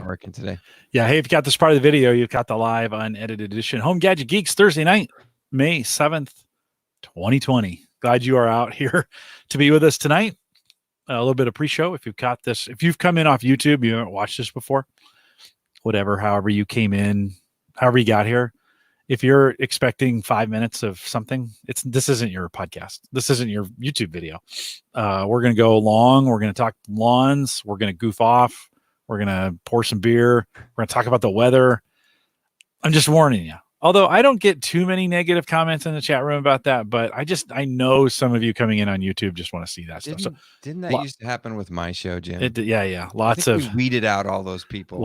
not working today. Yeah. Hey, if you got this part of the video, you've got the live unedited edition. Home Gadget Geeks, Thursday night, May 7th, 2020. Glad you are out here to be with us tonight. A little bit of pre-show. If you've got this, if you've come in off YouTube, you haven't watched this before, whatever, however you came in, however you got here. If you're expecting 5 minutes of something, this isn't your podcast. This isn't your YouTube video. We're going to go long. We're going to talk lawns. We're going to goof off. We're going to pour some beer. We're going to talk about the weather. I'm just warning you. Although I don't get too many negative comments in the chat room about that, but I know some of you coming in on YouTube just want to see that stuff. So didn't that used to happen with my show, Jim? Yeah. We weeded out all those people.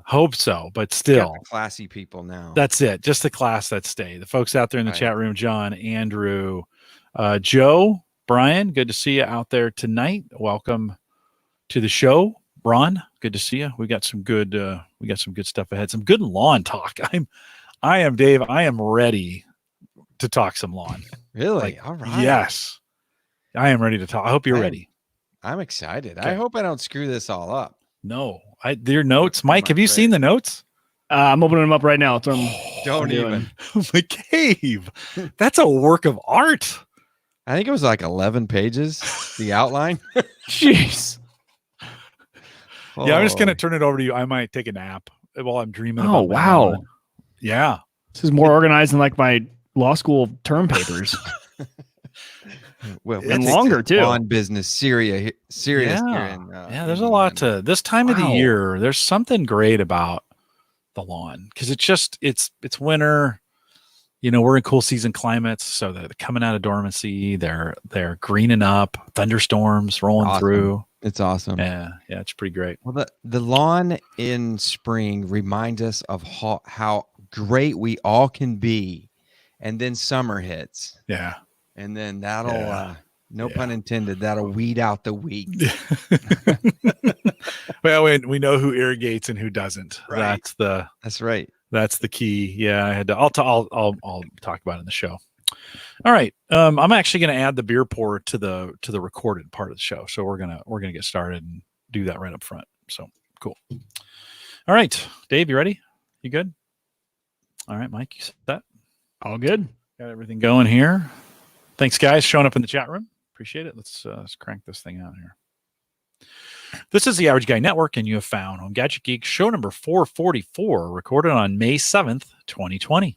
Hope so, but still classy people now. That's it. Just the class that stay. The folks out there in the chat room, John, Andrew, Joe, Brian, good to see you out there tonight. Welcome to the show. Ron, good to see you. We got some good stuff ahead. Some good lawn talk. I am Dave. I am ready to talk some lawn. Really? All right. Yes. I am ready to talk. I hope you're ready. I'm excited. Okay. I hope I don't screw this all up. No. Your notes, Mike, have you seen the notes? I'm opening them up right now. Don't even. McCabe. That's a work of art. I think it was like 11 pages, the outline. Jeez. Yeah, I'm just going to turn it over to you. I might take a nap while I'm dreaming. Oh, wow. Lawn. Yeah. This is more organized than like my law school term papers. Well, and longer too. On business, serious. Yeah, there's a lot to this time of the year. There's something great about the lawn because it's winter. You know, we're in cool season climates, so they're coming out of dormancy. They're greening up. Thunderstorms rolling through. It's awesome. Yeah, it's pretty great. Well, the lawn in spring reminds us of how great we all can be, and then summer hits. Yeah, and then that'll no pun intended, that'll weed out the weak. Well, we know who irrigates and who doesn't. Right. That's right. That's the key. Yeah, I had to. I'll talk about it in the show. All right. I'm actually going to add the beer pour to the recorded part of the show. So we're gonna get started and do that right up front. So cool. All right, Dave, you ready? You good? All right, Mike, you set? All good. Got everything going here. Thanks, guys, showing up in the chat room. Appreciate it. Let's crank this thing out here. This is the Average Guy Network, and you have found Home Gadget Geeks show number 444, recorded on May 7th, 2020.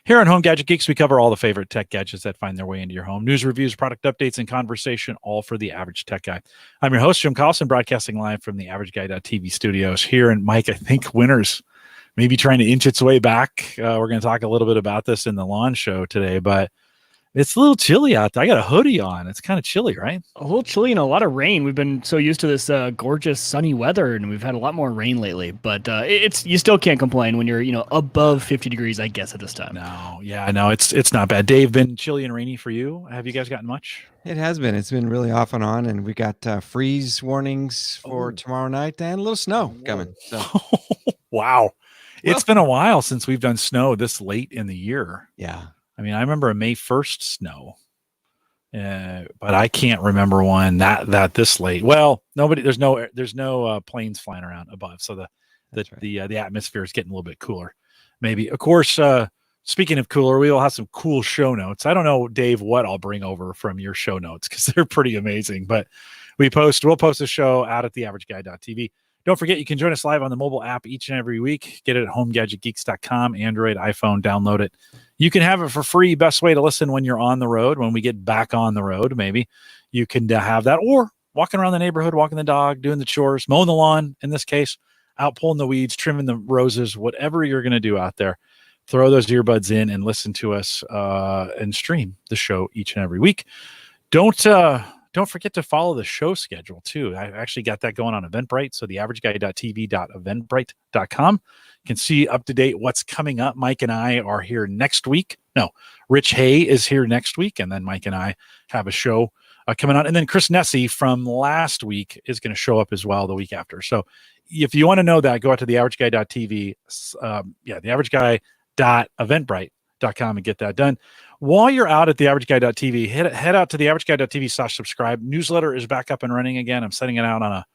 Here on Home Gadget Geeks, we cover all the favorite tech gadgets that find their way into your home. News, reviews, product updates, and conversation, all for the average tech guy. I'm your host, Jim Collison, broadcasting live from the AverageGuy.tv studios here. And Mike, I think winter's maybe trying to inch its way back. We're going to talk a little bit about this in the lawn show today, but it's a little chilly out there. I got a hoodie on. It's kind of chilly, right? A little chilly and a lot of rain. We've been so used to this gorgeous sunny weather, and we've had a lot more rain lately. But you still can't complain when you're above 50 degrees, I guess, at this time. No, it's not bad. Dave, been chilly and rainy for you? Have you guys gotten much? It has been. It's been really off and on, and we got freeze warnings for tomorrow night and a little snow coming. So. Wow. It's been a while since we've done snow this late in the year. Yeah. I mean, I remember a May 1st snow, but I can't remember one that this late. Well, there's no planes flying around above, so the atmosphere is getting a little bit cooler. Maybe, of course. Speaking of cooler, we will have some cool show notes. I don't know, Dave, what I'll bring over from your show notes because they're pretty amazing. But we'll post the show out at theaverageguy.tv. Don't forget, you can join us live on the mobile app each and every week. Get it at homegadgetgeeks.com, Android, iPhone, download it. You can have it for free. Best way to listen when you're on the road, when we get back on the road, maybe. You can have that, or walking around the neighborhood, walking the dog, doing the chores, mowing the lawn, in this case, out pulling the weeds, trimming the roses, whatever you're going to do out there. Throw those earbuds in and listen to us and stream the show each and every week. Don't forget to follow the show schedule, too. I actually got that going on Eventbrite, so theaverageguy.tv.eventbrite.com. You can see up-to-date what's coming up. Mike and I are here next week. No, Rich Hay is here next week, and then Mike and I have a show coming on. And then Chris Nessie from last week is going to show up as well the week after. So if you want to know that, go out to theaverageguy.tv, theaverageguy.eventbrite.com and get that done. While you're out at theaverageguy.tv, head out to theaverageguy.tv/subscribe. Newsletter is back up and running again. I'm sending it out on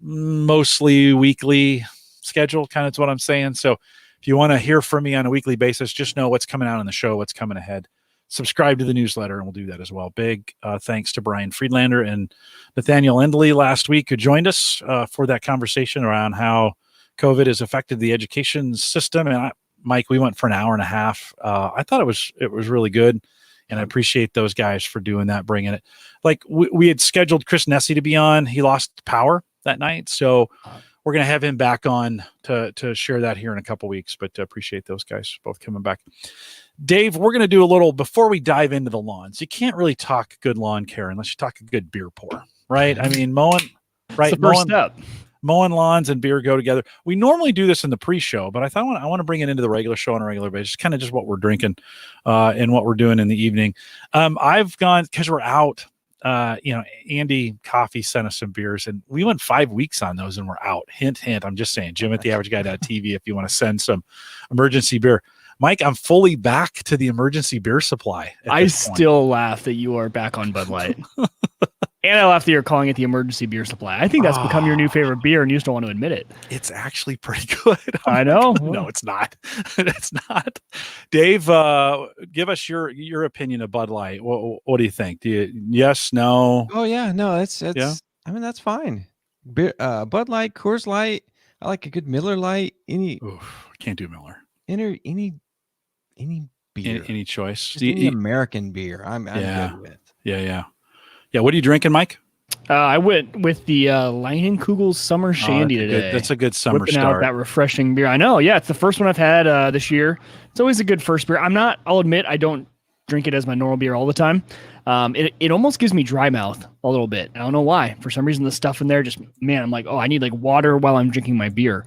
mostly weekly schedule, kind of is what I'm saying. So if you want to hear from me on a weekly basis, just know what's coming out on the show, what's coming ahead. Subscribe to the newsletter, and we'll do that as well. Big thanks to Brian Friedlander and Nathaniel Endley last week, who joined us for that conversation around how COVID has affected the education system. And Mike, we went for an hour and a half. I thought it was really good, and I appreciate those guys for doing that, bringing it. Like we had scheduled Chris Nessie to be on. He lost power that night, so we're going to have him back on to share that here in a couple weeks. But appreciate those guys both coming back. Dave, we're going to do a little before we dive into the lawns. You can't really talk good lawn care unless you talk a good beer pour, right? I mean, mowing, right? It's the first step. Mowing lawns and beer go together. We normally do this in the pre-show, but I thought I want to bring it into the regular show on a regular basis, kind of just what we're drinking and what we're doing in the evening. I've gone, because we're out, Andy Coffee sent us some beers, and we went 5 weeks on those, and we're out. Hint, hint. I'm just saying, Jim at theaverageguy.tv if you want to send some emergency beer. Mike, I'm fully back to the emergency beer supply. I still laugh that you are back on Bud Light. And I laugh that you're calling it the emergency beer supply. I think that's become your new favorite beer, and you just don't want to admit it. It's actually pretty good. I know. No, it's not. It's not. Dave, give us your opinion of Bud Light. What do you think? Do you yes, no? Oh yeah, no, it's Yeah? I mean, that's fine. Beer, Bud Light, Coors Light. I like a good Miller Light. Oof, can't do Miller. Any beer. Any choice? Just any American beer. I'm good with. Yeah. What are you drinking, Mike? I went with the Leinenkugel Summer Shandy today. That's a good summer Whipping start. out that refreshing beer. I know. Yeah, it's the first one I've had this year. It's always a good first beer. I'll admit, I don't drink it as my normal beer all the time. It almost gives me dry mouth a little bit. I don't know why. For some reason, the stuff in there I'm like, I need like water while I'm drinking my beer.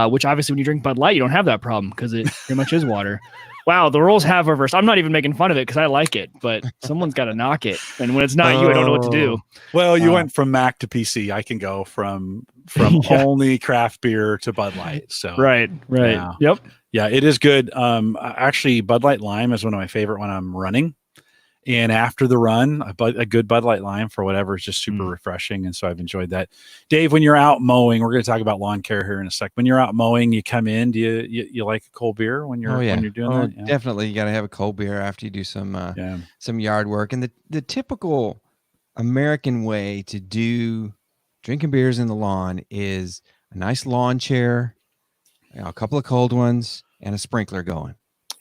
Which obviously when you drink Bud Light, you don't have that problem because it pretty much is water. Wow, the roles have reversed. I'm not even making fun of it because I like it, but someone's got to knock it. And when it's not you, I don't know what to do. Well, you went from Mac to PC. I can go from only craft beer to Bud Light. So right. Yeah. Yep. Yeah, it is good. Actually, Bud Light Lime is one of my favorite when I'm running. And after the run, a good Bud Light Lime for whatever is just super refreshing. And so I've enjoyed that. Dave, when you're out mowing, we're going to talk about lawn care here in a sec. When you're out mowing, you come in, do you like a cold beer when you're doing that? Yeah. Definitely. You got to have a cold beer after you do some yard work. And the typical American way to do drinking beers in the lawn is a nice lawn chair, a couple of cold ones, and a sprinkler going.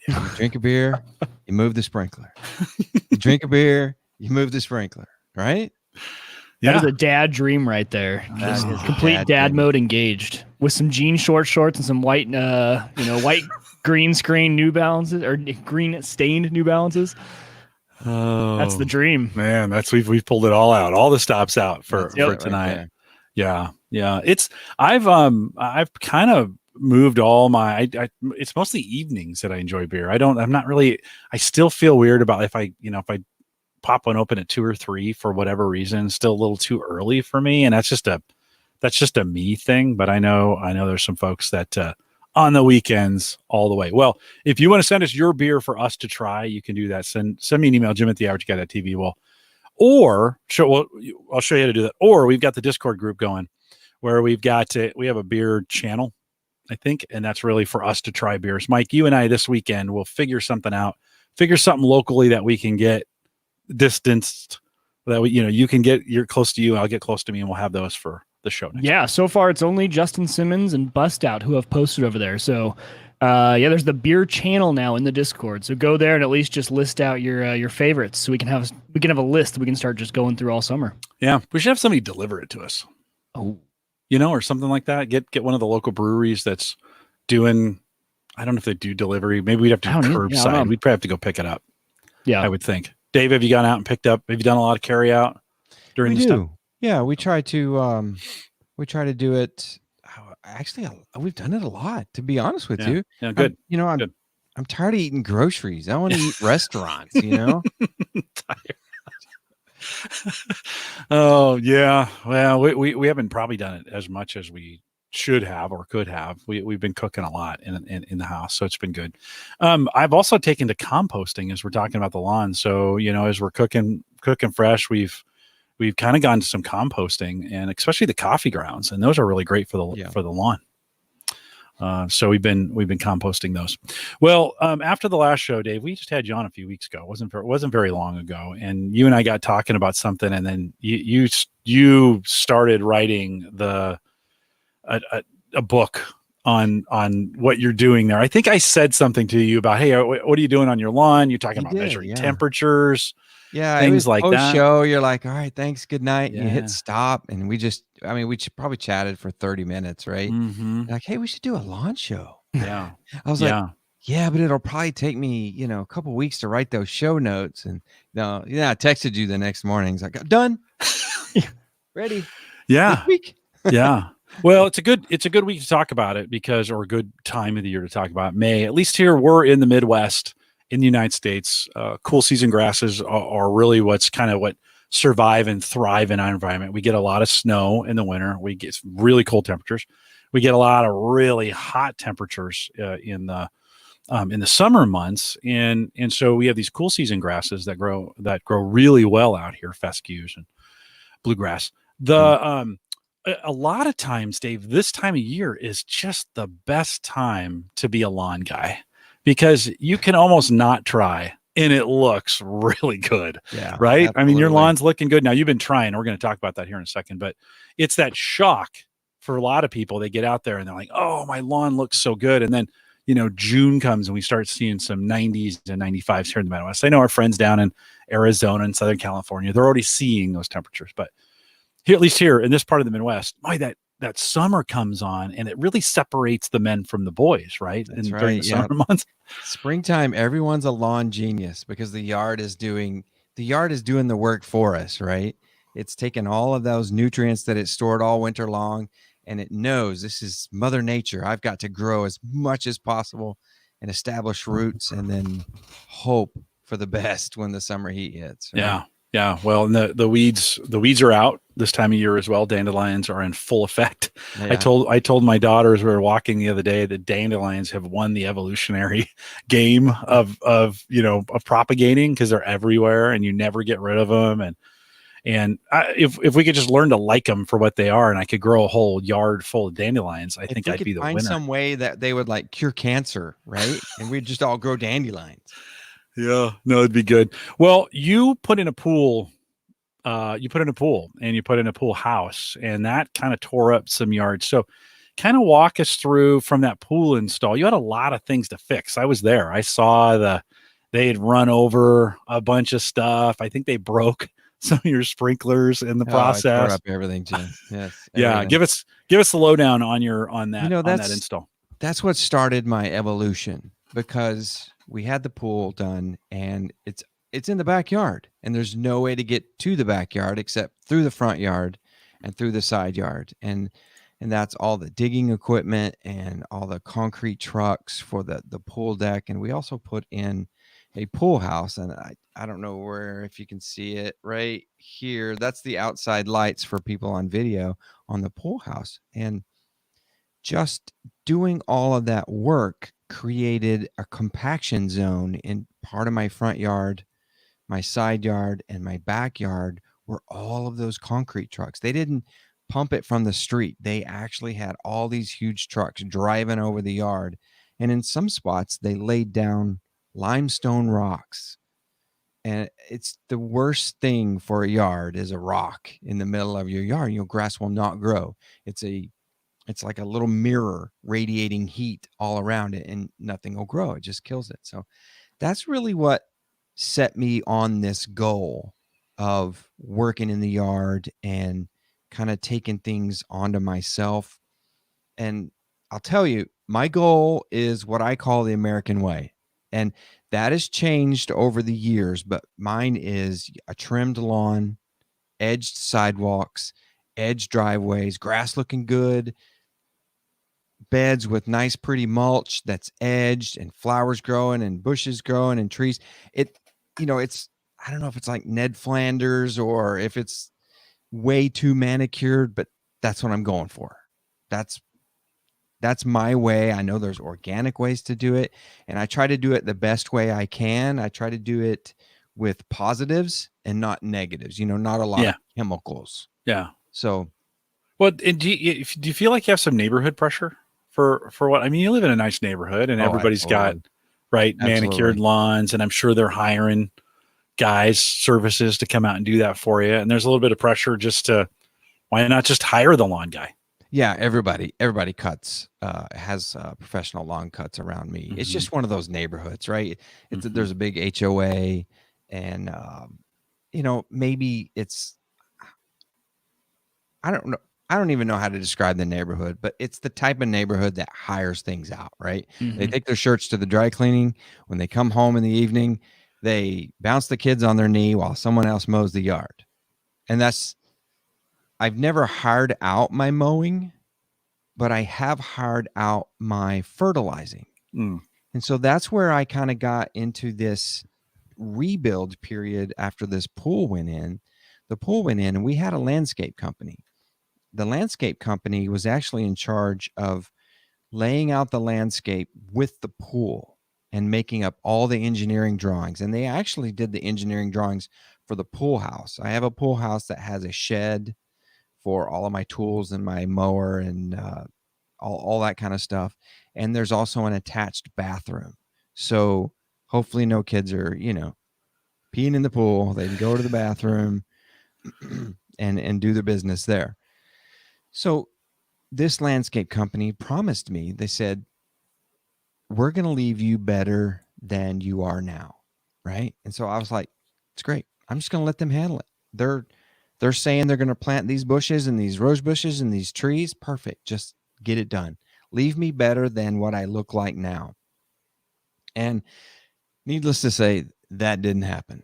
You drink a beer, you move the sprinkler. You drink a beer, you move the sprinkler, right? Yeah. That is a dad dream right there. That is complete dad mode engaged with some jean shorts and some white, white green screen New Balances or green stained New Balances. Oh, that's the dream, man. We've pulled it all out, all the stops out for tonight. Right, yeah. I've kind of moved all my it's mostly evenings that I enjoy beer. I still feel weird about if I pop one open at 2 or 3 for whatever reason, still a little too early for me. And that's just a me thing. But I know there's some folks that on the weekends all the way. Well, if you want to send us your beer for us to try, you can do that. Send me an email, Jim at theaverageguy.tv. I'll show you how to do that. Or we've got the Discord group going where we have a beer channel, I think, and that's really for us to try beers. Mike, you and I this weekend will figure something locally that we can get distanced, that you can get, you're close to you, I'll get close to me, and we'll have those for the show next week. So far it's only Justin Simmons and Bust Out who have posted over there. So there's the beer channel now in the Discord. So go there and at least just list out your favorites so we can have a list we can start just going through all summer. Yeah, we should have somebody deliver it to us. Oh. Or something like that. Get one of the local breweries that's doing, I don't know if they do delivery. Maybe we'd have to do curbside. We'd probably have to go pick it up. Yeah. I would think. Dave, have you gone out and picked up? Have you done a lot of carry out during this time? Yeah, we try to do it. Actually, we've done it a lot, to be honest with you. Yeah, good. I'm tired of eating groceries. I want to eat restaurants, Tired. Oh yeah. Well, we haven't probably done it as much as we should have or could have. We've been cooking a lot in the house, so it's been good. I've also taken to composting as we're talking about the lawn. So as we're cooking fresh, we've we've kind of gone to some composting, and especially the coffee grounds, and those are really great for the lawn. So we've been composting those. Well, after the last show, Dave, we just had you on a few weeks ago. It wasn't very long ago, and you and I got talking about something, and then you started writing a book on what you're doing there. I think I said something to you about, hey, what are you doing on your lawn? You're talking about measuring temperatures. Yeah, things like that. Show, you're like, all right, thanks, good night. Yeah. You hit stop, and we probably chatted for 30 minutes, right? Mm-hmm. Like, hey, we should do a lawn show. Yeah. I was like, yeah, but it'll probably take me, a couple weeks to write those show notes. And I texted you the next morning. It's like, done, ready. Yeah. This week. Yeah. Well, it's a good week to talk about it or a good time of the year to talk about May. At least here we're in the Midwest in the United States. Cool season grasses are really what survive and thrive in our environment. We get a lot of snow in the winter. We get really cold temperatures. We get a lot of really hot temperatures in the summer months, and so we have these cool season grasses that grow really well out here, fescues and bluegrass. A lot of times, Dave, this time of year is just the best time to be a lawn guy because you can almost not try and it looks really good. Yeah. Right. Absolutely. I mean, your lawn's looking good. Now you've been trying. We're going to talk about that here in a second, but it's that shock for a lot of people. They get out there and they're like, oh, my lawn looks so good. And then, June comes and we start seeing some 90s and 95s here in the Midwest. I know our friends down in Arizona and Southern California, they're already seeing those temperatures, but here, at least here in this part of the Midwest, that summer comes on and it really separates the men from the boys, right? That's right. During the summer months. Springtime, everyone's a lawn genius because the yard is doing the work for us, right? It's taken all of those nutrients that it stored all winter long, and it knows this is Mother Nature. I've got to grow as much as possible and establish roots and then hope for the best when the summer heat hits. Right? Yeah. Yeah, well, and the weeds are out this time of year as well. Dandelions are in full effect. Yeah. I told my daughters we were walking the other day that dandelions have won the evolutionary game of propagating because they're everywhere and you never get rid of them. And if we could just learn to like them for what they are, and I could grow a whole yard full of dandelions, I think I'd be the winner. Find some way that they would like cure cancer, right? And we'd just all grow dandelions. Yeah, no, it'd be good. Well, you put in a pool and you put in a pool house, and that kind of tore up some yards. So kind of walk us through from that pool install. You had a lot of things to fix. I was there. I saw they had run over a bunch of stuff. I think they broke some of your sprinklers in the process. I tore up everything, Jim. Yes. Yeah. Give us the lowdown on that install. That's what started my evolution, because we had the pool done and it's in the backyard, and there's no way to get to the backyard except through the front yard and through the side yard. And that's all the digging equipment and all the concrete trucks for the pool deck. And we also put in a pool house, and I don't know if you can see it right here. That's the outside lights for people on video on the pool house. And just doing all of that work created a compaction zone in part of my front yard, my side yard, and my backyard, where all of those concrete trucks, they didn't pump it from the street. They actually had all these huge trucks driving over the yard. And in some spots, they laid down limestone rocks. And it's the worst thing for a yard is a rock in the middle of your yard. Grass will not grow. It's like a little mirror radiating heat all around it, and nothing will grow. It just kills it. So that's really what set me on this goal of working in the yard and kind of taking things onto myself. And I'll tell you, my goal is what I call the American way. And that has changed over the years, but mine is a trimmed lawn, edged sidewalks, edged driveways, grass looking good, beds with nice pretty mulch that's edged, and flowers growing and bushes growing and trees. It's I don't know if it's like Ned Flanders or if it's way too manicured, but that's what I'm going for. That's my way. I know there's organic ways to do it, and I try to do it the best way I can. I try to do it with positives and not negatives, not a lot of chemicals. Yeah. So, well, and do you feel like you have some neighborhood pressure for what? I mean, you live in a nice neighborhood, and everybody's got manicured lawns, and I'm sure they're hiring guys, services to come out and do that for you. And there's a little bit of pressure why not just hire the lawn guy? Yeah, everybody cuts, has professional lawn cuts around me. It's just one of those neighborhoods, right? There's a big HOA, and maybe I don't know. I don't even know how to describe the neighborhood, but it's the type of neighborhood that hires things out, right? They take their shirts to the dry cleaning. When they come home in the evening, they bounce the kids on their knee while someone else mows the yard. And I've never hired out my mowing, but I have hired out my fertilizing. And so that's where I kind of got into this rebuild period after this pool went in. The pool went in, and we had a landscape company. The landscape company was actually in charge of laying out the landscape with the pool and making up all the engineering drawings. And they actually did the engineering drawings for the pool house. I have a pool house that has a shed for all of my tools and my mower and all that kind of stuff. And there's also an attached bathroom. So hopefully no kids are, peeing in the pool. They can go to the bathroom and do their business there. So this landscape company promised me, they said, we're going to leave you better than you are now. Right. And so I was like, it's great. I'm just going to let them handle it. They're saying they're going to plant these bushes and these rose bushes and these trees. Perfect. Just get it done. Leave me better than what I look like now. And needless to say, that didn't happen.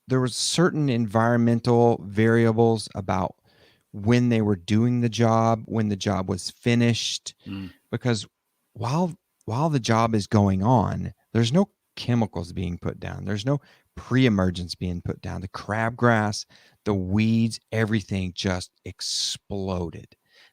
There was certain environmental variables about when they were doing the job, when the job was finished, because while the job is going on, there's no chemicals being put down. There's no pre-emergence being put down. The crabgrass, the weeds, everything just exploded.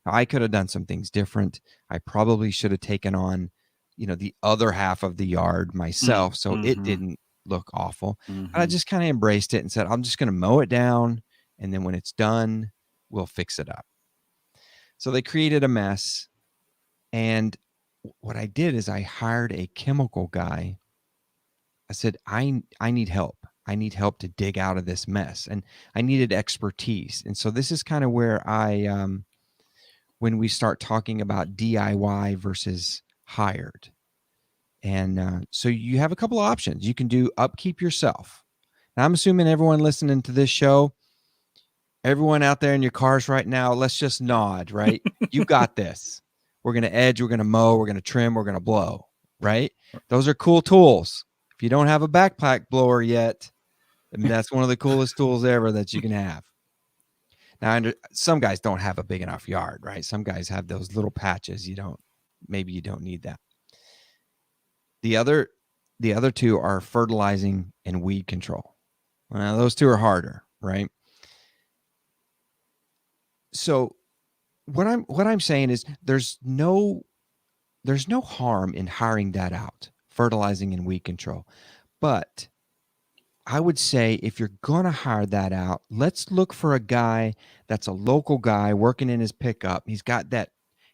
Now, I could have done some things different. I probably should have taken on, the other half of the yard myself, so it didn't look awful. But I just kind of embraced it and said, I'm just going to mow it down, and then when it's done, we'll fix it up. So they created a mess, and what I did is I hired a chemical guy. I said, I need help. I need help to dig out of this mess, and I needed expertise. And so this is kind of where when we start talking about DIY versus hired. And so you have a couple of options. You can do upkeep yourself. Now, I'm assuming everyone listening to this show, everyone out there in your cars right now, let's just nod, right? You got this. We're going to edge, we're going to mow, we're going to trim, we're going to blow, right? Those are cool tools. If you don't have a backpack blower yet, that's one of the coolest tools ever that you can have. Now, some guys don't have a big enough yard, right? Some guys have those little patches. Maybe you don't need that. The other two are fertilizing and weed control. Well, those two are harder, right? So what I'm saying is there's no harm in hiring that out, fertilizing and weed control. But I would say if you're going to hire that out, let's look for a guy that's a local guy working in his pickup. He's got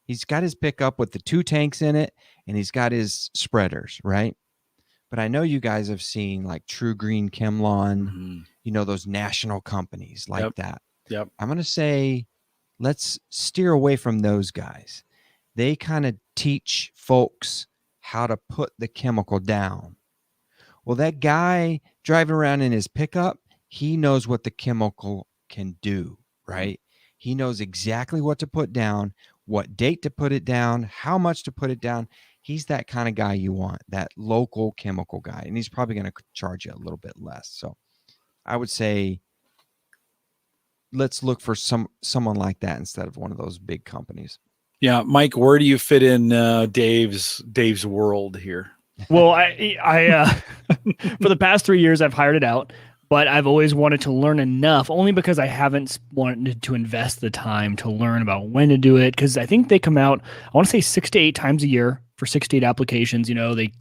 his pickup with the 2 tanks in it, and he's got his spreaders, right? But I know you guys have seen like True Green Chemlawn, those national companies like that. Yep. I'm going to say let's steer away from those guys. They kind of teach folks how to put the chemical down. Well, that guy driving around in his pickup, he knows what the chemical can do, right? He knows exactly what to put down, what date to put it down, how much to put it down. He's that kind of guy you want, that local chemical guy. And he's probably going to charge you a little bit less. So I would say let's look for someone like that instead of one of those big companies. Yeah. Mike, where do you fit in Dave's world here? Well, I for the past 3 years, I've hired it out, but I've always wanted to learn enough, only because I haven't wanted to invest the time to learn about when to do it. Because I think they come out, I want to say 6 to 8 times a year for 6 to 8 applications.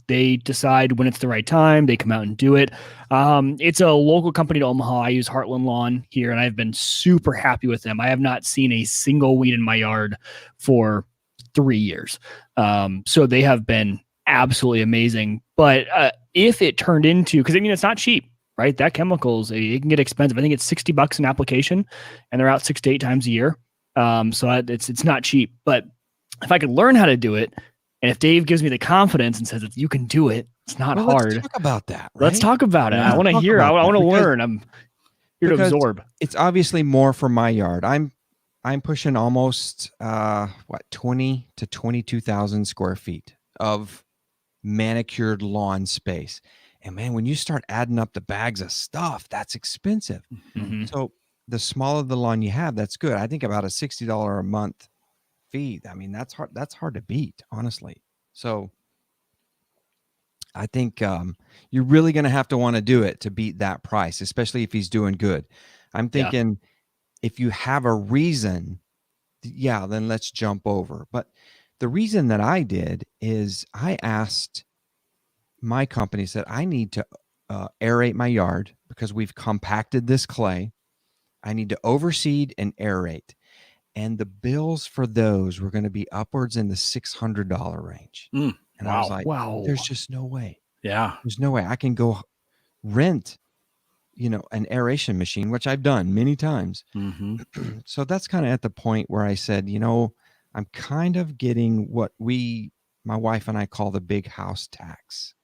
They decide when it's the right time. They come out and do it. It's a local company to Omaha. I use Heartland Lawn here, and I've been super happy with them. I have not seen a single weed in my yard for 3 years. So they have been absolutely amazing. But if it turned into, because it's not cheap, right? That chemicals, it can get expensive. I think it's $60 an application, and they're out 6 to 8 times a year. So it's not cheap. But if I could learn how to do it, and if Dave gives me the confidence and says that you can do it, it's not hard. Let's talk about that. Right? Let's talk about it. I want to hear. I want to learn. I'm here to absorb. It's obviously more for my yard. I'm pushing almost 20 to 22,000 square feet of manicured lawn space. And man, when you start adding up the bags of stuff, that's expensive. Mm-hmm. So the smaller the lawn you have, that's good. I think about a $60 a month fee. I mean, that's hard to beat, honestly. So I think you're really going to have to want to do it to beat that price, especially if he's doing good. I'm thinking if you have a reason, then let's jump over. But the reason that I did is I asked my company, said, I need to aerate my yard because we've compacted this clay. I need to overseed and aerate. And the bills for those were going to be upwards in the $600 range. And I was like, there's just no way. Yeah. There's no way I can go rent, an aeration machine, which I've done many times. Mm-hmm. So that's kind of at the point where I said, I'm kind of getting what my wife and I call the big house tax.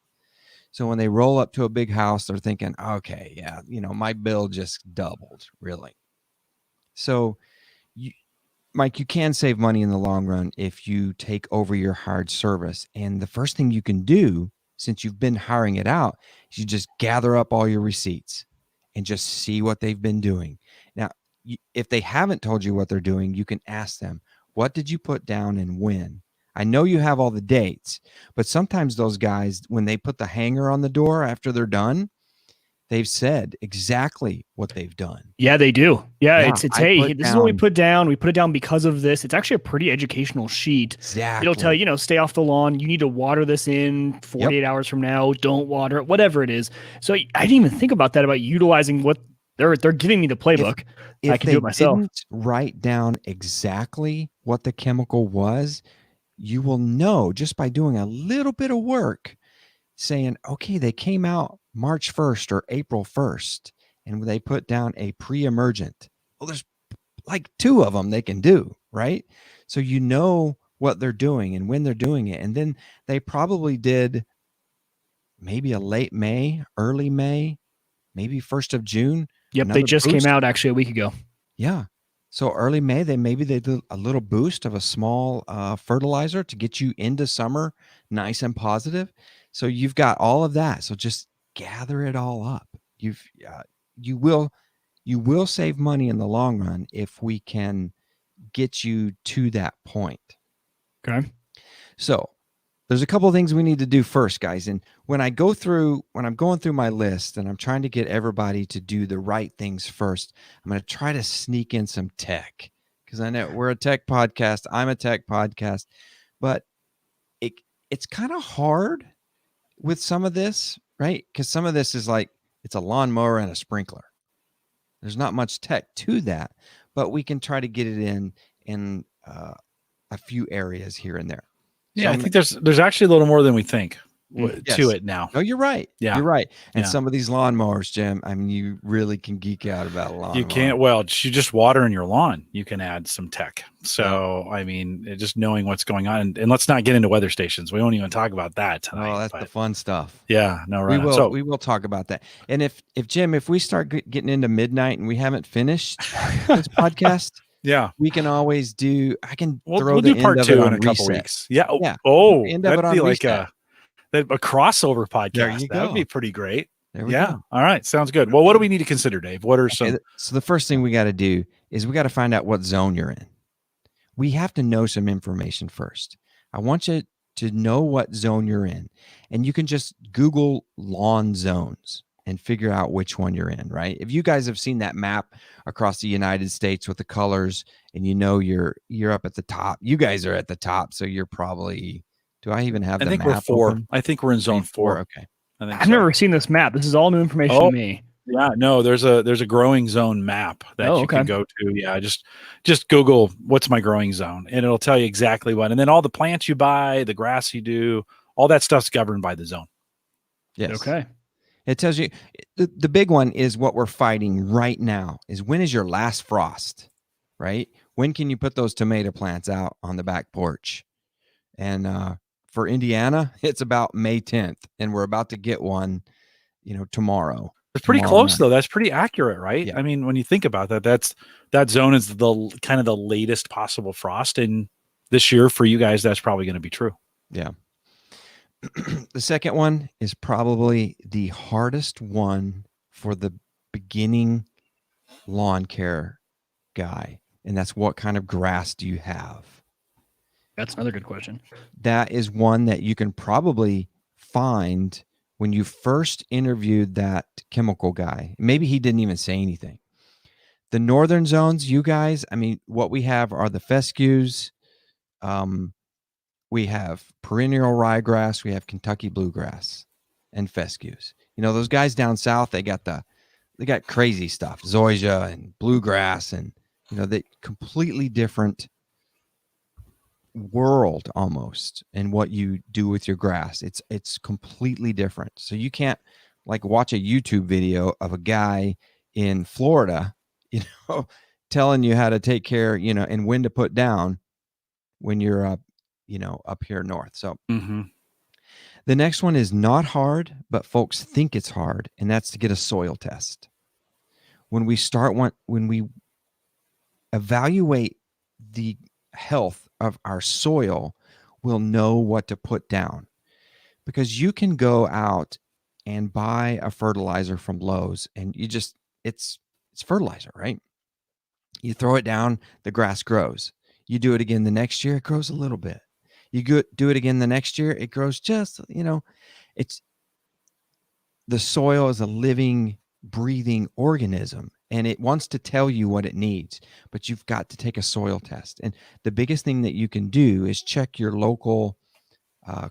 So when they roll up to a big house, they're thinking, okay, yeah, my bill just doubled, really. So Mike, you can save money in the long run if you take over your hired service. And the first thing you can do, since you've been hiring it out, is you just gather up all your receipts and just see what they've been doing. Now, if they haven't told you what they're doing, you can ask them, what did you put down and when? I know you have all the dates, but sometimes those guys, when they put the hanger on the door after they're done, they've said exactly what they've done. Yeah, they do. Yeah, it's hey, this is what we put down. We put it down because of this. It's actually a pretty educational sheet. Exactly. It'll tell you, stay off the lawn. You need to water this in 48 hours from now. Don't water it, whatever it is. So I didn't even think about that, about utilizing what they're giving me the playbook. If I can do it myself. Didn't write down exactly what the chemical was, you will know just by doing a little bit of work, saying, okay, they came out March 1st or April 1st, and they put down a pre-emergent. Well, there's like 2 of them they can do, right? So what they're doing and when they're doing it. And then they probably did maybe a late May, early May, maybe 1st of June. Yep, they just came out actually a week ago. Yeah. So early May, they did a little boost of a small fertilizer to get you into summer nice and positive. So you've got all of that. So just gather it all up. You will save money in the long run if we can get you to that point. Okay. So there's a couple of things we need to do first, guys. And when I'm going through my list and I'm trying to get everybody to do the right things first, I'm going to try to sneak in some tech, because I know we're a tech podcast. I'm a tech podcast, but it's kind of hard with some of this, right? Because some of this is like, it's a lawnmower and a sprinkler. There's not much tech to that, but we can try to get it in a few areas here and there. Yeah, so I think there's actually a little more than we think to it now. No, you're right. Yeah, you're right. And some of these lawnmowers, Jim, I mean, you really can geek out about a lawnmower. You can't. Well, you just water in your lawn. You can add some tech. So, I mean, just knowing what's going on, and let's not get into weather stations. We won't even talk about that tonight. Oh, that's the fun stuff. Yeah, no, right. We will talk about that. And if Jim, if we start getting into midnight and we haven't finished this podcast. Yeah, we can always do. We'll do part 2 in a couple weeks. Yeah. Oh, that'd be like a crossover podcast. There you go. That would be pretty great. There we go. All right, sounds good. Well, what do we need to consider, Dave? What are some? So the first thing we got to do is we got to find out what zone you're in. We have to know some information first. I want you to know what zone you're in, and you can just Google lawn zones and figure out which one you're in, right? If you guys have seen that map across the United States with the colors, and you're up at the top, you guys are at the top, so you're probably Do I even have I the think map we're 4. open? I think we're in zone 4. Okay. I've never seen this map. This is all new information to me. Yeah, no, there's a growing zone map that you can go to. Yeah, just Google what's my growing zone, and it'll tell you exactly what. And then all the plants you buy, the grass you do, all that stuff's governed by the zone. Yes. Okay. It tells you the big one is what we're fighting right now is when is your last frost, right? When can you put those tomato plants out on the back porch? And for Indiana, it's about May 10th, and we're about to get one, tomorrow. It's pretty close though. That's pretty accurate, right? Yeah. I mean, when you think about that, that zone is the kind of the latest possible frost. And this year for you guys, that's probably going to be true. Yeah. The second one is probably the hardest one for the beginning lawn care guy. And that's what kind of grass do you have? That's another good question. That is one that you can probably find when you first interviewed that chemical guy. Maybe he didn't even say anything. The northern zones, you guys, I mean, what we have are the fescues. We have perennial ryegrass. We have Kentucky bluegrass and fescues. Those guys down south, they got crazy stuff, zoysia and bluegrass, and they completely different world almost in what you do with your grass. It's completely different. So you can't watch a YouTube video of a guy in Florida, telling you how to take care, and when to put down when you're up, up here north. So the next one is not hard, but folks think it's hard, and that's to get a soil test. When we evaluate the health of our soil, we'll know what to put down, because you can go out and buy a fertilizer from Lowe's and it's fertilizer, right? You throw it down, the grass grows. You do it again the next year, it grows a little bit. You do it again the next year, it grows just, it's the soil is a living, breathing organism, and it wants to tell you what it needs, but you've got to take a soil test. And the biggest thing that you can do is check your local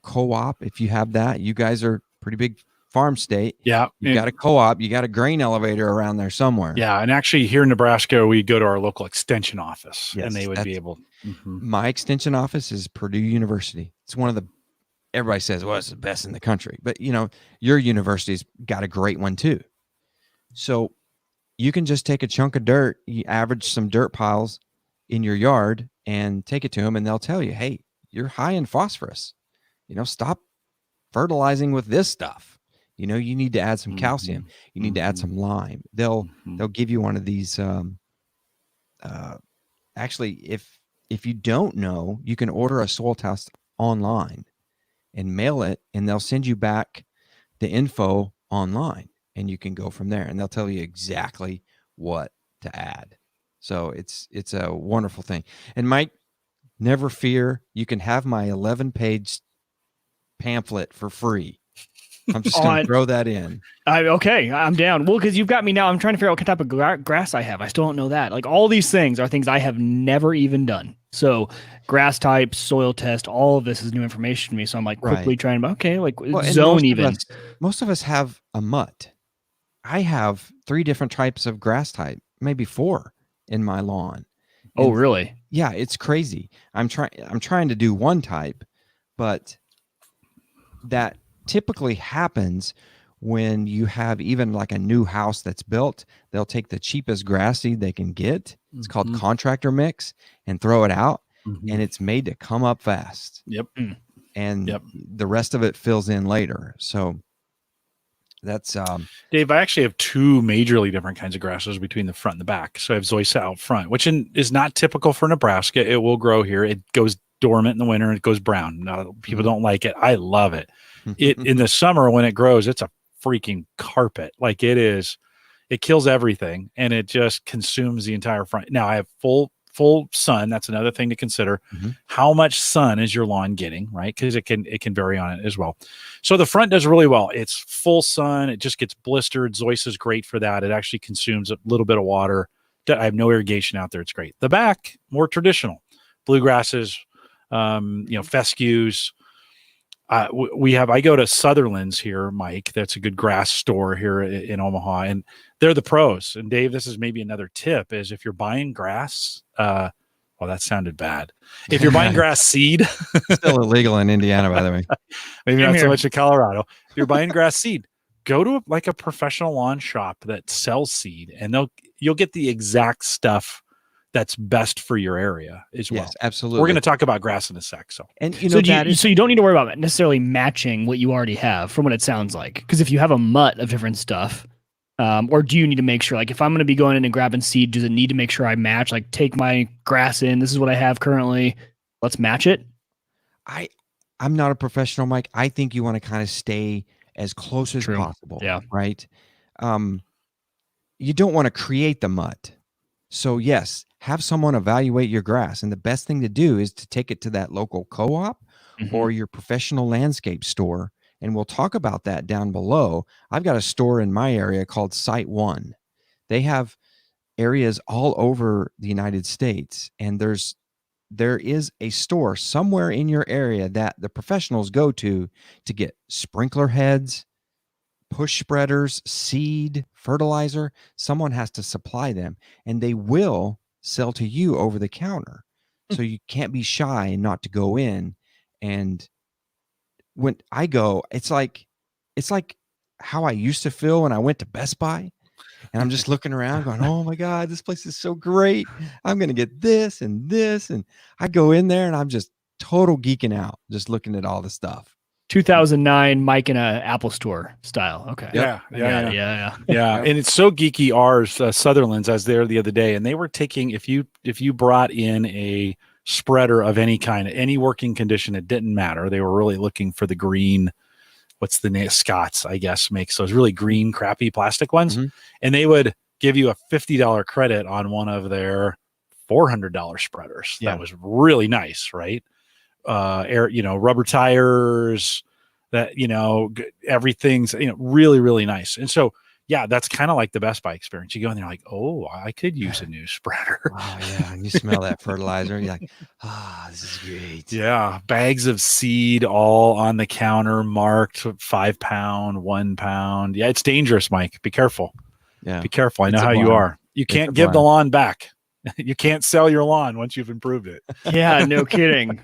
co-op. If you have that, you guys are pretty big farm state. Yeah. You got a co-op, you got a grain elevator around there somewhere. Yeah. And actually here in Nebraska, we go to our local extension office, yes, and they would be able. My extension office is Purdue University. It's one of everybody says, well, it's the best in the country, but your university's got a great one too. So you can just take a chunk of dirt, you average some dirt piles in your yard and take it to them, and they'll tell you, hey, you're high in phosphorus. Stop fertilizing with this stuff. You need to add some calcium. You need to add some lime. They'll give you one of these. Actually, if you don't know, you can order a soil test online and mail it, and they'll send you back the info online, and you can go from there, and they'll tell you exactly what to add. So it's a wonderful thing. And Mike, never fear, you can have my 11-page pamphlet for free. I'm just going to throw that in. Okay, I'm down. Well, because you've got me now. I'm trying to figure out what type of grass I have. I still don't know that. All these things are things I have never even done. So grass types, soil test, all of this is new information to me. So I'm quickly trying to, zone even. Most of us have a mutt. I have 3 different types of grass type, maybe 4 in my lawn. Oh, really? Yeah, it's crazy. I'm trying to do one type, but that typically happens when you have even a new house that's built. They'll take the cheapest grass seed they can get. It's called Contractor mix, and throw it out, and it's made to come up fast. Yep. And the rest of it fills in later. So that's Dave, I actually have 2 majorly different kinds of grasses between the front and the back. So I have Zois out front, which is not typical for Nebraska. It will grow here. It goes dormant in the winter, and it goes brown. Now, people don't like it. I love it. In the summer when it grows, it's a freaking carpet. It kills everything, and it just consumes the entire front. Now I have full sun. That's another thing to consider. How much sun is your lawn getting, right? Because it can vary on it as well. So the front does really well. It's full sun. It just gets blistered. Zois is great for that. It actually consumes a little bit of water. I have no irrigation out there. It's great. The back, more traditional. Bluegrasses, fescues, I go to Sutherland's here, Mike. That's a good grass store here in Omaha, and they're the pros. And Dave, this is maybe another tip: is if you're buying grass, well, that sounded bad. If you're buying grass seed, still illegal in Indiana, by the way. Maybe not so much in Colorado. If you're buying grass seed, go to a professional lawn shop that sells seed, and you'll get the exact stuff that's best for your area as well. Yes, absolutely. We're going to talk about grass in a sec. So, so you don't need to worry about necessarily matching what you already have, from what it sounds like. Because if you have a mutt of different stuff, or do you need to make sure, like if I'm going to be going in and grabbing seed, does it need to make sure I match? Like take my grass in. This is what I have currently. Let's match it. I'm not a professional, Mike. I think you want to kind of stay as close as possible. Yeah. Right. You don't want to create the mutt. So yes, have someone evaluate your grass. And the best thing to do is to take it to that local co-op or your professional landscape store. And we'll talk about that down below. I've got a store in my area called Site One. They have areas all over the United States. And there is a store somewhere in your area that the professionals go to get sprinkler heads, push spreaders, seed, fertilizer. Someone has to supply them, and they will sell to you over the counter. So you can't be shy and not to go in. And when I go, it's like how I used to feel when I went to Best Buy, and I'm just looking around going, oh my God, this place is so great. I'm going to get this and this. And I go in there and I'm just total geeking out, just looking at all the stuff. 2009 Mike in a Apple store style. Okay. Yeah. Yeah. And it's so geeky. Ours, Sutherland's, I was there the other day, and they were taking, if you brought in a spreader of any kind, any working condition, it didn't matter. They were really looking for the green, what's the name? Scott's, I guess, makes those really green, crappy plastic ones. And they would give you a $50 credit on one of their $400 spreaders. Yeah. That was really nice, right? Rubber tires, that, everything's, really, really nice. And so, yeah, that's kind of like the Best Buy experience. You go in there like, oh, I could use a new spreader. Oh yeah. And you smell that fertilizer and you're like, this is great. Yeah. Bags of seed all on the counter, marked 5 pound, 1 pound. Yeah. It's dangerous, Mike. Be careful. Yeah. Be careful. I know how you are. You can't give the lawn back. You can't sell your lawn once you've improved it. Yeah. No kidding.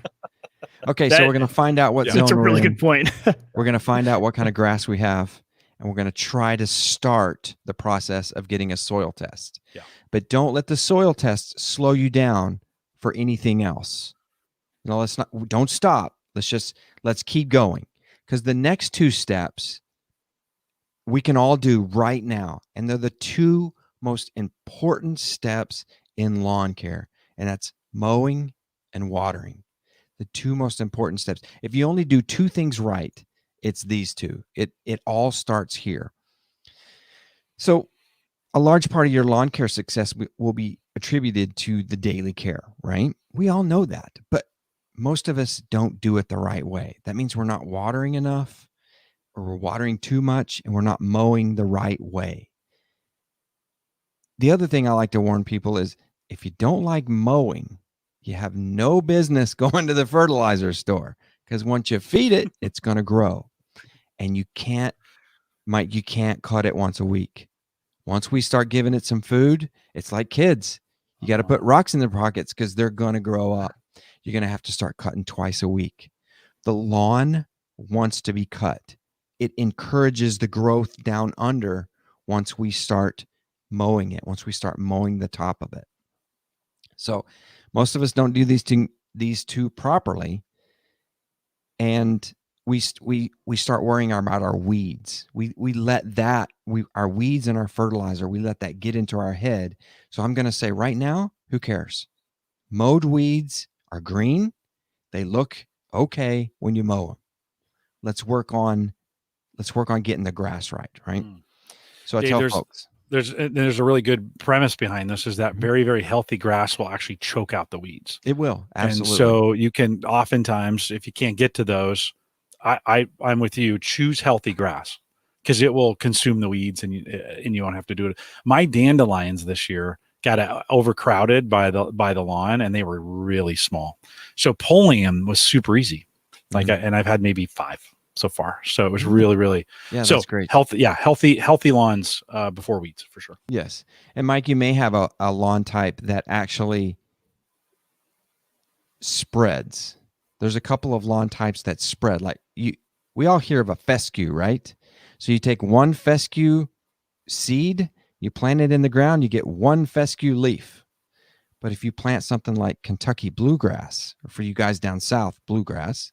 Okay, so we're going to find out what zone that's a really good point. We're going to find out what kind of grass we have, and we're going to try to start the process of getting a soil test. Yeah. But don't let the soil test slow you down for anything else. Don't stop. Let's keep going, because the next 2 steps we can all do right now, and they're the 2 most important steps in lawn care, and that's mowing and watering. The 2 most important steps. If you only do 2 things right, it's these 2. It all starts here. So a large part of your lawn care success will be attributed to the daily care, right? We all know that, but most of us don't do it the right way. That means we're not watering enough, or we're watering too much, and we're not mowing the right way. The other thing I like to warn people is, if you don't like mowing, you have no business going to the fertilizer store, because once you feed it, it's going to grow. And you can't cut it once a week. Once we start giving it some food, it's like kids. You got to put rocks in their pockets, because they're going to grow up. You're going to have to start cutting twice a week. The lawn wants to be cut. It encourages the growth down under once we start mowing it, once we start mowing the top of it. So most of us don't do these two properly, and we start worrying about our weeds. We let our weeds and our fertilizer, we let that get into our head. So I'm going to say right now, who cares? Mowed weeds are green. They look okay when you mow them. Let's work on getting the grass right. So I tell folks, there's a really good premise behind this, is that very, very healthy grass will actually choke out the weeds. It will. Absolutely. And so you can oftentimes, if you can't get to those, I'm with you, choose healthy grass, because it will consume the weeds, and you won't have to do it. My dandelions this year got overcrowded by the lawn, and they were really small. So pulling them was super easy. Like, and I've had maybe 5 so far. So it was really so that's great. Healthy lawns before weeds for sure. Yes. And Mike, you may have a lawn type that actually spreads. There's a couple of lawn types that spread. Like we all hear of a fescue, right? So you take one fescue seed, you plant it in the ground, you get one fescue leaf. But if you plant something like Kentucky bluegrass, or for you guys down south, bluegrass,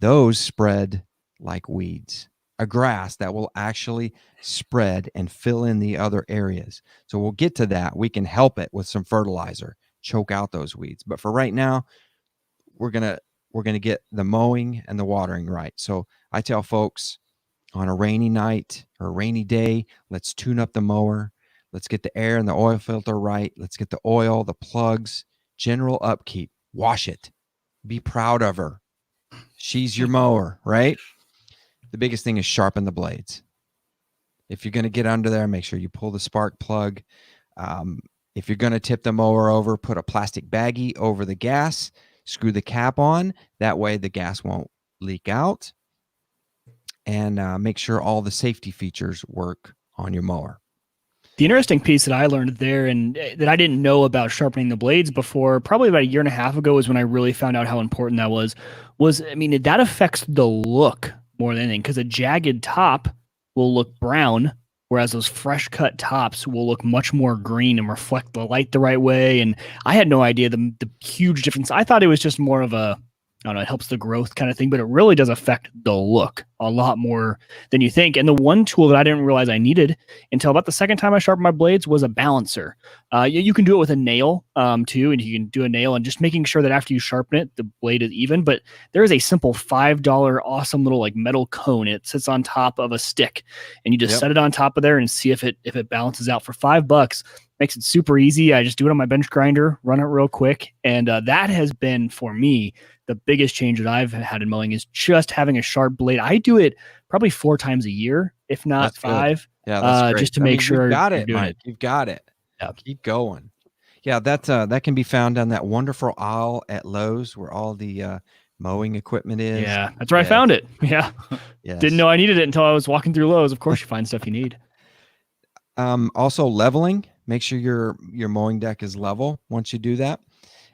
those spread like weeds. A grass that will actually spread and fill in the other areas. So we'll get to that. We can help it with some fertilizer, choke out those weeds. But for right now, we're gonna get the mowing and the watering right. So I tell folks on a rainy night or a rainy day, let's tune up the mower. Let's get the air and the oil filter right. Let's get the oil, the plugs, general upkeep. Wash it. Be proud of her. She's your mower, right? The biggest thing is sharpen the blades. If you're going to get under there, make sure you pull the spark plug. If you're going to tip the mower over, put a plastic baggie over the gas, screw the cap on. That way the gas won't leak out. And make sure all the safety features work on your mower. The interesting piece that I learned there and that I didn't know about sharpening the blades before, probably about a year and a half ago, is when I really found out how important that was, I mean, that affects the look more than anything, because a jagged top will look brown, whereas those fresh cut tops will look much more green and reflect the light the right way. And I had no idea the huge difference. I thought it was just more of a, I don't know, it helps the growth kind of thing, but it really does affect the look a lot more than you think. And the one tool that I didn't realize I needed until about the second time I sharpened my blades was a balancer. You can do it with a nail too, and you can do a nail and just making sure that after you sharpen it, the blade is even. But there is a simple $5 awesome little like metal cone. It sits on top of a stick, and you just set it on top of there and see if it balances out for $5. Makes it super easy. I just do it on my bench grinder, run it real quick, and that has been for me the biggest change that I've had in mowing is just having a sharp blade. I do it probably 4 times a year, if not that's 5. Good. Yeah, that's great. Just to make sure you've got it, doing Mike. it. You've got it. Yeah. Keep going. Yeah, that can be found on that wonderful aisle at Lowe's where all the mowing equipment is. Yeah, that's where I found it. Yeah. Yes. Didn't know I needed it until I was walking through Lowe's. Of course, you find stuff you need. Also leveling. Make sure your mowing deck is level once you do that.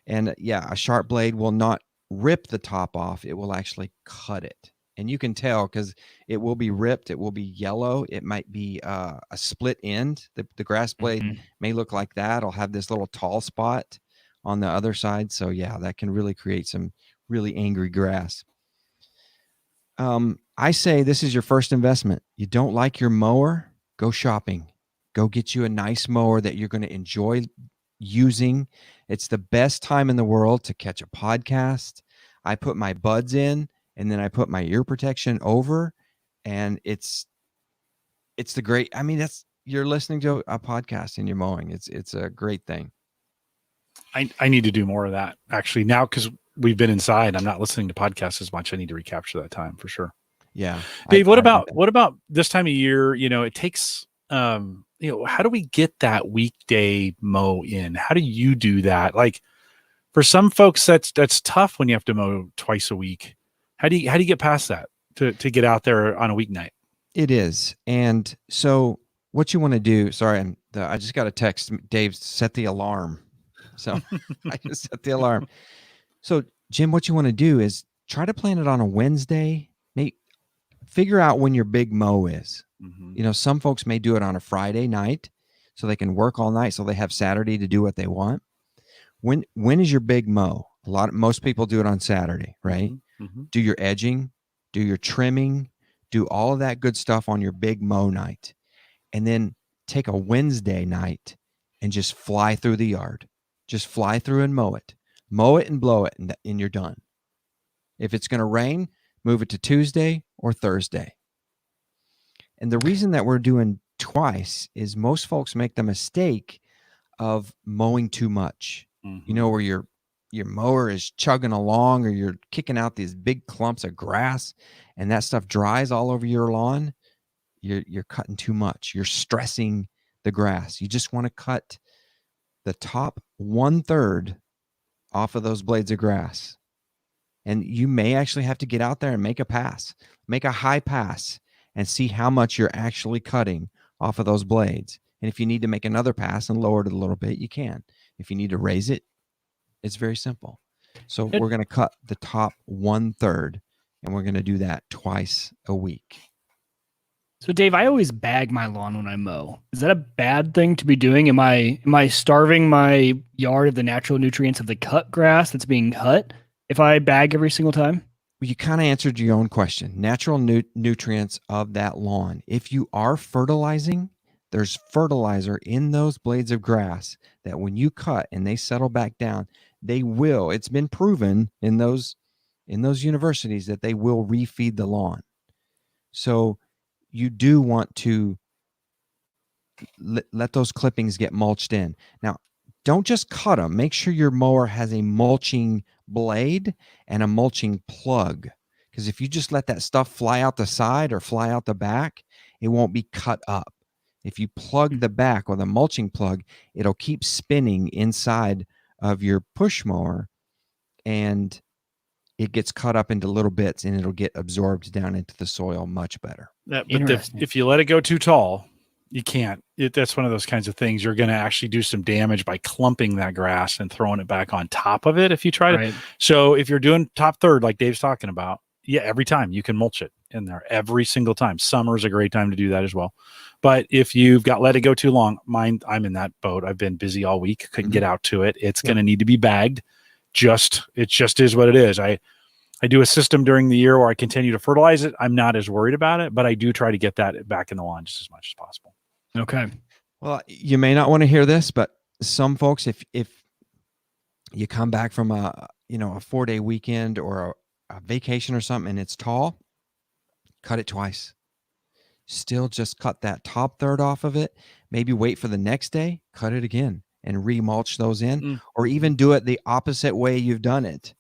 And a sharp blade will not rip the top off. It will actually cut it. And you can tell because it will be ripped. It will be yellow. It might be a split end. The grass blade may look like that. It'll have this little tall spot on the other side. So that can really create some really angry grass. I say this is your first investment. You don't like your mower? Go shopping. Go get you a nice mower that you're going to enjoy using. It's the best time in the world to catch a podcast. I put my buds in and then I put my ear protection over, and it's the great. I mean, you're listening to a podcast and you're mowing. It's a great thing. I need to do more of that actually now because we've been inside. I'm not listening to podcasts as much. I need to recapture that time for sure. Yeah, Dave. What about this time of year? It takes. How do we get that weekday mow in? How do you do that? Like for some folks, that's tough when you have to mow twice a week. How do you get past that to get out there on a weeknight? It is. And so what you want to do, sorry, I just got a text. Dave, set the alarm. So I just set the alarm. So Jim, what you want to do is try to plan it on a Wednesday. Maybe figure out when your big mow is. Some folks may do it on a Friday night so they can work all night. So they have Saturday to do what they want. When is your big mow? Most people do it on Saturday, right? Do your edging, do your trimming, do all of that good stuff on your big mow night. And then take a Wednesday night and just fly through the yard. Just fly through and mow it and blow it, and you're done. If it's going to rain, move it to Tuesday or Thursday. And the reason that we're doing twice is most folks make the mistake of mowing too much. Where your mower is chugging along or you're kicking out these big clumps of grass and that stuff dries all over your lawn. You're cutting too much. You're stressing the grass. You just want to cut the top 1/3 off of those blades of grass. And you may actually have to get out there and make a high pass, and see how much you're actually cutting off of those blades. And if you need to make another pass and lower it a little bit, you can. If you need to raise it, it's very simple. So we're going to cut the top 1/3, and we're going to do that twice a week. So Dave, I always bag my lawn when I mow. Is that a bad thing to be doing? Am I starving my yard of the natural nutrients of the cut grass that's being cut if I bag every single time? You kind of answered your own question. Natural nutrients of that lawn. If you are fertilizing, there's fertilizer in those blades of grass that when you cut and they settle back down, they will. It's been proven in those universities that they will refeed the lawn. So you do want to let those clippings get mulched in. Now, don't just cut them. Make sure your mower has a mulching blade and a mulching plug, because if you just let that stuff fly out the side or fly out the back, it won't be cut up. If you plug the back with a mulching plug, it'll keep spinning inside of your push mower, and it gets cut up into little bits, and it'll get absorbed down into the soil much better. But if you let it go too tall, you can't. That's one of those kinds of things. You're going to actually do some damage by clumping that grass and throwing it back on top of it if you try to. So if you're doing top third, like Dave's talking about, every time you can mulch it in there every single time. Summer is a great time to do that as well. But if you've let it go too long, I'm in that boat. I've been busy all week, couldn't get out to it. It's going to need to be bagged. It just is what it is. I do a system during the year where I continue to fertilize it. I'm not as worried about it, but I do try to get that back in the lawn just as much as possible. Okay. Well, you may not want to hear this, but some folks, if you come back from a 4-day weekend or a vacation or something and it's tall, cut it twice. Still just cut that top third off of it. Maybe wait for the next day, cut it again and remulch those in, or even do it the opposite way you've done it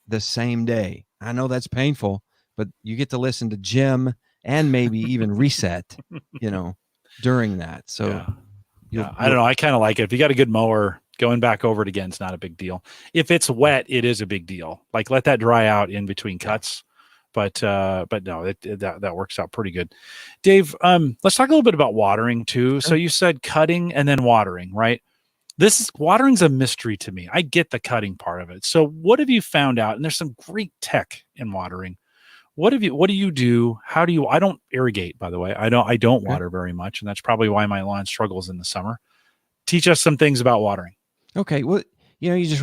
the same day. I know that's painful, but you get to listen to Jim and maybe even reset, during that. So I don't know. I kind of like it. If you got a good mower, going back over it again is not a big deal. If it's wet, it is a big deal. Like let that dry out in between cuts. But no, that works out pretty good. Dave, let's talk a little bit about watering too. Sure. So you said cutting and then watering, right? Watering's a mystery to me. I get the cutting part of it. So what have you found out? And there's some great tech in watering. What do you do? How do you, I don't irrigate, by the way. I don't water very much. And that's probably why my lawn struggles in the summer. Teach us some things about watering. Okay. Well, you just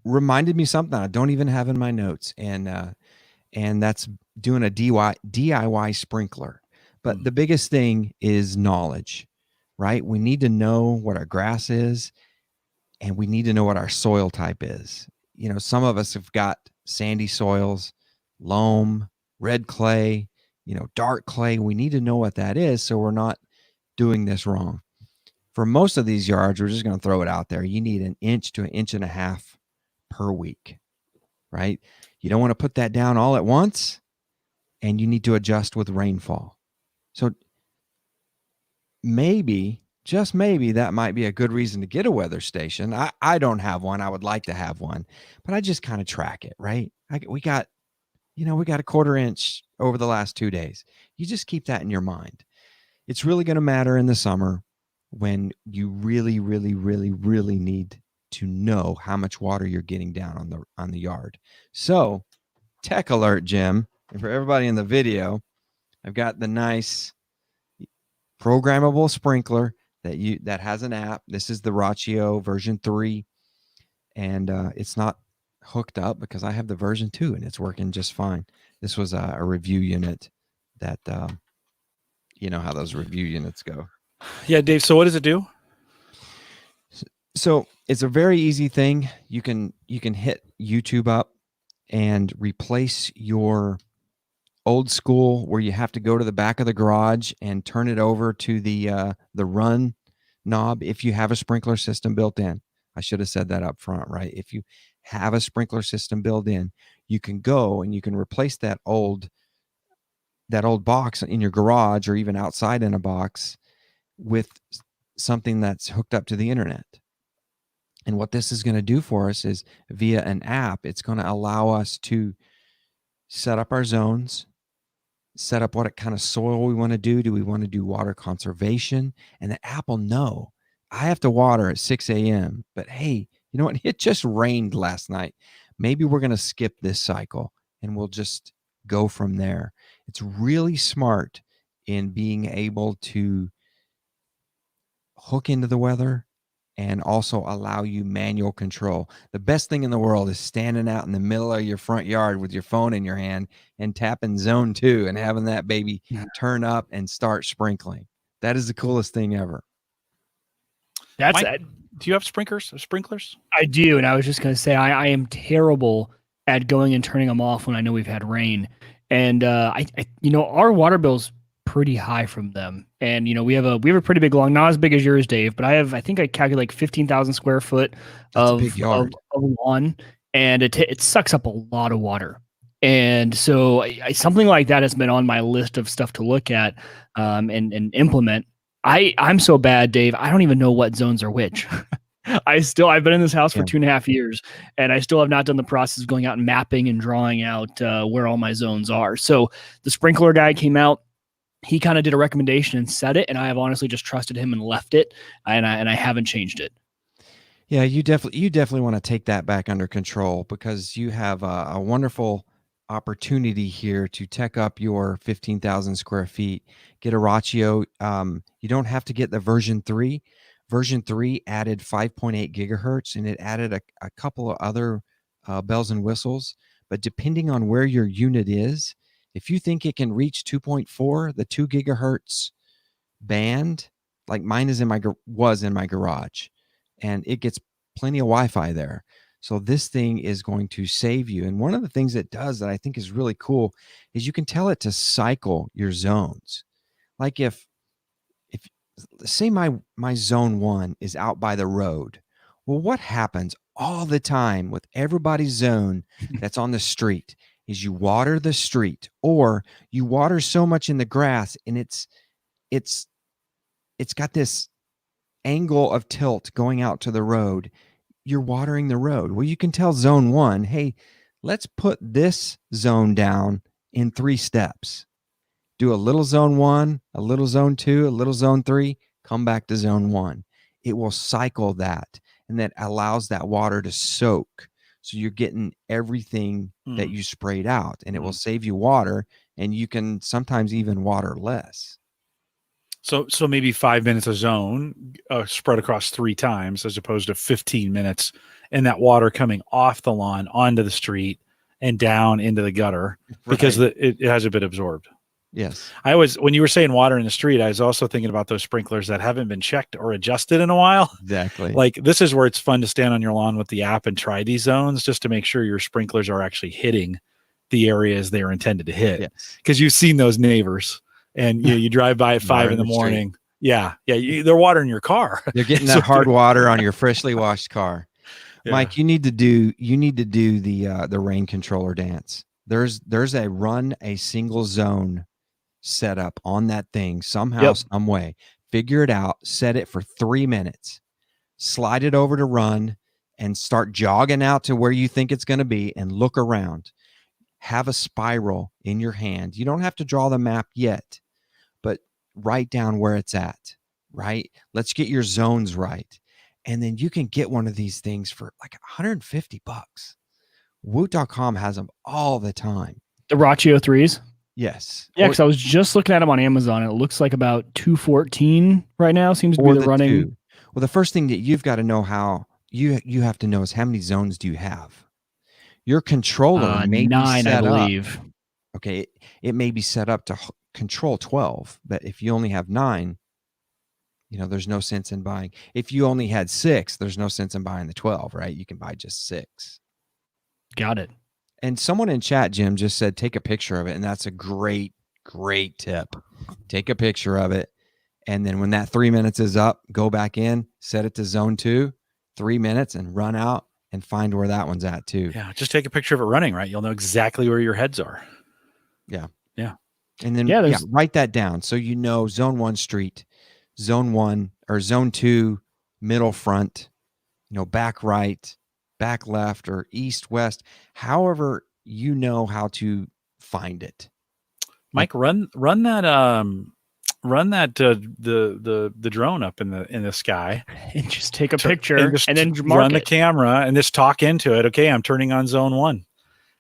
reminded me something I don't even have in my notes. And that's doing a DIY sprinkler. But the biggest thing is knowledge, right? We need to know what our grass is, and we need to know what our soil type is. Some of us have got sandy soils, loam, red clay, dark clay. We need to know what that is so we're not doing this wrong. For most of these yards, we're just going to throw it out there. You need 1 inch to 1.5 inches per week, right? You don't want to put that down all at once, and you need to adjust with rainfall. So maybe, just maybe, that might be a good reason to get a weather station. I don't have one. I would like to have one, but I just kind of track it, right? We got a 1/4 inch over the last 2 days. You just keep that in your mind. It's really going to matter in the summer when you really, really, really, really need to know how much water you're getting down on the yard. So, tech alert, Jim, and for everybody in the video, I've got the nice programmable sprinkler that has an app. This is the Rachio version 3, and it's not hooked up because I have the version 2 and it's working just fine. This was a review unit that you know how those review units go. Yeah, Dave. So what does it do? So it's a very easy thing. You can hit YouTube up and replace your old school where you have to go to the back of the garage and turn it over to the run knob if you have a sprinkler system built in. I should have said that up front, right? If you have a sprinkler system built in, you can go and you can replace that old box in your garage or even outside in a box with something that's hooked up to the internet. And what this is going to do for us is via an app, it's going to allow us to set up our zones, set up what kind of soil we want to do. Do we want to do water conservation? And the app will know I have to water at 6 a.m. But hey, you know what? It just rained last night. Maybe we're going to skip this cycle and we'll just go from there. It's really smart in being able to hook into the weather and also allow you manual control. The best thing in the world is standing out in the middle of your front yard with your phone in your hand and tapping zone 2 and having that baby turn up and start sprinkling. That is the coolest thing ever. That's Mike, do you have sprinklers? I do, and I was just going to say I am terrible at going and turning them off when I know we've had rain. And I our water bill's pretty high from them. And we have a pretty big lawn, not as big as yours, Dave, but I think I calculate 15,000 square foot of lawn, and it sucks up a lot of water. And so something like that has been on my list of stuff to look at and implement. I'm so bad, Dave. I don't even know what zones are which. I've been in this house for 2.5 years, and I still have not done the process of going out and mapping and drawing out where all my zones are. So the sprinkler guy came out. He kind of did a recommendation and set it, and I have honestly just trusted him and left it, and I haven't changed it. Yeah, you definitely want to take that back under control, because you have a wonderful opportunity here to tech up your 15,000 square feet. Get a ratio. You don't have to get the version 3. Version 3 added 5.8 gigahertz, and it added a couple of other bells and whistles. But depending on where your unit is, if you think it can reach 2.4, the 2 gigahertz band, like mine was in my garage, and it gets plenty of Wi-Fi there. So this thing is going to save you. And one of the things it does that I think is really cool is you can tell it to cycle your zones. Like if say my zone 1 is out by the road. Well, what happens all the time with everybody's zone that's on the street is you water the street, or you water so much in the grass, and it's got this angle of tilt going out to the road. You're watering the road. Well, you can tell zone 1, hey, let's put this zone down in 3 steps. Do a little zone 1, a little zone 2, a little zone 3, come back to zone 1. It will cycle that, and that allows that water to soak. So you're getting everything that you sprayed out, and it will save you water, and you can sometimes even water less. So maybe 5 minutes a zone spread across 3 times, as opposed to 15 minutes, and that water coming off the lawn onto the street and down into the gutter, because it hasn't been absorbed. Yes. When you were saying water in the street, I was also thinking about those sprinklers that haven't been checked or adjusted in a while. Exactly. Like, this is where it's fun to stand on your lawn with the app and try these zones, just to make sure your sprinklers are actually hitting the areas they're intended to hit. Yes. Because you've seen those neighbors, and you drive by at 5 in the morning. Yeah. They're watering your car. They're getting that hard water on your freshly washed car. Yeah. Mike, you need to do the rain controller dance. There's run a single zone set up on that thing somehow, some way. Figure it out, set it for 3 minutes, slide it over to run, and start jogging out to where you think it's going to be, and look around. Have a spiral in your hand. You don't have to draw the map yet, but write down where it's at, right? Let's get your zones right. And then you can get one of these things for like $150. Woot.com has them all the time. The Ratio 3s? Yes. Yeah, because I was just looking at them on Amazon. It looks like about $214 right now. Seems to be the running. 2. Well, the first thing that you've got to know you have to know is how many zones do you have? Your controller may 9, be set I believe. Up. Okay, it may be set up to control 12, but if you only have 9, there's no sense in buying. If you only had 6, there's no sense in buying the 12, right? You can buy just 6. Got it. And someone in chat, Jim, just said take a picture of it, and that's a great tip. Take a picture of it, and then when that 3 minutes is up, go back in, set it to zone 2, 3 minutes, and run out and find where that one's at too. Yeah, just take a picture of it running, right? You'll know exactly where your heads are. Yeah. And then write that down so zone 1 street, zone 1 or zone 2 middle front, back right, back left, or east, west, however you know how to find it. Mike, run that the drone up in the sky and just take a picture and then run the camera and just talk into it. Okay, I'm turning on zone 1.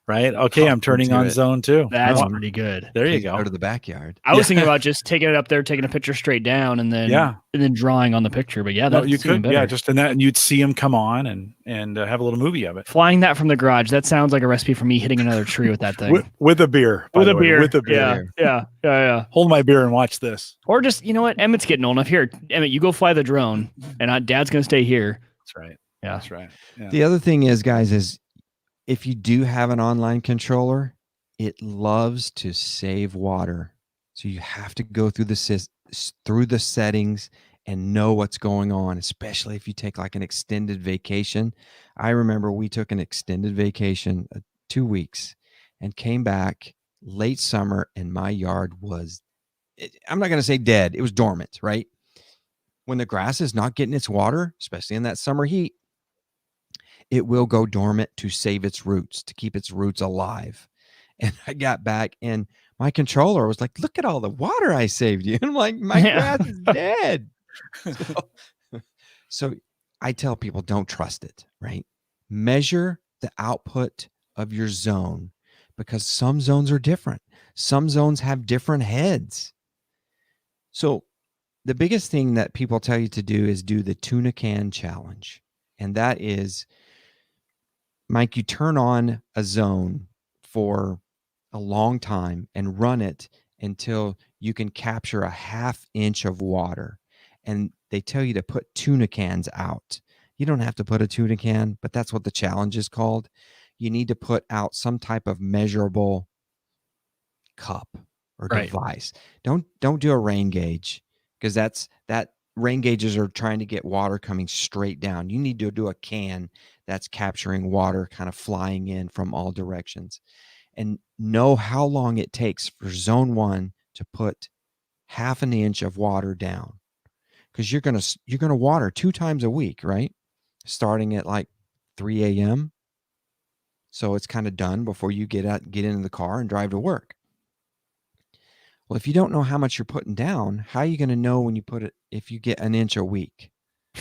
Right. Okay, I'm turning on zone 2. That's pretty good. There you go. Go to the backyard. I was thinking about just taking it up there, taking a picture straight down, and then drawing on the picture. But yeah, you could. Yeah, just in that, and you'd see them come on and have a little movie of it. Flying that from the garage. That sounds like a recipe for me hitting another tree with that thing. with a beer. With a beer. Yeah. Hold my beer and watch this. Or just, you know what? Emmett's getting old enough. Here, Emmett, you go fly the drone, and Dad's going to stay here. That's right. Yeah, that's right. Yeah. The other thing is, guys, is if you do have an online controller, it loves to save water. So you have to go through the settings and know what's going on, especially if you take like an extended vacation. I remember we took an extended vacation, 2 weeks, and came back late summer, and my yard was, I'm not going to say dead. It was dormant, right? When the grass is not getting its water, especially in that summer heat, it will go dormant to save its roots, to keep its roots alive. And I got back and my controller was like, look at all the water I saved you. And I'm like, my grass is dead. So I tell people, don't trust it, right? Measure the output of your zone, because some zones are different. Some zones have different heads. So the biggest thing that people tell you to do is do the Tuna Can challenge. And that is, Mike, you turn on a zone for a long time and run it until you can capture a 1/2 inch of water. And they tell you to put tuna cans out. You don't have to put a tuna can, but that's what the challenge is called. You need to put out some type of measurable cup or device. Don't do a rain gauge, because that rain gauges are trying to get water coming straight down. You need to do a can that's capturing water kind of flying in from all directions. And know how long it takes for zone 1 to put 1/2 an inch of water down, because you're gonna water 2 times a week, right? Starting at like 3 a.m. So it's kind of done before you get into the car and drive to work. Well, if you don't know how much you're putting down, how are you going to know when you put it, if you get 1 inch a week?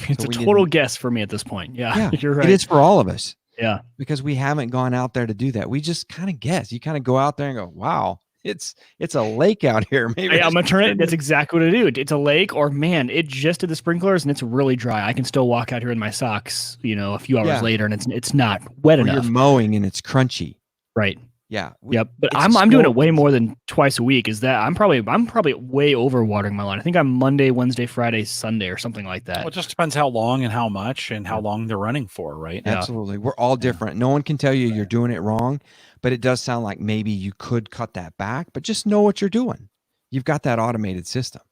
It's a total guess for me at this point. Yeah, you're right. It is for all of us. Yeah. Because we haven't gone out there to do that. We just kind of guess. You kind of go out there and go, wow, it's a lake out here. Maybe I'm going to turn it. That's exactly what I do. It's a lake, or man, it just did the sprinklers and it's really dry. I can still walk out here in my socks, a few hours later, and it's not wet enough. You're mowing and it's crunchy. Right. Yeah. Yep. But I'm doing it way more than twice a week. Is that I'm probably way over watering my lawn. I think I'm Monday, Wednesday, Friday, Sunday, or something like that. Well, it just depends how long and how much and how long they're running for, right? Absolutely. Yeah. We're all different. No one can tell you you're doing it wrong, but it does sound like maybe you could cut that back, but just know what you're doing. You've got that automated system.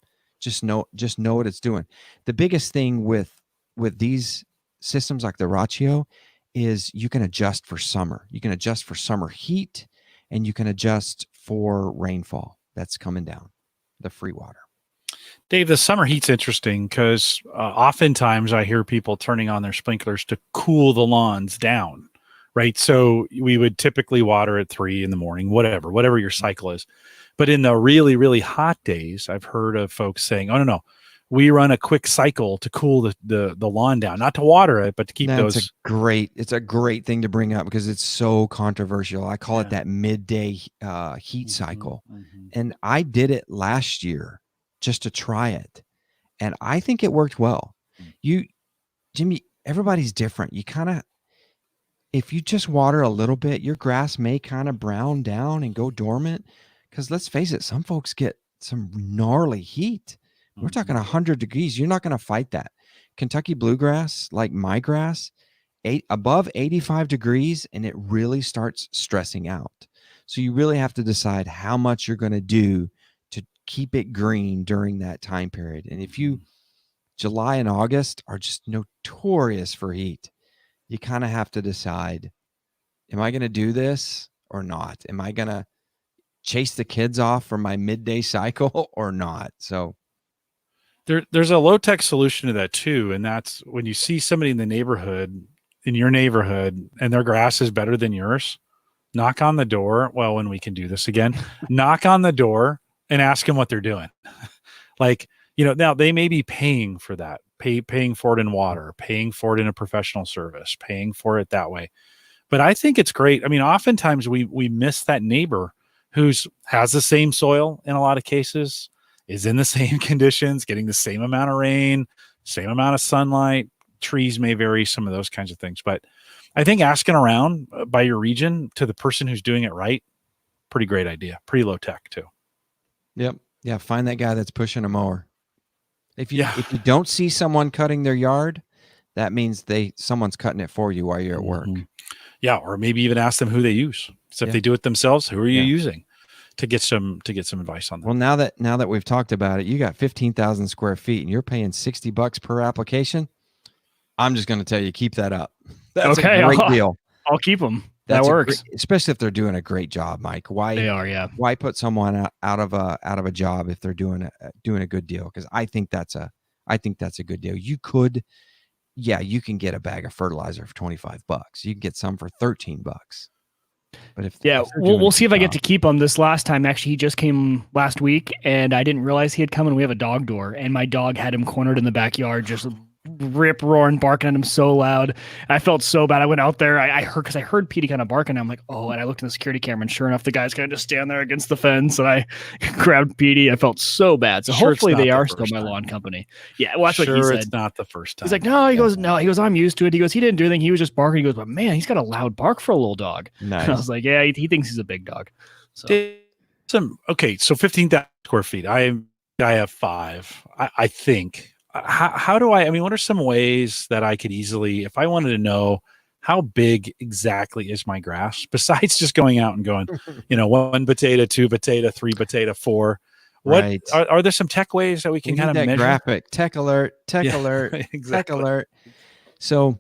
Just know what it's doing. The biggest thing with these systems like the Ratio is you can adjust for summer. You can adjust for summer heat, and you can adjust for rainfall that's coming down, the free water. Dave, the summer heat's interesting because oftentimes I hear people turning on their sprinklers to cool the lawns down, right? So we would typically water at 3 in the morning, whatever your cycle is. But in the really, really hot days, I've heard of folks saying, oh, no. We run a quick cycle to cool the lawn down, not to water it, but to keep those. It's a great thing to bring up because it's so controversial. I call it that midday heat cycle. Mm-hmm. And I did it last year just to try it. And I think it worked well. Jimmy, everybody's different. If you just water a little bit, your grass may kind of brown down and go dormant. Because let's face it, some folks get some gnarly heat. We're talking 100 degrees. You're not going to fight that. Kentucky bluegrass, like my grass, above 85 degrees, and it really starts stressing out. So you really have to decide how much you're going to do to keep it green during that time period. And if July and August are just notorious for heat, you kind of have to decide, am I going to do this or not? Am I going to chase the kids off from my midday cycle or not? So There's a low-tech solution to that too, and that's when you see somebody in your neighborhood, and their grass is better than yours, knock on the door. Well, when we can do this again, knock on the door and ask them what they're doing. Like, now they may be paying for that, paying for it in water, paying for it in a professional service, paying for it that way. But I think it's great. I mean, oftentimes we miss that neighbor has the same soil in a lot of cases, is in the same conditions, getting the same amount of rain, same amount of sunlight. Trees may vary, some of those kinds of things. But I think asking around by your region to the person who's doing it right, pretty great idea. Pretty low tech too. Yep. Yeah. Find that guy that's pushing a mower. If you don't see someone cutting their yard, that means someone's cutting it for you while you're at work. Yeah. Or maybe even ask them who they use. So if they do it themselves, who are you using? To get some advice on that. Well, now that we've talked about it, you got 15,000 square feet and you're paying $60 per application. I'm just going to tell you, keep that up. That's a great deal. I'll keep them. That works. Especially if they're doing a great job, Mike. Why they are? Yeah. Why put someone out of a job if they're doing a good deal? Because I think that's a good deal. You can get a bag of fertilizer for $25. You can get some for $13. But we'll see if I get to keep him. This last time, actually, he just came last week, and I didn't realize he had come. And we have a dog door, and my dog had him cornered in the backyard, just rip roaring, barking at him so loud. And I felt so bad. I went out there. I heard Petey kind of barking. I'm like, oh, and I looked in the security camera, and sure enough, the guy's kind of just stand there against the fence. And I grabbed Petey. I felt so bad. So hopefully they are still my lawn company. Yeah, well, that's what he said. It's not the first time. He's like, no. He goes, I'm used to it. He goes, he didn't do anything. He was just barking. He goes, but man, he's got a loud bark for a little dog. Nice. And I was like, yeah, he thinks he's a big dog. So so 15,000 square feet. I have 5. I think. How do I mean, what are some ways that I could easily, if I wanted to know how big exactly is my grass, besides just going out and going, 1 potato, 2 potato, 3 potato, 4, what are there some tech ways that we can kind of measure? Graphic, tech alert, exactly. Tech alert. So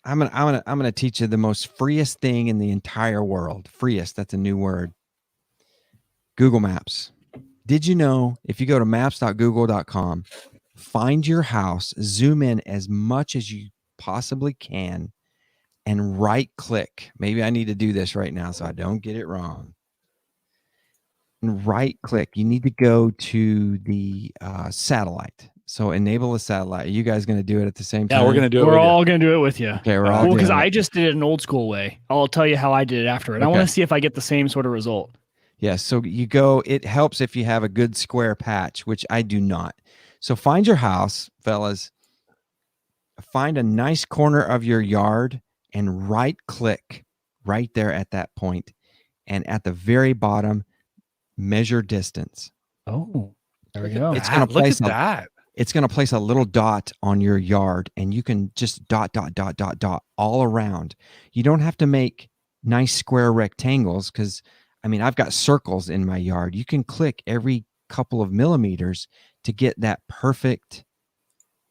I'm gonna teach you the most freest thing in the entire world. Freest, that's a new word. Google Maps. Did you know if you go to maps.google.com, find your house, zoom in as much as you possibly can, and right click. Maybe I need to do this right now so I don't get it wrong. And right click. You need to go to the satellite. So enable a satellite. Are you guys going to do it at the same time? Yeah, we're going to do it. We're all going to do it with you. Okay, we're all because I just did it an old school way. I'll tell you how I did it after it. Okay. I want to see if I get the same sort of result. Yeah, so you go, it helps if you have a good square patch, which I do not. So find your house, fellas. Find a nice corner of your yard and right click right there at that point. And at the very bottom, measure distance. Oh, there we go. It's going to place that. It's going to place a little dot on your yard, and you can just dot all around. You don't have to make nice square rectangles because, I mean, I've got circles in my yard. You can click every couple of millimeters to get that perfect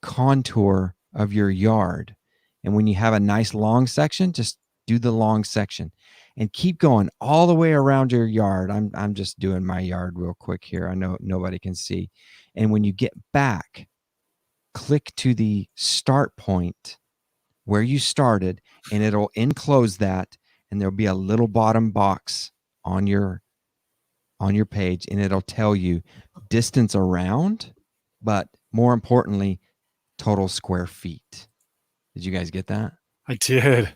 contour of your yard. And when you have a nice long section, just do the long section and keep going all the way around your yard. I'm just doing my yard real quick here. I know nobody can see. And when you get back, click to the start point where you started, and it'll enclose that, and there'll be a little bottom box on your page, and it'll tell you distance around, but more importantly, total square feet. Did you guys get that? I did.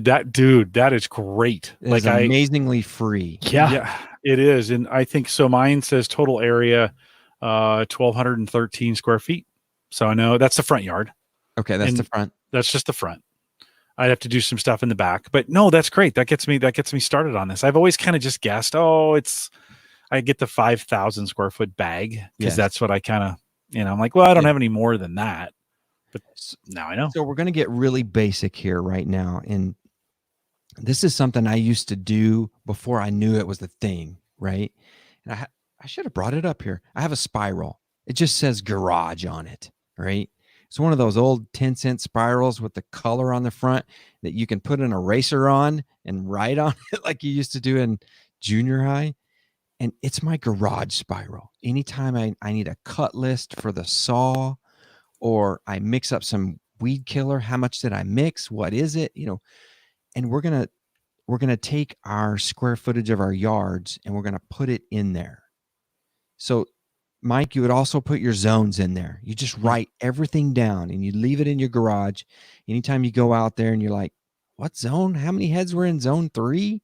That, dude, that is great. It's amazingly free. Yeah, it is. And I think so. Mine says total area 1,213 square feet. So I know that's the front yard. Okay, that's the front. That's just the front. I'd have to do some stuff in the back, but no, that's great. That gets me started on this. I've always kind of just guessed, I get the 5,000 square foot bag because that's what I kind of, I'm like, well, I don't have any more than that, but now I know. So we're going to get really basic here right now. And this is something I used to do before I knew it was the thing, right? And I should have brought it up here. I have a spiral. It just says garage on it, right? It's one of those old 10-cent spirals with the color on the front that you can put an eraser on and write on it like you used to do in junior high. And it's my garage spiral. Anytime I need a cut list for the saw, or I mix up some weed killer, how much did I mix? What is it? And we're gonna take our square footage of our yards and we're gonna put it in there. So Mike, you would also put your zones in there. You just write everything down and you leave it in your garage. Anytime you go out there and you're like, what zone? How many heads were in zone 3?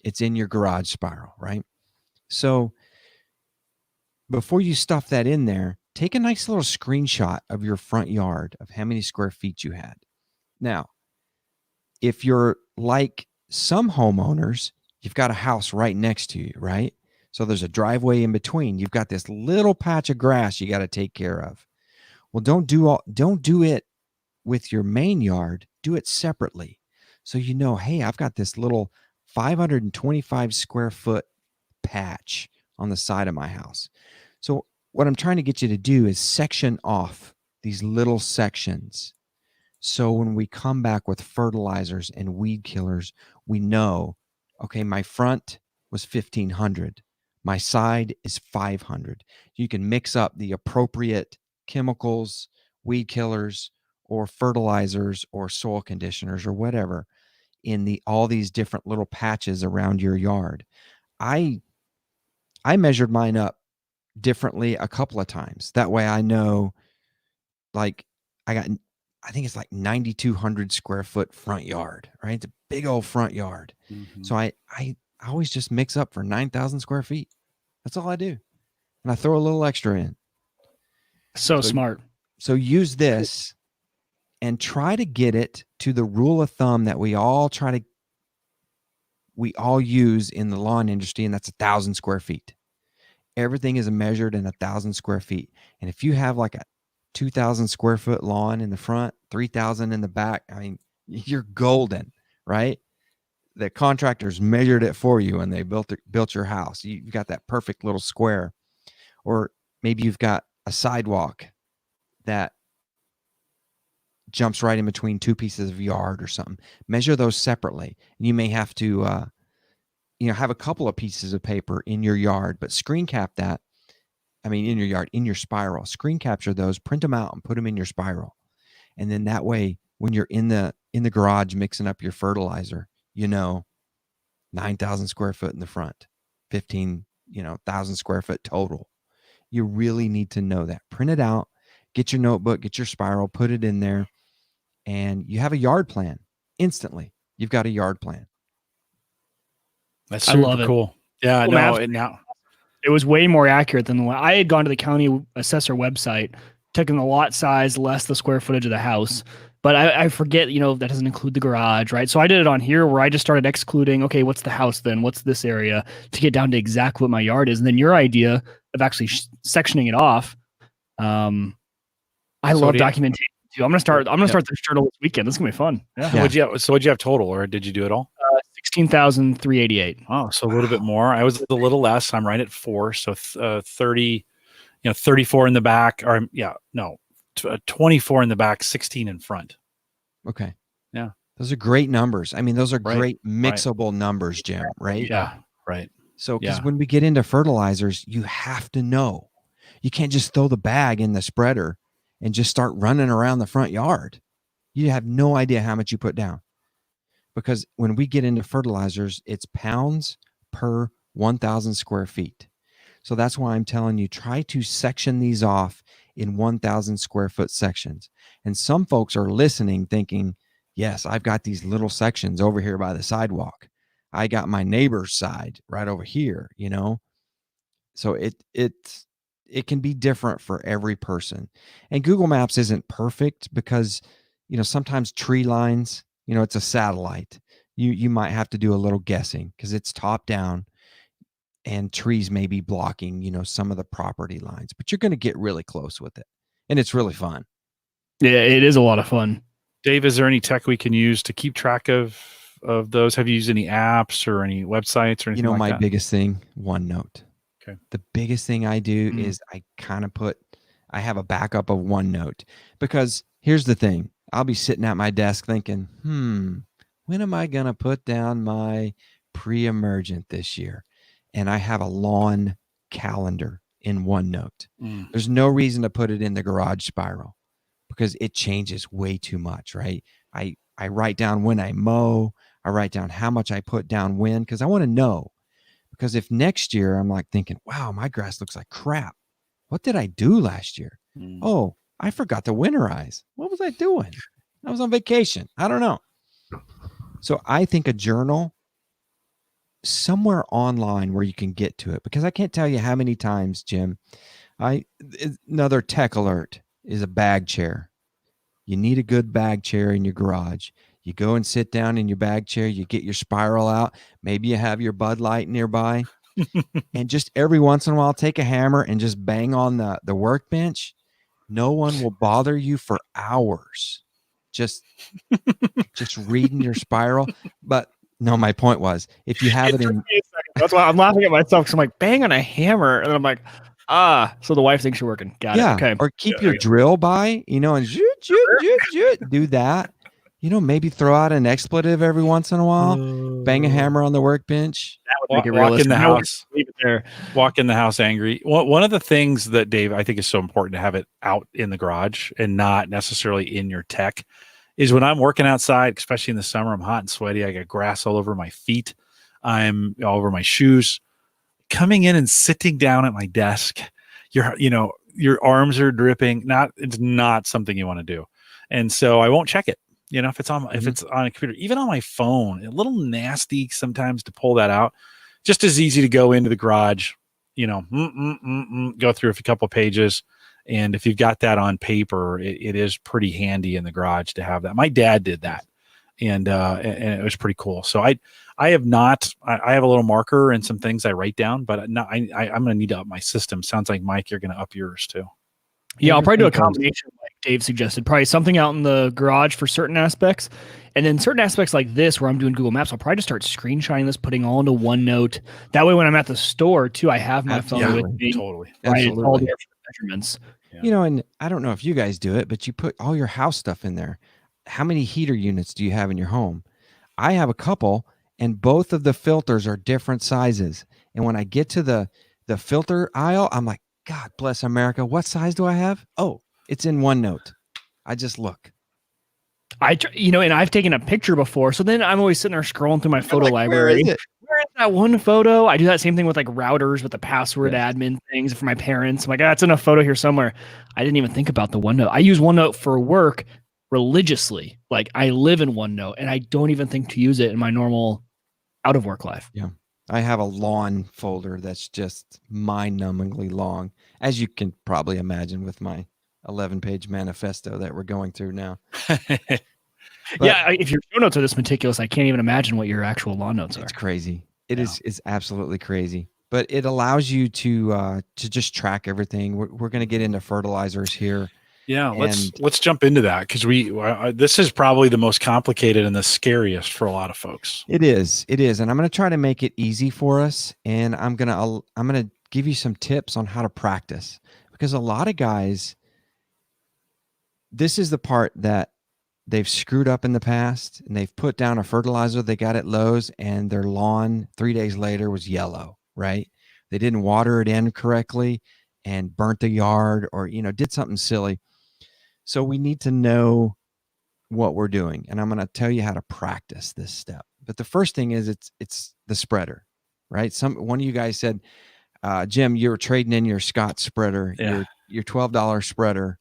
It's in your garage spiral, right? So before you stuff that in there, take a nice little screenshot of your front yard of how many square feet you had. Now, if you're like some homeowners, you've got a house right next to you, right? So there's a driveway in between. You've got this little patch of grass you got to take care of. Well, don't do it with your main yard. Do it separately. So hey, I've got this little 525 square foot patch on the side of my house. So what I'm trying to get you to do is section off these little sections. So when we come back with fertilizers and weed killers, we know, okay, my front was 1,500. My side is 500. You can mix up the appropriate chemicals, weed killers, or fertilizers, or soil conditioners, or whatever in all these different little patches around your yard. I measured mine up differently a couple of times. That way I know, like, I think it's like 9,200 square foot front yard, right? It's a big old front yard. Mm-hmm. So I always just mix up for 9,000 square feet. That's all I do. And I throw a little extra in. So smart. So use this and try to get it to the rule of thumb that we all use in the lawn industry, and that's 1,000 square feet. Everything is measured in 1,000 square feet. And if you have like a 2,000 square foot lawn in the front, 3,000 in the back, I mean, you're golden, right? The contractors measured it for you and they built your house. You've got that perfect little square. Or maybe you've got a sidewalk that jumps right in between two pieces of yard or something. Measure those separately. And you may have to have a couple of pieces of paper in your yard, but screen cap that. I mean, in your yard, in your spiral, screen capture those, print them out and put them in your spiral. And then that way, when you're in the garage mixing up your fertilizer, 9,000 square foot in the front, 1,000 square foot total. You really need to know that. Print it out, get your notebook, get your spiral, put it in there, and you have a yard plan. Instantly, you've got a yard plan. That's super cool. Yeah, now it was way more accurate than the one I had gone to the county assessor website, taken the lot size less the square footage of the house. But I forget, that doesn't include the garage, right? So I did it on here where I just started excluding, okay, what's the house then? What's this area to get down to exactly what my yard is? And then your idea of actually sectioning it off. I love documentation too. I'm going to start this journal this weekend. This is going to be fun. Yeah. What'd you have total, or did you do it all? 16,388. Oh, so a little bit more. I was a little less. I'm right at 4. So 30, 34 in the back, or 24 in the back, 16 in front. Okay. Yeah. Those are great numbers. I mean, those are great mixable numbers, Jim, right? Yeah. Right. So, because when we get into fertilizers, you have to know. You can't just throw the bag in the spreader and just start running around the front yard. You have no idea how much you put down. Because when we get into fertilizers, it's pounds per 1,000 square feet. So that's why I'm telling you, try to section these off in 1,000 square foot sections. And some folks are listening thinking, yes, I've got these little sections over here by the sidewalk. I got my neighbor's side right over here, So it can be different for every person. And Google Maps isn't perfect because, sometimes tree lines, it's a satellite. You might have to do a little guessing because it's top down and trees may be blocking, some of the property lines, but you're going to get really close with it. And it's really fun. Yeah, it is a lot of fun. Dave, is there any tech we can use to keep track of those? Have you used any apps or any websites or anything like that? My biggest thing, OneNote. Okay. The biggest thing I do is I have a backup of OneNote, because here's the thing. I'll be sitting at my desk thinking, when am I going to put down my Pre-Emergent this year? and I have a lawn calendar in OneNote. There's no reason to put it in the garage spiral because it changes way too much, right? I write down when I mow. I write down how much I put down when, because I want to know. Because if next year I'm like thinking, wow, my grass looks like crap. What did I do last year? Oh, I forgot to winterize. What was I doing? I was on vacation. I don't know. So I think a journal somewhere online where you can get to it, because I can't tell you how many times, Jim, another tech alert is a bag chair. You need a good bag chair in your garage. You go and sit down in your bag chair, you get your spiral out. Maybe you have your Bud Light nearby. And just every once in a while, take a hammer and just bang on the workbench. No one will bother you for hours. Just reading your spiral. But no, my point was, if you have it in... That's why I'm laughing at myself, because I'm like, bang on a hammer. And then I'm like, so the wife thinks you're working. Got it. Okay. Or keep your drill by, and do that. Maybe throw out an expletive every once in a while. Bang a hammer on the workbench. That would make it walk in the realistic. house. Leave it there. Walk in the house angry. One of the things that, Dave, I think is so important to have it out in the garage and not necessarily in your tech is when I'm working outside, especially in the summer, I'm hot and sweaty. I got grass all over my feet. I'm all over my shoes. Coming in and sitting down at my desk, your arms are dripping. It's not something you want to do. And so I won't check it. If it's on a computer, even on my phone, a little nasty sometimes to pull that out. Just as easy to go into the garage, go through a couple of pages. And if you've got that on paper, it is pretty handy in the garage to have that. My dad did that, and it was pretty cool. So I have a little marker and some things I write down, but I'm going to need to up my system. Sounds like, Mike, you're going to up yours too. Yeah, I'll probably do a combination like Dave suggested. Probably something out in the garage for certain aspects. And then certain aspects like this where I'm doing Google Maps, I'll probably just start screenshotting this, putting all into OneNote. That way when I'm at the store too, I have my phone with me. Totally. Right, all the measurements. Yeah. And I don't know if you guys do it, but you put all your house stuff in there. How many heater units do you have in your home? I have a couple, and both of the filters are different sizes. And when I get to the filter aisle, I'm like, God bless America. What size do I have? Oh, it's in OneNote. I just look. And I've taken a picture before. So then I'm always sitting there scrolling through my photo library. Where is that one photo? I do that same thing with like routers with the password admin things for my parents. I'm like, it's in a photo here somewhere. I didn't even think about the OneNote. I use OneNote for work religiously. Like I live in OneNote and I don't even think to use it in my normal out of work life. Yeah. I have a lawn folder that's just mind-numbingly long, as you can probably imagine with my 11-page manifesto that we're going through now. If your show notes are this meticulous, I can't even imagine what your actual lawn notes are. It's crazy. It's absolutely crazy. But it allows you to just track everything. We're going to get into fertilizers here. Yeah, let's jump into that, because this is probably the most complicated and the scariest for a lot of folks. It is, and I'm going to try to make it easy for us, and I'm going to give you some tips on how to practice, because a lot of guys, this is the part that they've screwed up in the past, and they've put down a fertilizer they got at Lowe's, and their lawn 3 days later was yellow, right? They didn't water it in correctly and burnt the yard, or did something silly. So we need to know what we're doing, and I'm going to tell you how to practice this step. But the first thing is it's the spreader, right? One of you guys said, Jim, you were trading in your Scott spreader, your $12 spreader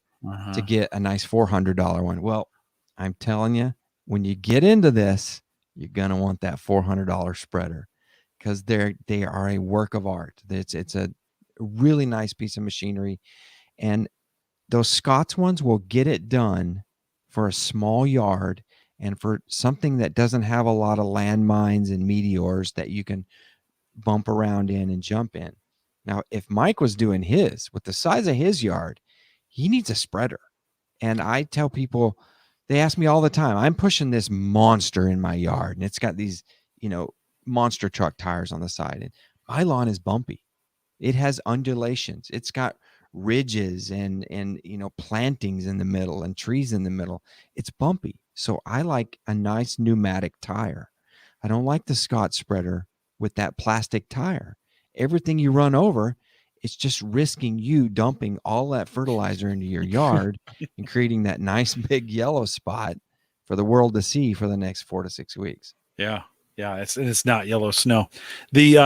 to get a nice $400 one. Well, I'm telling you, when you get into this, you're going to want that $400 spreader, because they are a work of art. It's a really nice piece of machinery, and those Scott's ones will get it done for a small yard and for something that doesn't have a lot of landmines and meteors that you can bump around in and jump in. Now, if Mike was doing his with the size of his yard, he needs a spreader. And I tell people, they ask me all the time, I'm pushing this monster in my yard, and it's got these, monster truck tires on the side. And my lawn is bumpy. It has undulations. It's got ridges and plantings in the middle and trees in the middle. It's bumpy. So I like a nice pneumatic tire. I don't like the Scott spreader with that plastic tire. everything you run over, it's just risking you dumping all that fertilizer into your yard and creating that nice big yellow spot for the world to see for the next 4 to 6 weeks. Yeah. Yeah. It's not yellow snow. The,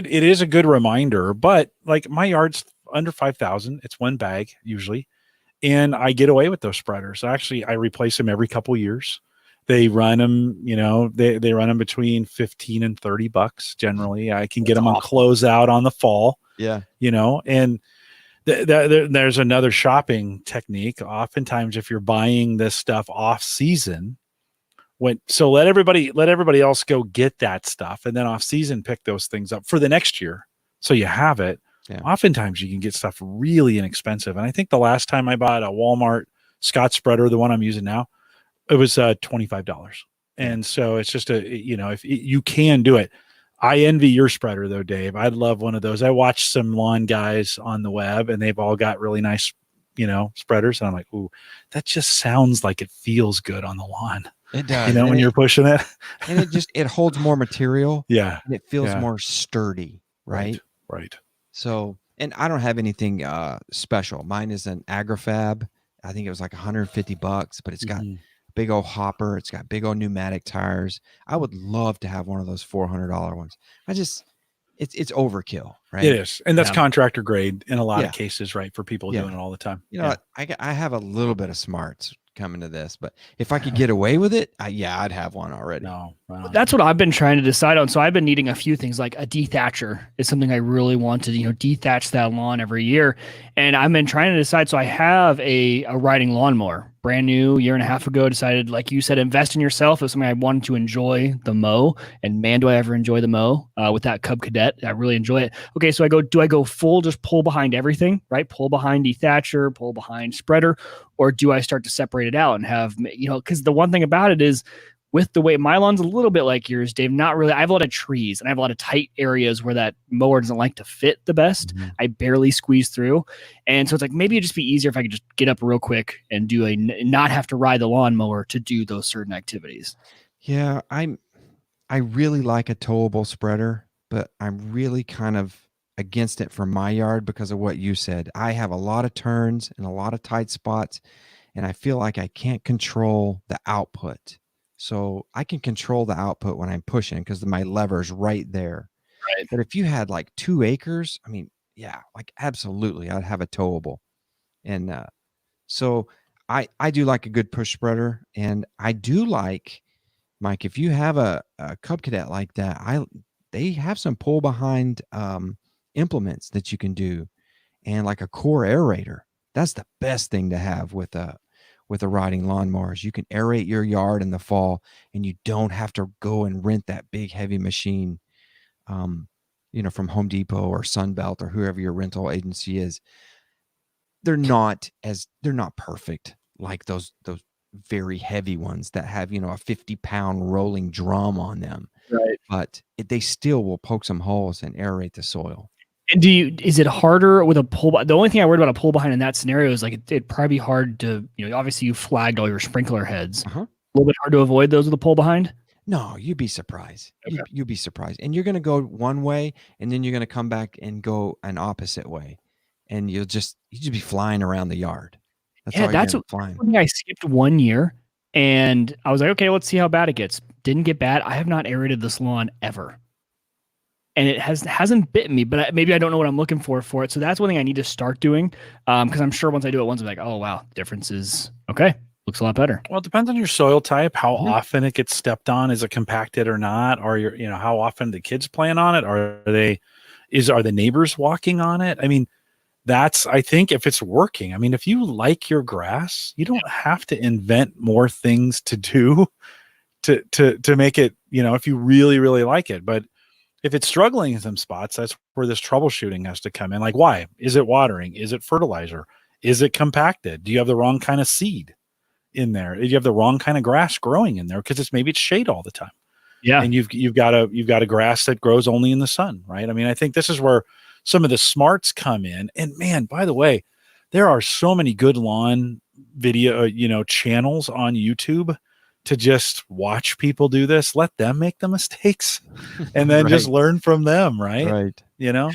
it is a good reminder, but like my yard's under 5,000. It's one bag usually. And I get away with those spreaders. Actually, I replace them every couple years. They run them, they run them between 15 and $30 generally. I can get them on closeout on the fall. Yeah. And there's another shopping technique. Oftentimes, if you're buying this stuff off season, let everybody else go get that stuff, and then off season pick those things up for the next year, so you have it. Yeah. Oftentimes, you can get stuff really inexpensive. And I think the last time I bought a Walmart Scott spreader, the one I'm using now, it was $25. And so it's just if you can do it. I envy your spreader though, Dave. I'd love one of those. I watched some lawn guys on the web and they've all got really nice, spreaders. And I'm like, ooh, that just sounds like it feels good on the lawn. It does. When you're pushing it. And it holds more material. Yeah. And it feels more sturdy. Right. So, and I don't have anything special. Mine is an Agrifab. I think it was like $150, but it's got big old hopper. It's got big old pneumatic tires. I would love to have one of those $400 ones. It's overkill, right? It is. And that's contractor grade in a lot of cases, right? For people doing it all the time. I have a little bit of smarts coming to this, but if I could get away with it, I'd have one already. No. That's what I've been trying to decide on. So I've been needing a few things, like a dethatcher is something I really want to, dethatch that lawn every year. And I've been trying to decide. So I have a riding lawnmower, brand new, year and a half ago, decided, like you said, invest in yourself. It was something I wanted to enjoy the mow. And man, do I ever enjoy the mow with that Cub Cadet. I really enjoy it. Okay. So do I go full, just pull behind everything, right? Pull behind dethatcher, pull behind spreader, or do I start to separate it out and have, because the one thing about it is, with the way my lawn's a little bit like yours, Dave, not really. I have a lot of trees and I have a lot of tight areas where that mower doesn't like to fit the best. Mm-hmm. I barely squeeze through. And so it's like, maybe it'd just be easier if I could just get up real quick and not have to ride the lawnmower to do those certain activities. Yeah. I really like a towable spreader, but I'm really kind of against it for my yard because of what you said. I have a lot of turns and a lot of tight spots, and I feel like I can't control the output. So I can control the output when I'm pushing because my lever's right there. Right. But if you had like 2 acres, absolutely, I'd have a towable. And so I do like a good push spreader, and I do like, Mike, if you have a Cub Cadet like that, they have some pull behind implements that you can do, and like a core aerator. That's the best thing to have with a riding lawnmowers. You can aerate your yard in the fall, and you don't have to go and rent that big heavy machine, from Home Depot or Sunbelt or whoever your rental agency is. They're not perfect like those very heavy ones that have, a 50-pound rolling drum on them. Right. But they still will poke some holes and aerate the soil. And is it harder with a pull? The only thing I worried about a pull behind in that scenario is like it'd probably be hard to, obviously you flagged all your sprinkler heads. A little bit hard to avoid those with a pull behind. No, you'd be surprised. Okay. You'd be surprised. And you're going to go one way, and then you're going to come back and go an opposite way. And you just be flying around the yard. That's flying. I skipped one year, and I was like, okay, let's see how bad it gets. Didn't get bad. I have not aerated this lawn ever. And it hasn't bitten me, but maybe I don't know what I'm looking for it. So that's one thing I need to start doing, because I'm sure once I do it once, I'm like, oh, wow, difference is okay. Looks a lot better. Well, it depends on your soil type, how often it gets stepped on. Is it compacted or not? Or how often the kids playing on it? Are the neighbors walking on it? I mean, I think if it's working, if you like your grass, you don't have to invent more things to do to make it, if you really, really like it. But if it's struggling in some spots, that's where this troubleshooting has to come in. Like, why? Is it watering? Is it fertilizer? Is it compacted? Do you have the wrong kind of seed in there? Do you have the wrong kind of grass growing in there? Because maybe it's shade all the time. Yeah. And you've got a grass that grows only in the sun, right? I think this is where some of the smarts come in. And man, by the way, there are so many good lawn video, channels on YouTube to just watch people do this. Let them make the mistakes and then just learn from them. Right. Yeah.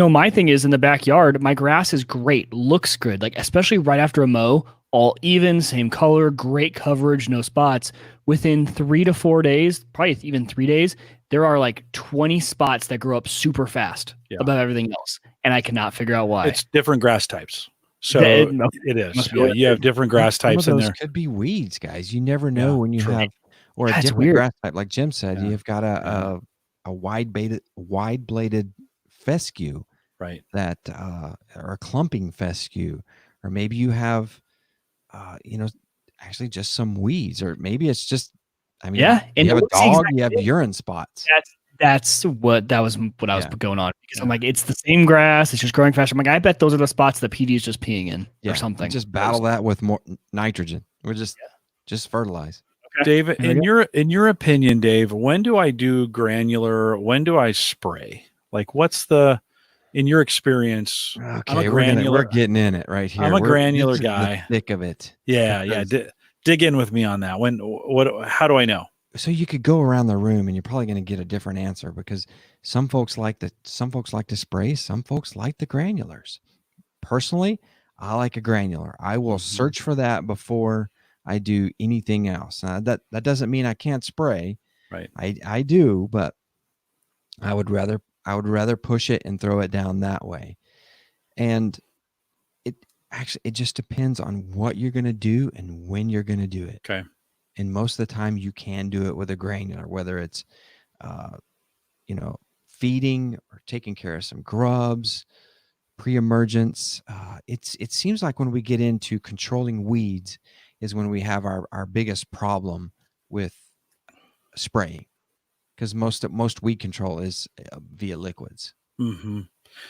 My thing is in the backyard, my grass is great. Looks good. Like, especially right after a mow, all even, same color, great coverage, no spots. Within 3 to 4 days, probably even 3 days, there are like 20 spots that grow up super fast above everything else. And I cannot figure out why. It's different grass types. So it is. Yeah, you have different grass types in there. Could be weeds, guys. You never know when you have, or a different grass type. Like Jim said, you've got a wide bladed fescue, right? That or a clumping fescue, or maybe you have, actually just some weeds, or maybe it's just, and you have a dog, you have urine spots. That was what I was going on, because I'm like, it's the same grass, it's just growing faster. I'm like, I bet those are the spots that PD is just peeing in or something. Just battle that with more nitrogen. We're just fertilize. Okay. Dave, in your opinion, Dave, when do I do granular? When do I spray? Like, what's in your experience? Okay, we're getting in it right here. I'm a granular guy. The thick of it. Yeah. Dig in with me on that. How do I know? So you could go around the room and you're probably going to get a different answer, because some folks like to spray, some folks like the granulars. Personally, I like a granular. I will search for that before I do anything else. That doesn't mean I can't spray. Right. I do, but I would rather push it and throw it down that way. And it just depends on what you're going to do and when you're going to do it. Okay. And most of the time you can do it with a granular, whether it's, feeding or taking care of some grubs, pre-emergence. It seems like when we get into controlling weeds is when we have our biggest problem with spraying, because most weed control is via liquids. Mm-hmm.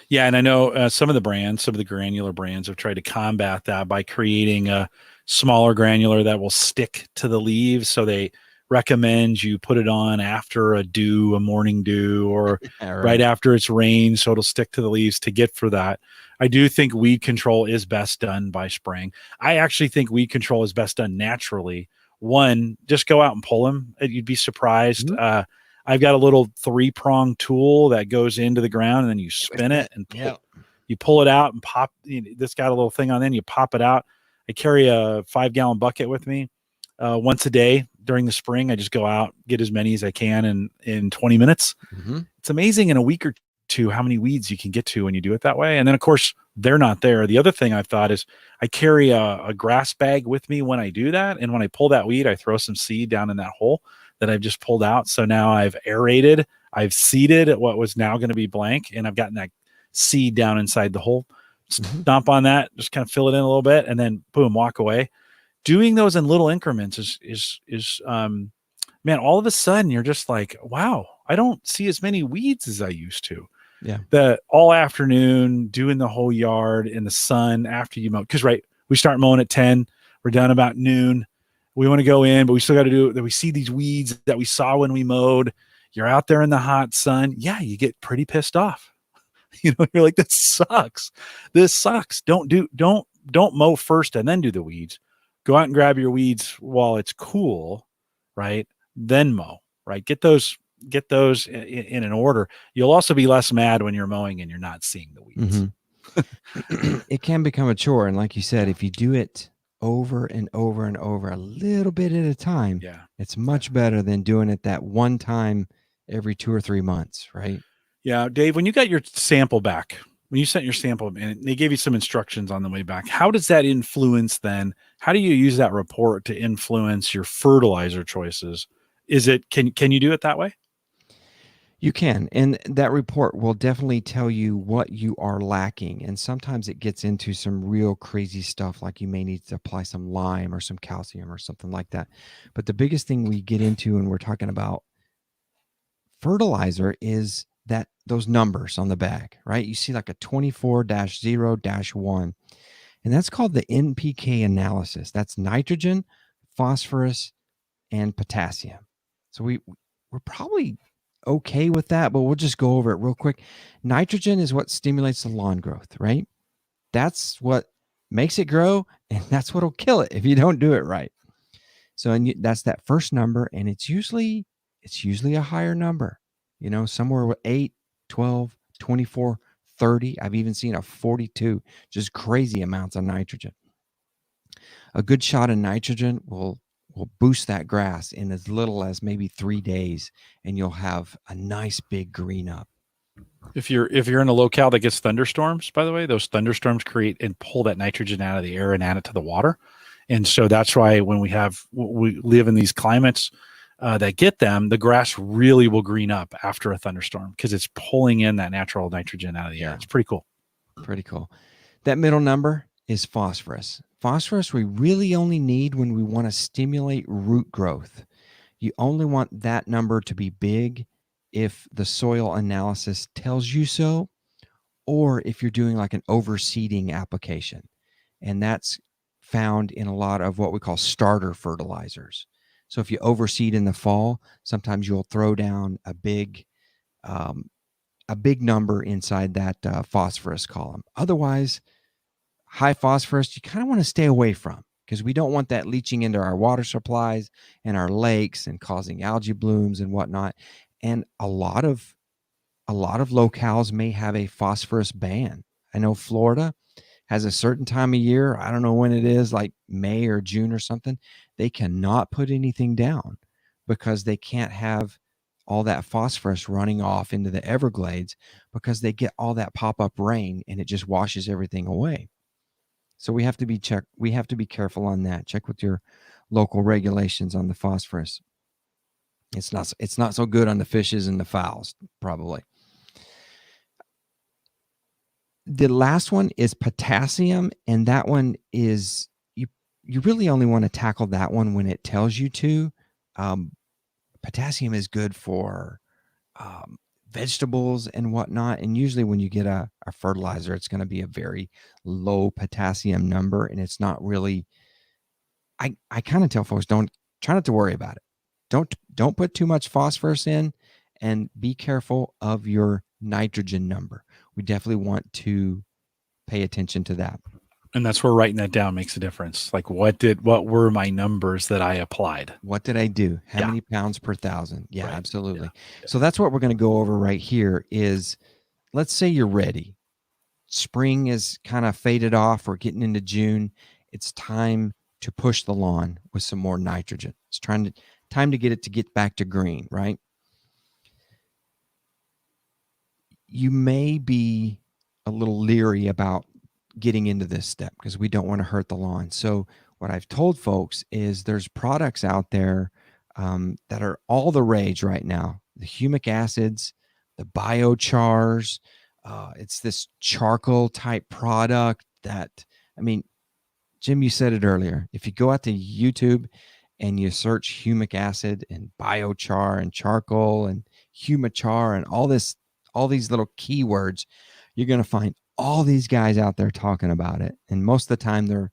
Yeah, and I know some of the granular brands have tried to combat that by creating a smaller granular that will stick to the leaves. So they recommend you put it on after a morning dew, or right after it's rained, so it'll stick to the leaves to get for that. I do think weed control is best done by spraying. I actually think weed control is best done naturally. One, just go out and pull them. You'd be surprised. Mm-hmm. I've got a little 3-prong tool that goes into the ground, and then you spin it and you pull it out and pop. This got a little thing on, then you pop it out. I carry a 5-gallon bucket with me once a day during the spring. I just go out, get as many as I can in 20 minutes. Mm-hmm. It's amazing in a week or two how many weeds you can get to when you do it that way. And then, of course, they're not there. The other thing I've thought is I carry a grass bag with me when I do that. And when I pull that weed, I throw some seed down in that hole that I've just pulled out. So now I've aerated, I've seeded what was now going to be blank, and I've gotten that seed down inside the hole. Stomp on that, just kind of fill it in a little bit, and then boom, walk away. Doing those in little increments is man, all of a sudden you're just like, wow, I don't see as many weeds as I used to. Yeah. The all afternoon doing the whole yard in the sun after you mow, because we start mowing at 10, we're done about noon. We want to go in, but we still got to do that. We see these weeds that we saw when we mowed. You're out there in the hot sun. Yeah, you get pretty pissed off. You're like, this sucks. This sucks. Don't mow first and then do the weeds. Go out and grab your weeds while it's cool, right? Then mow, right? Get those in an order. You'll also be less mad when you're mowing and you're not seeing the weeds. Mm-hmm. It can become a chore. And like you said, if you do it over and over and over, a little bit at a time, it's much better than doing it that one time every 2 or 3 months, right? Yeah. Dave, when you got your sample back, when you sent your sample and they gave you some instructions on the way back, how does that influence then? How do you use that report to influence your fertilizer choices? Can you do it that way? You can. And that report will definitely tell you what you are lacking. And sometimes it gets into some real crazy stuff, like you may need to apply some lime or some calcium or something like that. But the biggest thing we get into when we're talking about fertilizer is those numbers on the bag, right? You see like a 24-0-1, and that's called the NPK analysis. That's nitrogen, phosphorus, and potassium. So we're probably okay with that, but we'll just go over it real quick. Nitrogen is what stimulates the lawn growth, right? That's what makes it grow, and that's what'll kill it if you don't do it right. So and that's that first number, and it's usually a higher number, somewhere with 8, 12, 24, 30. I've even seen a 42, just crazy amounts of nitrogen. A good shot of nitrogen will boost that grass in as little as maybe 3 days, and you'll have a nice big green up. If you're in a locale that gets thunderstorms, by the way, those thunderstorms create and pull that nitrogen out of the air and add it to the water. And so that's why when we live in these climates that get them, the grass really will green up after a thunderstorm because it's pulling in that natural nitrogen out of the air. It's pretty cool. Pretty cool. That middle number is phosphorus. Phosphorus we really only need when we want to stimulate root growth. You only want that number to be big if the soil analysis tells you so, or if you're doing like an overseeding application. And that's found in a lot of what we call starter fertilizers. So if you overseed in the fall, sometimes you'll throw down a big number inside that phosphorus column. Otherwise, high phosphorus, you kind of want to stay away from, because we don't want that leaching into our water supplies and our lakes and causing algae blooms and whatnot. And a lot of locales may have a phosphorus ban. I know Florida has a certain time of year, I don't know when it is, like May or June or something, they cannot put anything down because they can't have all that phosphorus running off into the Everglades, because they get all that pop-up rain and it just washes everything away. So we have to be careful on that. Check with your local regulations on the phosphorus. It's not so good on the fishes and the fowls, probably. The last one is potassium, and that one is you really only want to tackle that one when it tells you to. Potassium is good for vegetables and whatnot, and usually when you get a fertilizer, it's going to be a very low potassium number, and it's not really. I kind of tell folks, try not to worry about it. Don't put too much phosphorus in, and be careful of your nitrogen number. We definitely want to pay attention to that. And that's where writing that down makes a difference. Like what were my numbers that I applied? What did I do? How many pounds per thousand? Yeah, right. Absolutely. Yeah. So that's what we're going to go over right here is, let's say you're ready. Spring is kind of faded off. We're getting into June. It's time to push the lawn with some more nitrogen. It's time to get it to get back to green, right? You may be a little leery about getting into this step because we don't want to hurt the lawn. So what I've told folks is there's products out there that are all the rage right now. The humic acids, the biochars. It's this charcoal type product that, I mean, Jim, you said it earlier. If you go out to YouTube and you search humic acid and biochar and charcoal and humichar and all these little keywords, you're going to find all these guys out there talking about it. And most of the time they're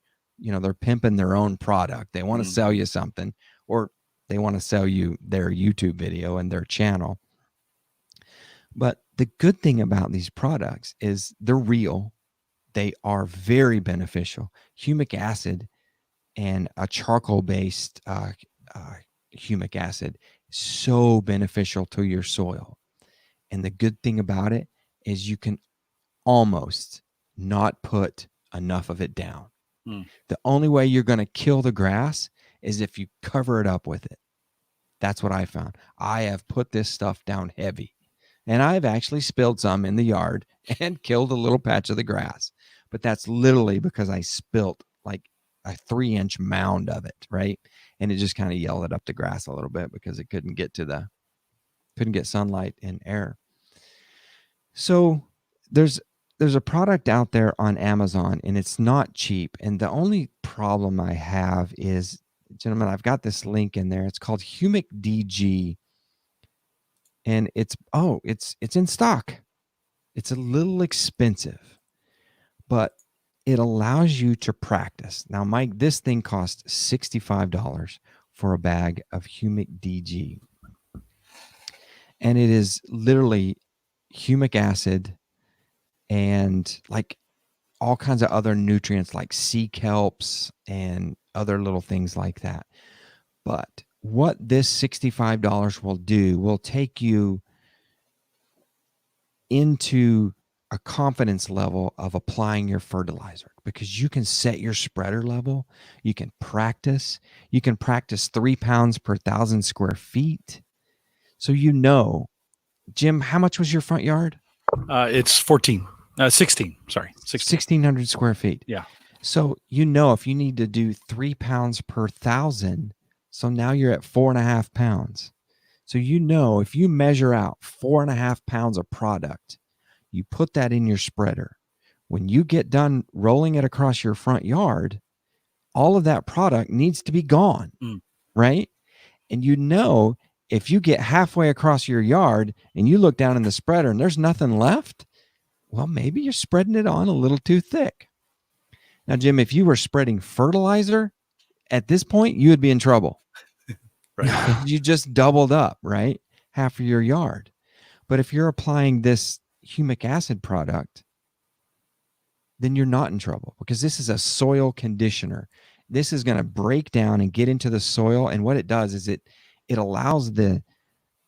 pimping their own product. They want to sell you something, or they want to sell you their YouTube video and their channel. But the good thing about these products is they're real. They are very beneficial. Humic acid and a charcoal-based humic acid is so beneficial to your soil. And the good thing about it is you can almost not put enough of it down. The only way you're going to kill the grass is if you cover it up with it. That's what I found. I have put this stuff down heavy, and I've actually spilled some in the yard and killed a little patch of the grass. But that's literally because I spilt like a 3-inch mound of it, right? And it just kind of yelled up the grass a little bit because it couldn't get sunlight and air. So there's a product out there on Amazon, and it's not cheap. And the only problem I have is, gentlemen, I've got this link in there. It's called Humic DG, and it's in stock. It's a little expensive, but it allows you to practice. Now, Mike, this thing costs $65 for a bag of Humic DG, and it is literally humic acid and like all kinds of other nutrients like sea kelps and other little things like that. But what this $65 will do will take you into a confidence level of applying your fertilizer, because you can set your spreader level. You can practice 3 pounds per 1,000 square feet. So, Jim, how much was your front yard? It's 16. Sorry. 1,600 square feet. Yeah. So, if you need to do 3 pounds per 1,000, so now you're at 4.5 pounds. So, if you measure out 4.5 pounds of product, you put that in your spreader. When you get done rolling it across your front yard, all of that product needs to be gone, right? And if you get halfway across your yard and you look down in the spreader and there's nothing left, well, maybe you're spreading it on a little too thick. Now, Jim, if you were spreading fertilizer at this point, you would be in trouble. Right. You just doubled up, right? Half of your yard. But if you're applying this humic acid product, then you're not in trouble, because this is a soil conditioner. This is going to break down and get into the soil. And what it does is it allows the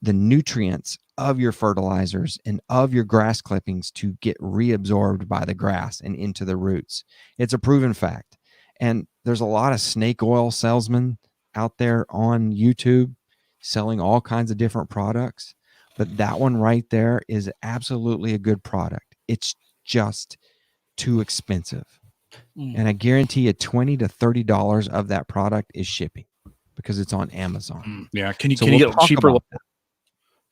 nutrients of your fertilizers and of your grass clippings to get reabsorbed by the grass and into the roots. It's a proven fact. And there's a lot of snake oil salesmen out there on YouTube selling all kinds of different products. But that one right there is absolutely a good product. It's just too expensive. And I guarantee you $20 to $30 of that product is shipping, because it's on Amazon. Yeah. Can you get it cheaper?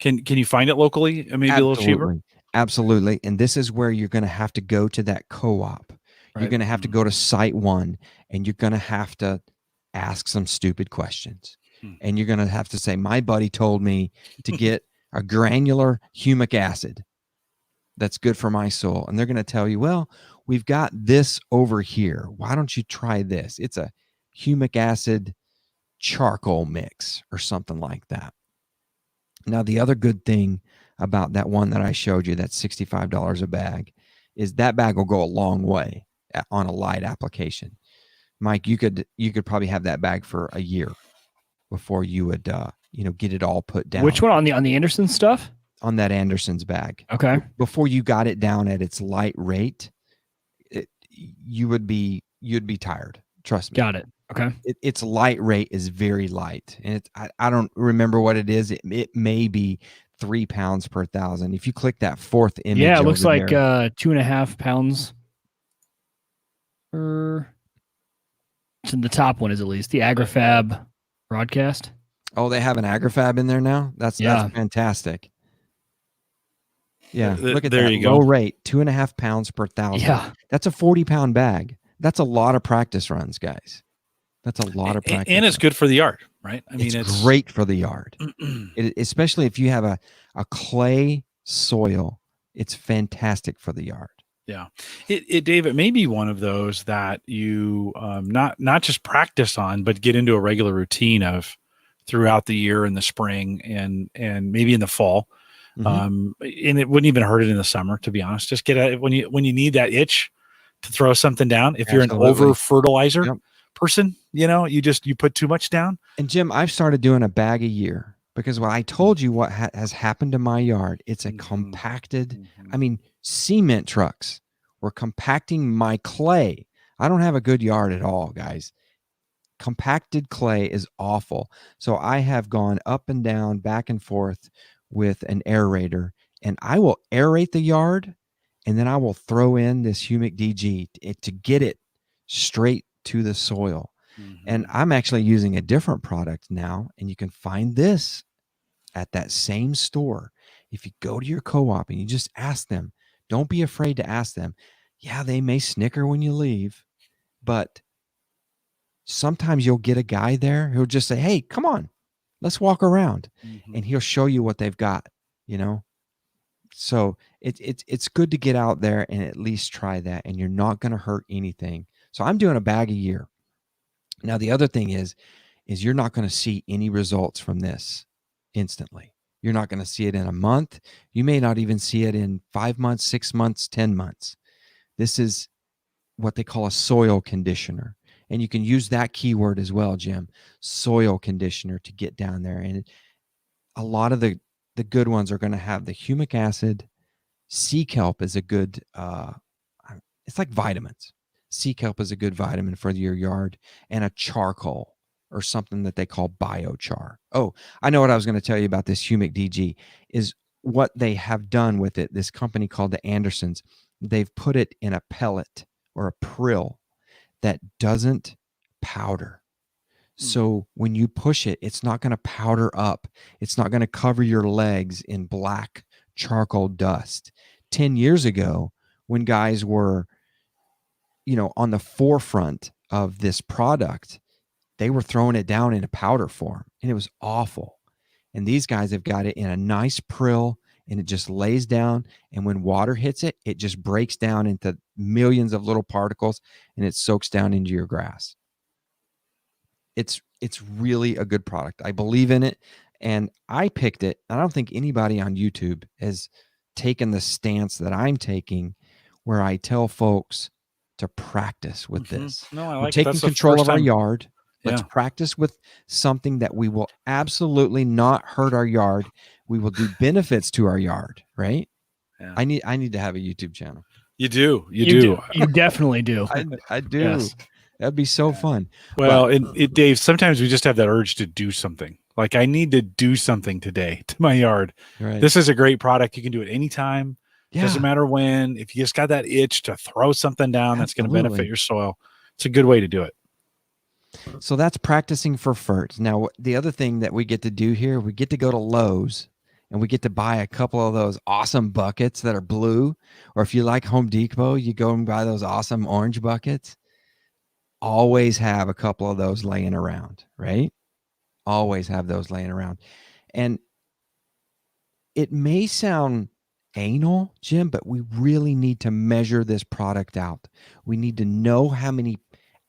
Can you find it locally? Maybe a little cheaper? Absolutely. And this is where you're going to have to go to that co-op. Right. You're going to have to go to Site One, and you're going to have to ask some stupid questions. And you're going to have to say, my buddy told me to get a granular humic acid that's good for my soil. And they're going to tell you, well, we've got this over here. Why don't you try this? It's a humic acid charcoal mix or something like that. Now, the other good thing about that one that I showed you, that's $65 a bag, is that bag will go a long way on a light application. Mike, you could probably have that bag for a year before you would get it all put down. Which one? On the Anderson stuff? On that Anderson's bag. Okay. Before you got it down at its light rate, you'd be tired. Trust me. Got it. Okay. Its light rate is very light, and I don't remember what it is. It may be 3 pounds per 1,000. If you click that fourth image, yeah, it looks like 2.5 pounds. The top one is at least the AgriFab broadcast. Oh, they have an AgriFab in there now. That's fantastic. Yeah, look at there that you go. Low rate, 2.5 pounds per 1,000. Yeah, that's a 40-pound bag. That's a lot of practice runs, guys. That's a lot of practice. And it's good for the yard, right? I mean, it's great for the yard. Especially if you have a clay soil, it's fantastic for the yard. Yeah. Dave, it may be one of those that you not just practice on, but get into a regular routine of throughout the year in the spring and maybe in the fall. And it wouldn't even hurt it in the summer, to be honest. Just get when you need that itch to throw something down. If you're an over fertilizer person, you put too much down. And Jim, I've started doing a bag a year, because when I told you what has happened to my yard, it's a compacted, cement trucks were compacting my clay. I don't have a good yard at all, guys. Compacted clay is awful. So I have gone up and down, back and forth with an aerator, and I will aerate the yard, and then I will throw in this humic DG to get it straight to the soil. And I'm actually using a different product now, and you can find this at that same store. If you go to your co-op and you just ask them, don't be afraid to ask them. Yeah, they may snicker when you leave, but sometimes you'll get a guy there who'll just say, hey, come on, let's walk around. And he'll show you what they've got, So it's good to get out there and at least try that, and you're not going to hurt anything. So I'm doing a bag a year. Now, the other thing is you're not going to see any results from this instantly. You're not going to see it in a month. You may not even see it in 5 months, 6 months, 10 months. This is what they call a soil conditioner. And you can use that keyword as well, Jim, soil conditioner, to get down there. And a lot of the good ones are going to have the humic acid. Sea kelp is a good, it's like vitamins. Sea kelp is a good vitamin for your yard, and a charcoal or something that they call biochar. Oh, I know what I was going to tell you about this humic DG is what they have done with it. This company called the Andersons, they've put it in a pellet or a prill that doesn't powder. So when you push it, it's not going to powder up. It's not going to cover your legs in black charcoal dust. 10 years ago, when guys were, on the forefront of this product, they were throwing it down in a powder form, and it was awful. And these guys have got it in a nice prill, and it just lays down. And when water hits it, it just breaks down into millions of little particles, and it soaks down into your grass. It's really a good product. I believe in it, and I picked it. I don't think anybody on YouTube has taken the stance that I'm taking, where I tell folks to practice with this. No, I We're like taking control of our yard. Let's practice with something that we will absolutely not hurt our yard. We will do benefits to our yard, right? Yeah. I need to have a YouTube channel. You do. You definitely do. I do. Yes. That'd be so fun. Well, Dave, sometimes we just have that urge to do something. Like, I need to do something today to my yard. Right. This is a great product. You can do it anytime. Yeah. Doesn't matter when. If you just got that itch to throw something down that's going to benefit your soil, it's a good way to do it. So that's practicing for FERT. Now, the other thing that we get to do here, we get to go to Lowe's, and we get to buy a couple of those awesome buckets that are blue. Or if you like Home Depot, you go and buy those awesome orange buckets. Always have a couple of those laying around, right? Always have those laying around. And it may sound anal, Jim, but we really need to measure this product out. We need to know how many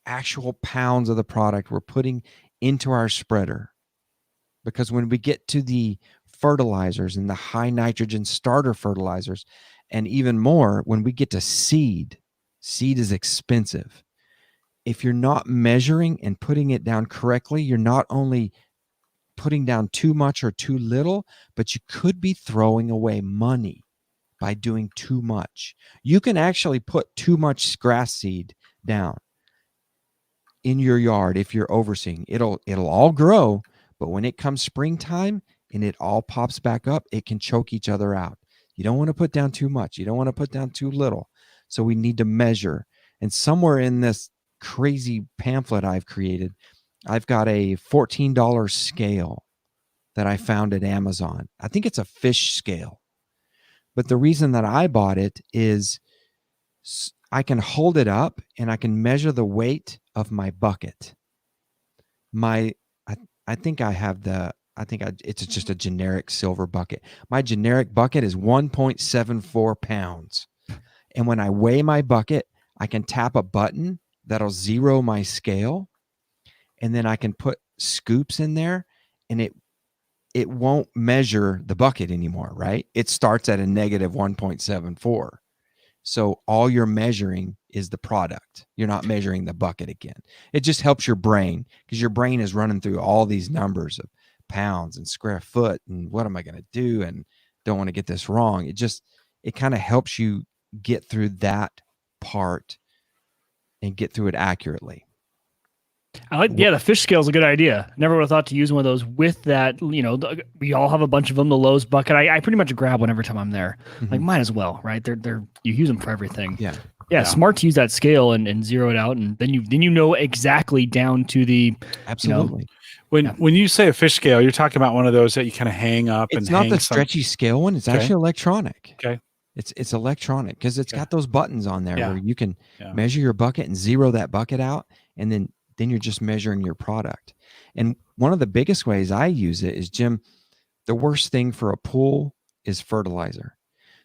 actual pounds of the product we're putting into our spreader. Because when we get to the fertilizers and the high nitrogen starter fertilizers, and even more, when we get to seed is expensive. If you're not measuring and putting it down correctly, you're not only putting down too much or too little, but you could be throwing away money by doing too much. You can actually put too much grass seed down in your yard if you're overseeing. It'll all grow, but when it comes springtime and it all pops back up, it can choke each other out. You don't want to put down too much. You don't want to put down too little. So we need to measure. And somewhere in this crazy pamphlet I've created, I've got a $14 scale that I found at Amazon. I think it's a fish scale. But the reason that I bought it is I can hold it up and I can measure the weight of my bucket. It's just a generic silver bucket. My generic bucket is 1.74 pounds. And when I weigh my bucket, I can tap a button that'll zero my scale. And then I can put scoops in there, and it won't measure the bucket anymore, right? It starts at a negative 1.74. So all you're measuring is the product. You're not measuring the bucket again. It just helps your brain, because your brain is running through all these numbers of pounds and square foot and what am I going to do, and don't want to get this wrong. It kind of helps you get through that part and get through it accurately. The fish scale is a good idea. Never would have thought to use one of those with that. We all have a bunch of them. The Lowe's bucket, I pretty much grab one every time I'm there. Mm-hmm. Like, might as well, right? They're you use them for everything. Yeah. Smart to use that scale and zero it out, and then you know exactly down to the absolutely. When you say a fish scale, you're talking about one of those that you kind of hang up. It's not the stretchy scale one. It's actually electronic. Okay. It's electronic because it's got those buttons on there where you can measure your bucket and zero that bucket out, and then you're just measuring your product. And one of the biggest ways I use it is, Jim, the worst thing for a pool is fertilizer.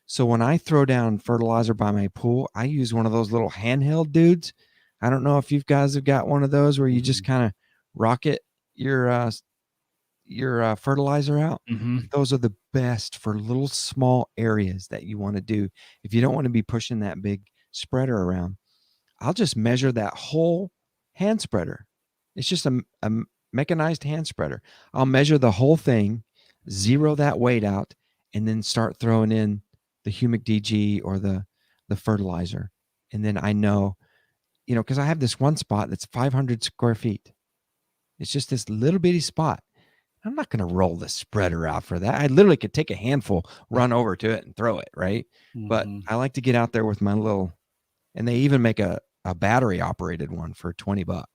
So when I throw down fertilizer by my pool, I use one of those little handheld dudes. I don't know if you guys have got one of those where you just kind of rocket your fertilizer out. Mm-hmm. Those are the best for little small areas that you want to do. If you don't want to be pushing that big spreader around, I'll just measure that whole hand spreader. It's just a mechanized hand spreader. I'll measure the whole thing, zero that weight out, and then start throwing in the humic DG or the fertilizer. And then I know, because I have this one spot that's 500 square feet. It's just this little bitty spot. I'm not going to roll the spreader out for that. I literally could take a handful, run over to it and throw it, right? Mm-hmm. But I like to get out there with my little, and they even make a battery operated one for $20.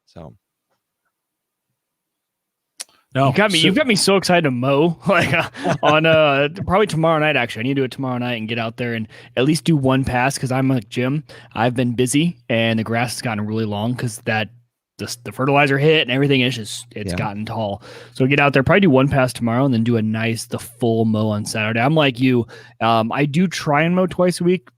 So. No, you've got me so excited to mow like on probably tomorrow night. Actually, I need to do it tomorrow night and get out there and at least do one pass because I'm like Jim. I've been busy and the grass has gotten really long because the fertilizer hit and everything. It's gotten tall. So get out there, probably do one pass tomorrow and then do the full mow on Saturday. I'm like you. I do try and mow twice a week.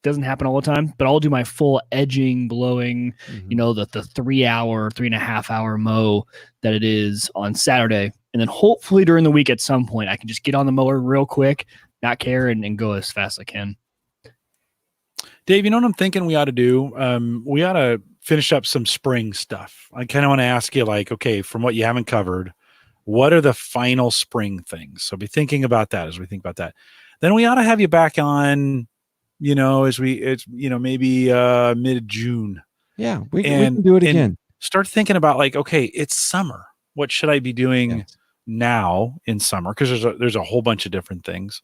Doesn't happen all the time, but I'll do my full edging, blowing, the 3.5 hour mow that it is on Saturday. And then hopefully during the week at some point, I can just get on the mower real quick, not care, and go as fast as I can. Dave, you know what I'm thinking we ought to do? We ought to finish up some spring stuff. I kind of want to ask you, okay, from what you haven't covered, what are the final spring things? So be thinking about that as we think about that. Then we ought to have you back on, maybe mid-June. Yeah, we can do it again. Start thinking about okay, it's summer. What should I be doing now in summer? Because there's a whole bunch of different things.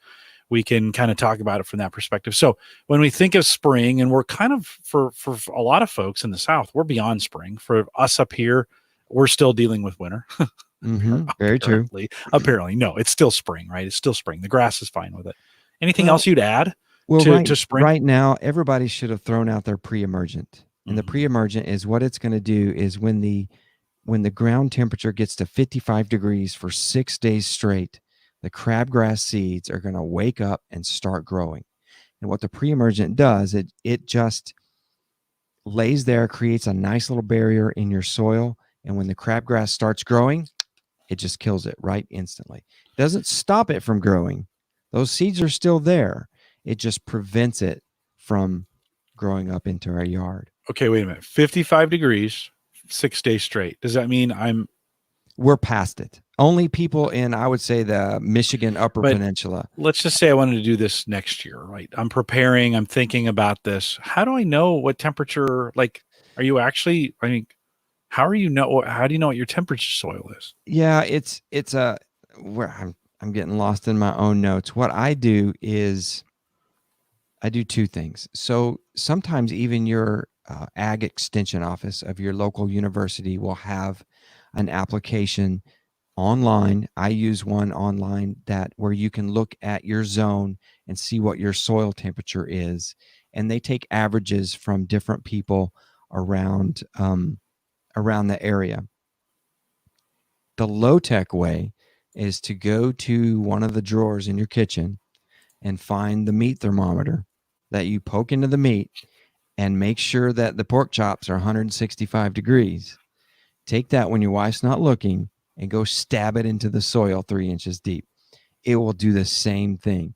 We can kind of talk about it from that perspective. So when we think of spring, and we're kind of, for a lot of folks in the South, we're beyond spring. For us up here, we're still dealing with winter. Very true. Apparently, no, it's still spring, right? It's still spring. The grass is fine with it. Anything else you'd add? To spring? Right now, everybody should have thrown out their pre-emergent. And the pre-emergent is what it's going to do is when the ground temperature gets to 55 degrees for 6 days straight, the crabgrass seeds are going to wake up and start growing. And what the pre-emergent does, it just lays there, creates a nice little barrier in your soil. And when the crabgrass starts growing, it just kills it right instantly. It doesn't stop it from growing. Those seeds are still there. It just prevents it from growing up into our yard. Okay, wait a minute. 55 degrees, 6 days straight. Does that mean we're past it? Only people in, I would say, the Michigan Upper Peninsula. Let's just say I wanted to do this next year, right? I'm preparing. I'm thinking about this. How do I know what temperature? Are you actually? How do you know what your temperature soil is? Yeah, it's where I'm getting lost in my own notes. What I do is I do two things. So sometimes even your ag extension office of your local university will have an application online. I use one online where you can look at your zone and see what your soil temperature is. And they take averages from different people around the area. The low-tech way is to go to one of the drawers in your kitchen and find the meat thermometer that you poke into the meat and make sure that the pork chops are 165 degrees. Take that when your wife's not looking and go stab it into the soil 3 inches deep. It will do the same thing.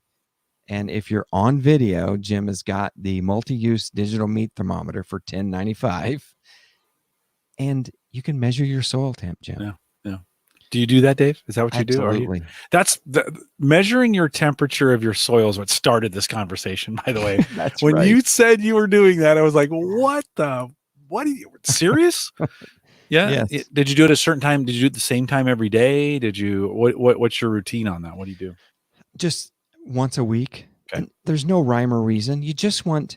And if you're on video, Jim has got the multi-use digital meat thermometer for $10.95, and you can measure your soil temp, Jim. Yeah. Do you do that, Dave? Is that what you Absolutely. do? That's measuring your temperature of your soil is what started this conversation, by the way. That's when right. you said you were doing that, I was like, what are you serious? Yeah. Yes. Did you do it at a certain time? Did you do it at the same time every day? Did you, what's your routine on that? What do you do? Just once a week. Okay. And there's no rhyme or reason. You just what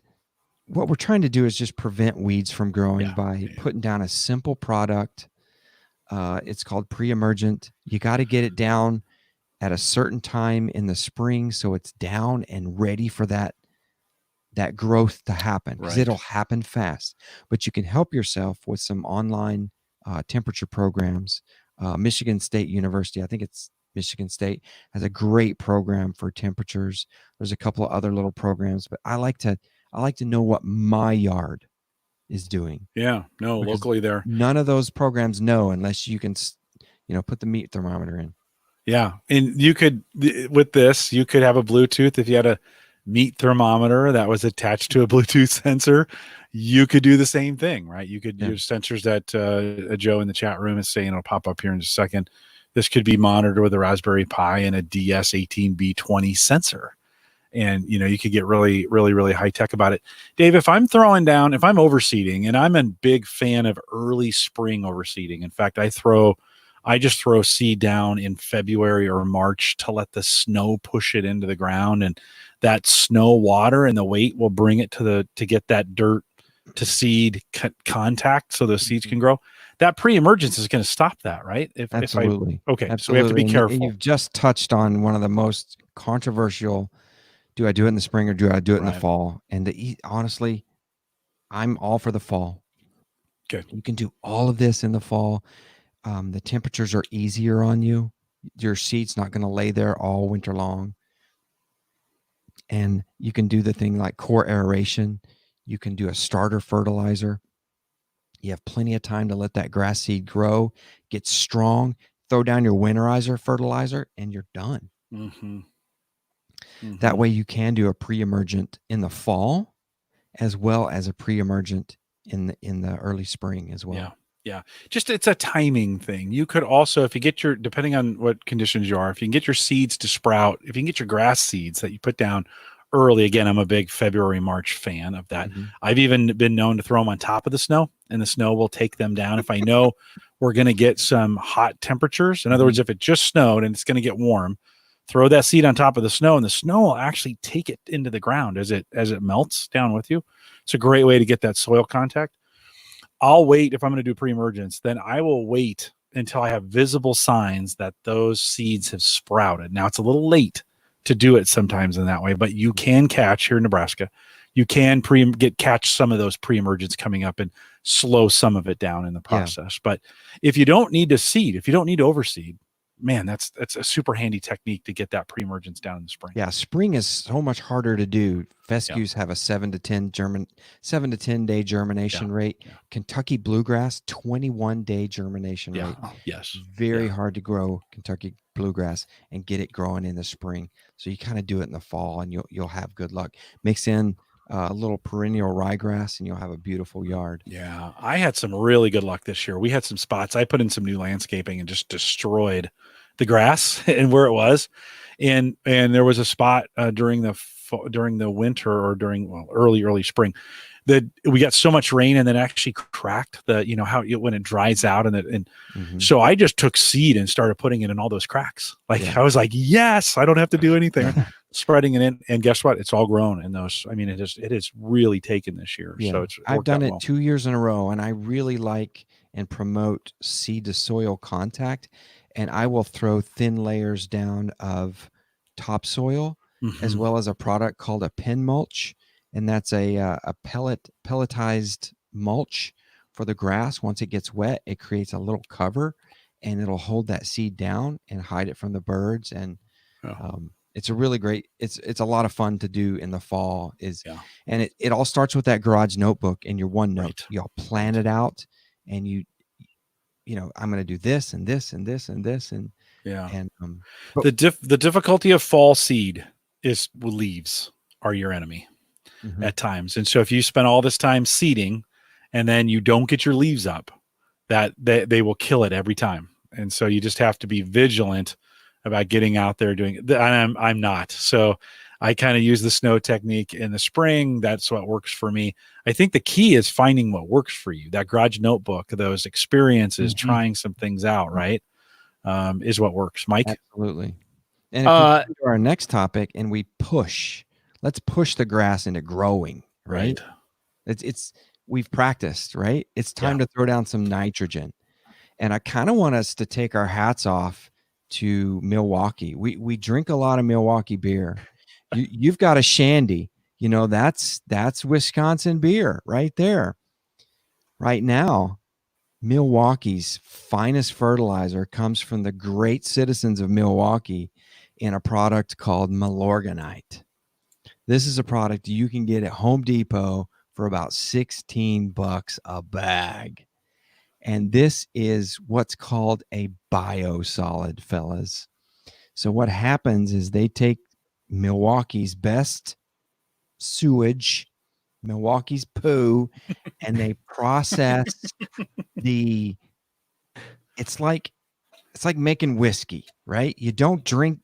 we're trying to do is just prevent weeds from growing by putting down a simple product. It's called Pre-Emergent. You got to get it down at a certain time in the spring so it's down and ready for that growth to happen, because it'll happen fast. But you can help yourself with some online temperature programs. Michigan State University, I think it's Michigan State, has a great program for temperatures. There's a couple of other little programs, but I like to know what my yard is doing. Yeah, no, Because locally there. None of those programs know unless you can, put the meat thermometer in. Yeah, and you could, with this, you could have a Bluetooth if you had a meat thermometer that was attached to a Bluetooth sensor, you could do the same thing, right? You could use sensors that Joe in the chat room is saying, it'll pop up here in just a second. This could be monitored with a Raspberry Pi and a DS18B20 sensor. And, you could get really, really, really high tech about it. Dave, if I'm overseeding, and I'm a big fan of early spring overseeding. In fact, I just throw seed down in February or March to let the snow push it into the ground, and that snow water and the weight will bring it to get that dirt to seed contact so those seeds can grow. That pre-emergence is going to stop that, right? Absolutely. Absolutely. So we have to be careful. And you've just touched on one of the most controversial. Do I do it in the spring or do I do it in the fall? And honestly, I'm all for the fall. Good. You can do all of this in the fall. The temperatures are easier on you. Your seed's not going to lay there all winter long. And you can do the thing like core aeration. You can do a starter fertilizer. You have plenty of time to let that grass seed grow, get strong, throw down your winterizer fertilizer, and you're done. Mm-hmm. Mm-hmm. That way you can do a pre-emergent in the fall as well as a pre-emergent in the early spring as well. Yeah. Just it's a timing thing. You could also, if you get depending on what conditions you are, if you can get your seeds to sprout, if you can get your grass seeds that you put down early, again, I'm a big February, March fan of that. Mm-hmm. I've even been known to throw them on top of the snow, and the snow will take them down. If I know we're going to get some hot temperatures, in other words, if it just snowed and it's going to get warm, throw that seed on top of the snow, and the snow will actually take it into the ground as it melts down with you. It's a great way to get that soil contact. I'll wait if I'm going to do pre-emergence, then I will wait until I have visible signs that those seeds have sprouted. Now it's a little late to do it sometimes in that way, but you can catch here in Nebraska. You can catch some of those pre-emergents coming up and slow some of it down in the process. But if you don't need to seed, if you don't need to overseed, man, that's a super handy technique to get that pre-emergence down in the spring. Yeah, spring is so much harder to do. Fescues have a 7 to 10 day germination rate. Yeah. Kentucky bluegrass, 21-day germination rate. Yes. Very hard to grow Kentucky bluegrass and get it growing in the spring. So you kind of do it in the fall and you'll have good luck. Mix in a little perennial ryegrass and you'll have a beautiful yard. Yeah, I had some really good luck this year. We had some spots. I put in some new landscaping and just destroyed the grass and where it was. And there was a spot during the winter or early spring that we got so much rain and then actually cracked when it dries out and so I just took seed and started putting it in all those cracks. I was like, yes, I don't have to do anything. Spreading it in, and guess what? It's all grown in those. I mean, it is really taken this year. Yeah. So I've done it 2 years in a row, and I really like and promote seed to soil contact. And I will throw thin layers down of topsoil as well as a product called a pin mulch, and that's a pelletized mulch for the grass. Once it gets wet, it creates a little cover, and it'll hold that seed down and hide it from the birds. And it's a really great. It's a lot of fun to do in the fall. And it all starts with that garage notebook and your OneNote. Right. You'll plan it out, and I'm going to do this and this and this and this and the difficulty of fall seed is leaves are your enemy at times. And so if you spend all this time seeding and then you don't get your leaves up, that they will kill it every time. And so you just have to be vigilant about getting out there doing it. I'm not. So I kind of use the snow technique in the spring. That's what works for me. I think the key is finding what works for you. That garage notebook, those experiences, trying some things out, right? Is what works. Mike? Absolutely. And if we go to our next topic and let's push the grass into growing, right? We've practiced, right? It's time to throw down some nitrogen. And I kind of want us to take our hats off to Milwaukee. We drink a lot of Milwaukee beer. You've got a Shandy, that's Wisconsin beer right there. Right now, Milwaukee's finest fertilizer comes from the great citizens of Milwaukee in a product called Milorganite. This is a product you can get at Home Depot for about $16 a bag. And this is what's called a biosolid, fellas. So what happens is they take Milwaukee's best sewage, Milwaukee's poo, and they process it's like making whiskey, right? You don't drink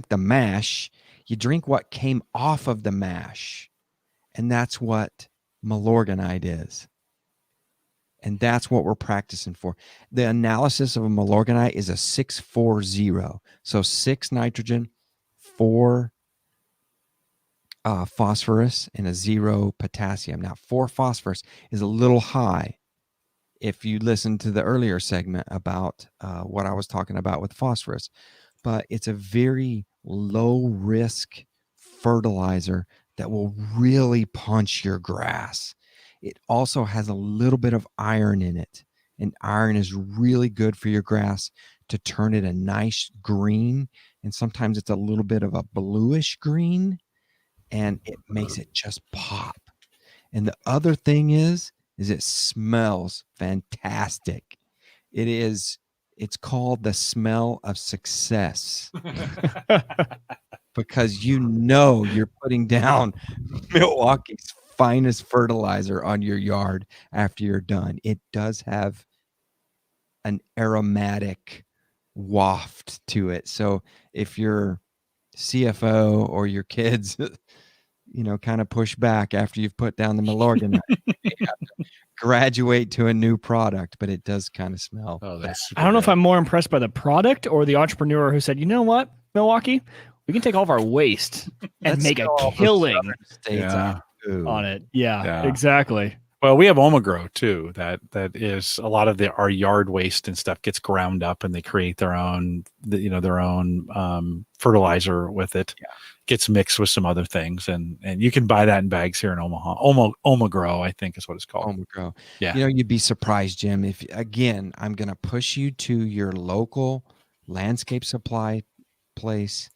the mash, you drink what came off of the mash. And that's what Milorganite is. And that's what we're practicing for. The analysis of a Milorganite is a 640. So 6 nitrogen, 4 phosphorus, and a 0 potassium. Now, 4 phosphorus is a little high. If you listen to the earlier segment about what I was talking about with phosphorus, but it's a very low risk fertilizer that will really punch your grass. It also has a little bit of iron in it, and iron is really good for your grass to turn it a nice green, and sometimes it's a little bit of a bluish green, and it makes it just pop. And the other thing is it smells fantastic. It's called the smell of success. Because you're putting down Milwaukee's finest fertilizer on your yard after you're done. It does have an aromatic waft to it. So if your CFO or your kids, kind of push back after you've put down the Milorganite, you have to graduate to a new product, but it does kind of smell. I don't know if I'm more impressed by the product or the entrepreneur who said, you know what, Milwaukee, we can take all of our waste and make a killing on it. Yeah, exactly. Well, we have Omagrow too. That is a lot of our yard waste and stuff gets ground up, and they create their own fertilizer with it. Yeah. Gets mixed with some other things, and you can buy that in bags here in Omaha. Omagrow, I think is what it's called. Omagrow. Yeah. You'd be surprised, Jim. If again, I'm going to push you to your local landscape supply place.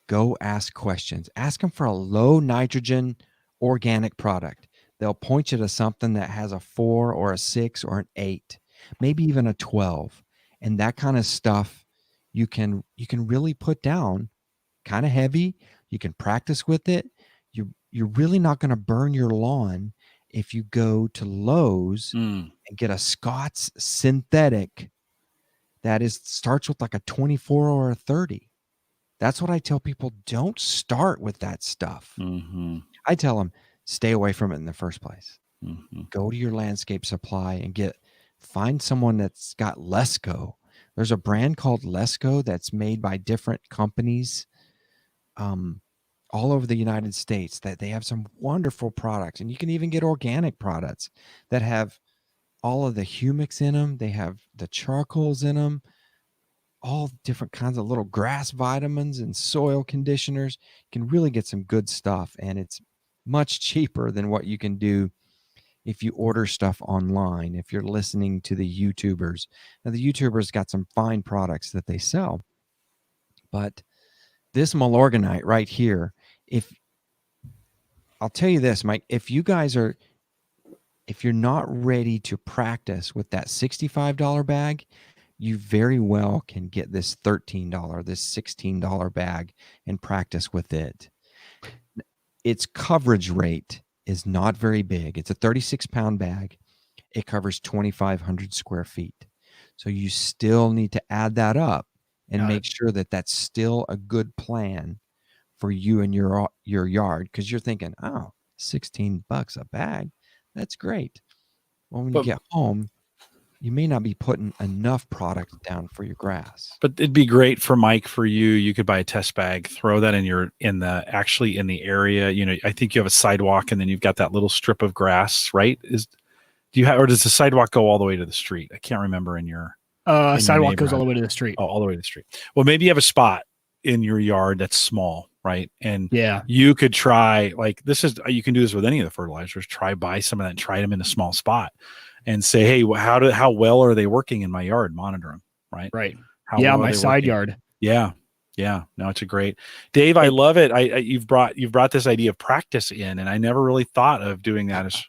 Go ask questions. Ask them for a low nitrogen organic product. They'll point you to something that has a 4 or a 6 or an 8, maybe even a 12. And that kind of stuff you can really put down kind of heavy. You can practice with it. You're really not going to burn your lawn if you go to Lowe's and get a Scott's synthetic that starts with like a 24 or a 30. That's what I tell people. Don't start with that stuff. Mm-hmm. I tell them, stay away from it in the first place. Mm-hmm. Go to your landscape supply and find someone that's got Lesco. There's a brand called Lesco that's made by different companies all over the United States, that they have some wonderful products. And you can even get organic products that have all of the humics in them. They have the charcoals in them, all different kinds of little grass vitamins and soil conditioners. You can really get some good stuff, and it's much cheaper than what you can do if you order stuff online, if you're listening to the YouTubers. Now, the YouTubers got some fine products that they sell, but this Milorganite right here, I'll tell you this, Mike, if you're not ready to practice with that $65 bag, you very well can get this $13, this $16 bag and practice with it. Its coverage rate is not very big. It's a 36-pound bag. It covers 2,500 square feet. So you still need to add that up and make sure that that's still a good plan for you and your yard, because you're thinking, oh, $16 a bag. That's great. Well, when you get home, you may not be putting enough product down for your grass. But it'd be great for Mike, for you. You could buy a test bag, throw that in the area. I think you have a sidewalk, and then you've got that little strip of grass, right? Or does the sidewalk go all the way to the street? I can't remember in your sidewalk goes all the way to the street. Oh, all the way to the street. Well, maybe you have a spot in your yard that's small, right? And you could try, you can do this with any of the fertilizers. Buy some of that and try them in a small spot. And say, hey, how well are they working in my yard? Monitor them, right? Right. Well my side yard. Yeah. No, it's a great, Dave. I love it. You've brought this idea of practice in, and I never really thought of doing that as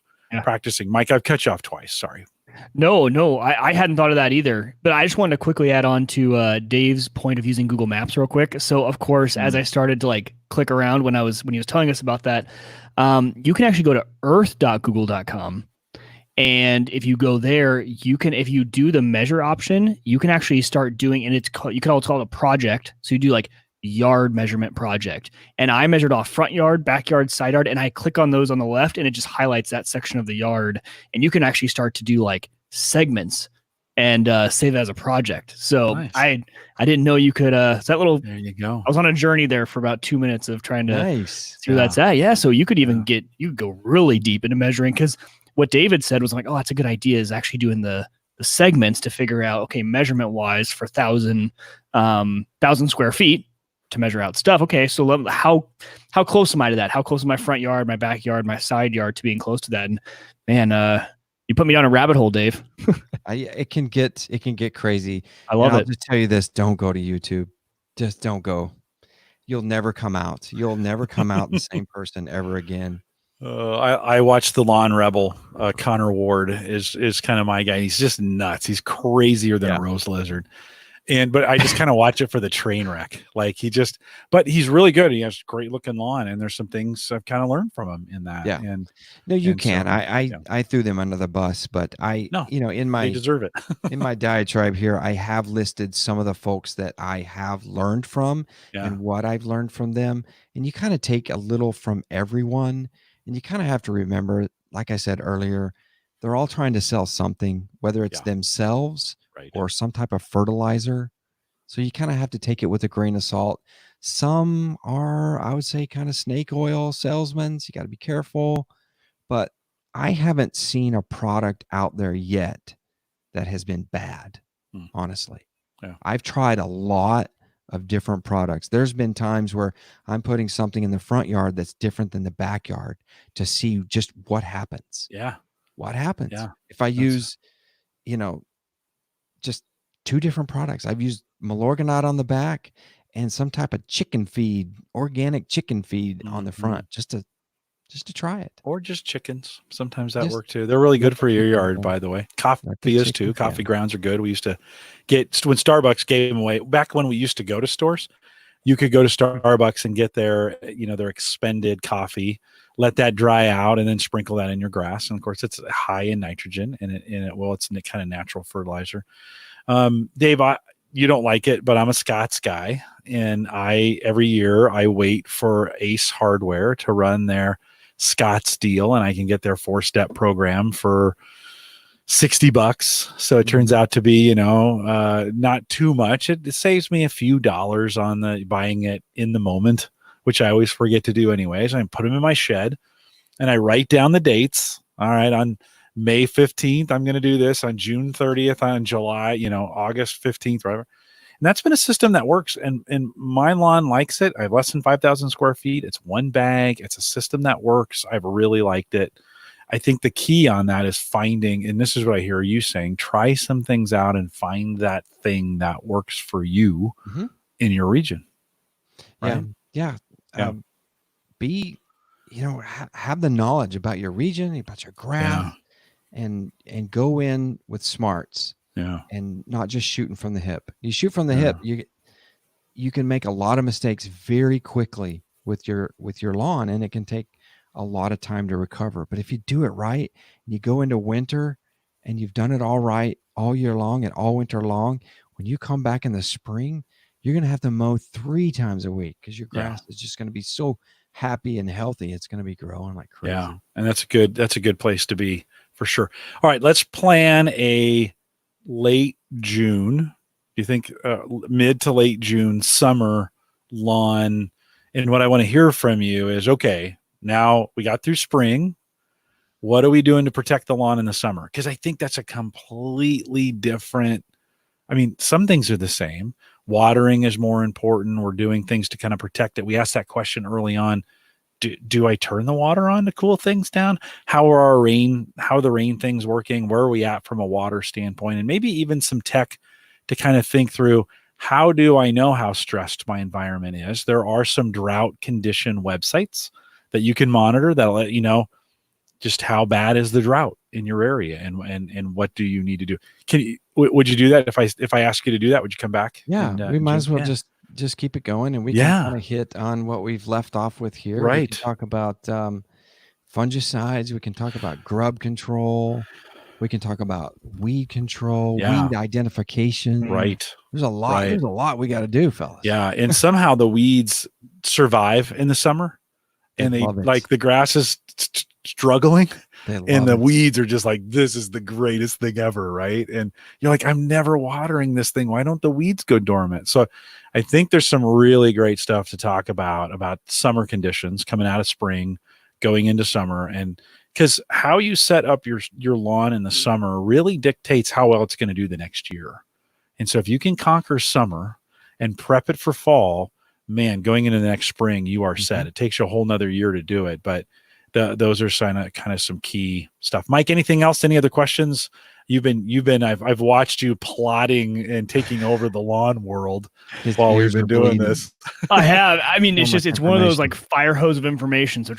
practicing. Mike, I've cut you off twice. Sorry. No, I hadn't thought of that either. But I just wanted to quickly add on to Dave's point of using Google Maps real quick. So of course, as I started to like click around when he was telling us about that, you can actually go to earth.google.com. And if you go there, you can, if you do the measure option, you can actually start doing, and you can also call it a project. So you do like yard measurement project. And I measured off front yard, backyard, side yard, and I click on those on the left and it just highlights that section of the yard. And you can actually start to do like segments and save it as a project. So nice. I didn't know you could that little, there you go. I was on a journey there for about 2 minutes of trying to see where that's at. Yeah. So you could even you could go really deep into measuring, because what David said was like, oh, that's a good idea, is actually doing the segments to figure out, okay, measurement wise for 1,000 square feet to measure out stuff. Okay, so how close am I to that? How close is my front yard, my backyard, my side yard to being close to that? And man, you put me down a rabbit hole, Dave. It can get crazy. I love it. I'll just tell you this: don't go to YouTube. Just don't go. You'll never come out. You'll never come out the same person ever again. I watched the Lawn Rebel. Connor Ward is kind of my guy. He's just nuts. He's crazier than a rose lizard. But I just kind of watch it for the train wreck. Like but he's really good. He has great looking lawn, and there's some things I've kind of learned from him in that. Yeah. And no, you can't. So, I threw them under the bus, but they deserve it. in my diatribe here, I have listed some of the folks that I have learned from and what I've learned from them. And you kind of take a little from everyone. And you kind of have to remember, like I said earlier, they're all trying to sell something, whether it's themselves or some type of fertilizer. So you kind of have to take it with a grain of salt. Some are, I would say, kind of snake oil salesmen. You got to be careful. But I haven't seen a product out there yet that has been bad, honestly. Yeah. I've tried a lot of different products. There's been times where I'm putting something in the front yard that's different than the backyard to see just what happens. Yeah. What happens? Yeah. If I use, just 2 different products. I've used Milorganite on the back and some type of chicken feed, organic chicken feed on the front, just to try it. Or just chickens. Sometimes that work too. They're really good for your yard, by the way. Coffee is too. Coffee grounds are good. We used to get, when Starbucks gave them away, back when we used to go to stores, you could go to Starbucks and get their expended coffee, let that dry out, and then sprinkle that in your grass. And of course, it's high in nitrogen, and it's kind of natural fertilizer. Dave, you don't like it, but I'm a Scott's guy, and every year I wait for Ace Hardware to run their Scott's deal, and I can get their 4-step program for $60. So it turns out to be, not too much. It saves me a few dollars on the buying it in the moment, which I always forget to do anyways. I put them in my shed and I write down the dates. All right. On May 15th, I'm going to do this. On June 30th, on July, August 15th, whatever. And that's been a system that works. And my lawn likes it. I have less than 5,000 square feet. It's one bag. It's a system that works. I've really liked it. I think the key on that is finding, and this is what I hear you saying, try some things out and find that thing that works for you in your region. Right? Yeah. Have the knowledge about your region, about your ground, and go in with smarts. Yeah. And not just shooting from the hip. You shoot from the hip, you can make a lot of mistakes very quickly with your lawn, and it can take a lot of time to recover. But if you do it right, and you go into winter and you've done it all right all year long and all winter long, when you come back in the spring, you're going to have to mow 3 times a week because your grass is just going to be so happy and healthy. It's going to be growing like crazy. Yeah. And that's a good place to be for sure. All right, let's plan a late June. Do you think mid to late June summer lawn? And what I want to hear from you is, okay, now we got through spring. What are we doing to protect the lawn in the summer? Because I think that's a completely different. I mean, some things are the same. Watering is more important. We're doing things to kind of protect it. We asked that question early on. Do I turn the water on to cool things down? How are the rain things working? Where are we at from a water standpoint? And maybe even some tech to kind of think through, how do I know how stressed my environment is? There are some drought condition websites that you can monitor that'll let you know, just how bad is the drought in your area, and what do you need to do? Would you do that if I ask you to do that? Would you come back? Yeah, we might as well just keep it going, and we can kind of hit on what we've left off with here. Right. We can talk about fungicides. We can talk about grub control. We can talk about weed control, weed identification. Right. There's a lot. Right. There's a lot we got to do, fellas. Yeah, and somehow the weeds survive in the summer, and they like the grass is struggling, and the weeds are just like, this is the greatest thing ever, right? And you're like, I'm never watering this thing. Why don't the weeds go dormant? So I think there's some really great stuff to talk about summer conditions coming out of spring, going into summer, and because how you set up your lawn in the summer really dictates how well it's going to do the next year. And so if you can conquer summer and prep it for fall, man, going into the next spring, you are set. It takes you a whole nother year to do it, but those are kind of some key stuff. Mike, anything else? Any other questions? I've watched you plotting and taking over the lawn world while we've been doing this. I have. I mean, it's one of those like fire hose of information. So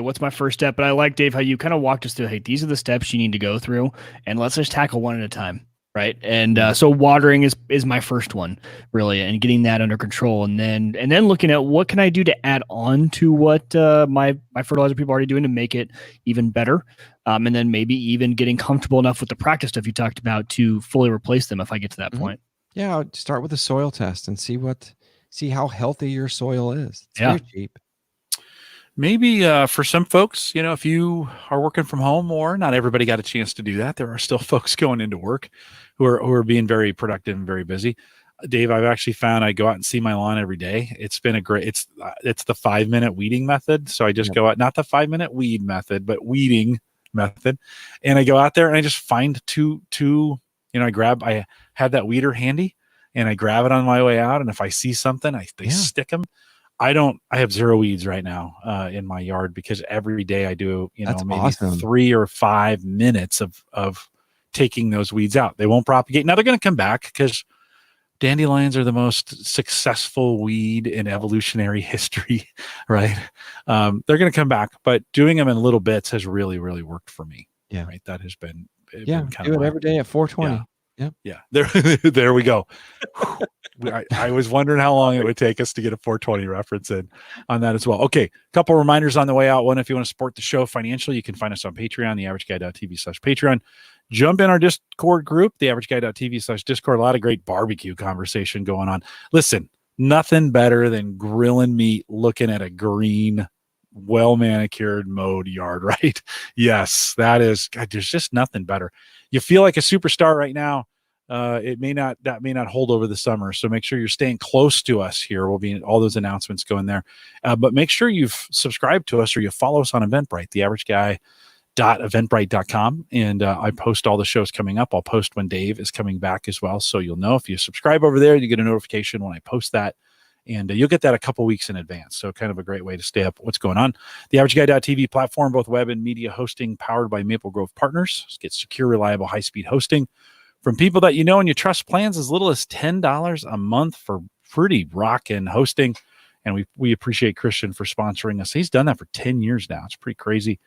what's my first step? But I like, Dave, how you kind of walked us through, hey, these are the steps you need to go through, and let's just tackle one at a time. Right. And so watering is my first one, really, and getting that under control. And then looking at what can I do to add on to what my fertilizer people are already doing to make it even better. And then maybe even getting comfortable enough with the practice stuff you talked about to fully replace them if I get to that point. Yeah. I'll start with a soil test and see how healthy your soil is. It's very cheap. Maybe for some folks, if you are working from home more, not everybody got a chance to do that. There are still folks going into work who are being very productive and very busy. Dave, I've actually found I go out and see my lawn every day. It's been it's the 5-minute weeding method. So I just go out, not the 5-minute weed method, but weeding method. And I go out there and I just find two, I have that weeder handy and I grab it on my way out. And if I see something, they stick them. I have 0 weeds right now in my yard because every day I do, maybe 3 or 5 minutes of taking those weeds out. They won't propagate. Now they're going to come back because dandelions are the most successful weed in evolutionary history, right? They're going to come back, but doing them in little bits has really, really worked for me. Yeah. Right. That has been, do it every day at 420. Yeah. There we go. I was wondering how long it would take us to get a 420 reference in on that as well. Okay. A couple reminders on the way out. One, if you want to support the show financially, you can find us on Patreon, theaverageguy.tv/Patreon. Jump in our Discord group, theaverageguy.tv/Discord. A lot of great barbecue conversation going on. Listen, nothing better than grilling meat, looking at a green, well manicured, mowed yard, right? Yes, that is, God, there's just nothing better. You feel like a superstar right now. That may not hold over the summer. So make sure you're staying close to us here. We'll be all those announcements going there. But make sure you've subscribed to us or you follow us on Eventbrite, theaverageguy.eventbrite.com. And I post all the shows coming up. I'll post when Dave is coming back as well. So you'll know if you subscribe over there, you get a notification when I post that. And you'll get that a couple weeks in advance. So kind of a great way to stay up what's going on. The AverageGuy.tv platform, both web and media hosting, powered by Maple Grove Partners. Get secure, reliable, high-speed hosting from people that you know and you trust. Plans as little as $10 a month for pretty rockin' hosting. And we appreciate Christian for sponsoring us. He's done that for 10 years now. It's pretty crazy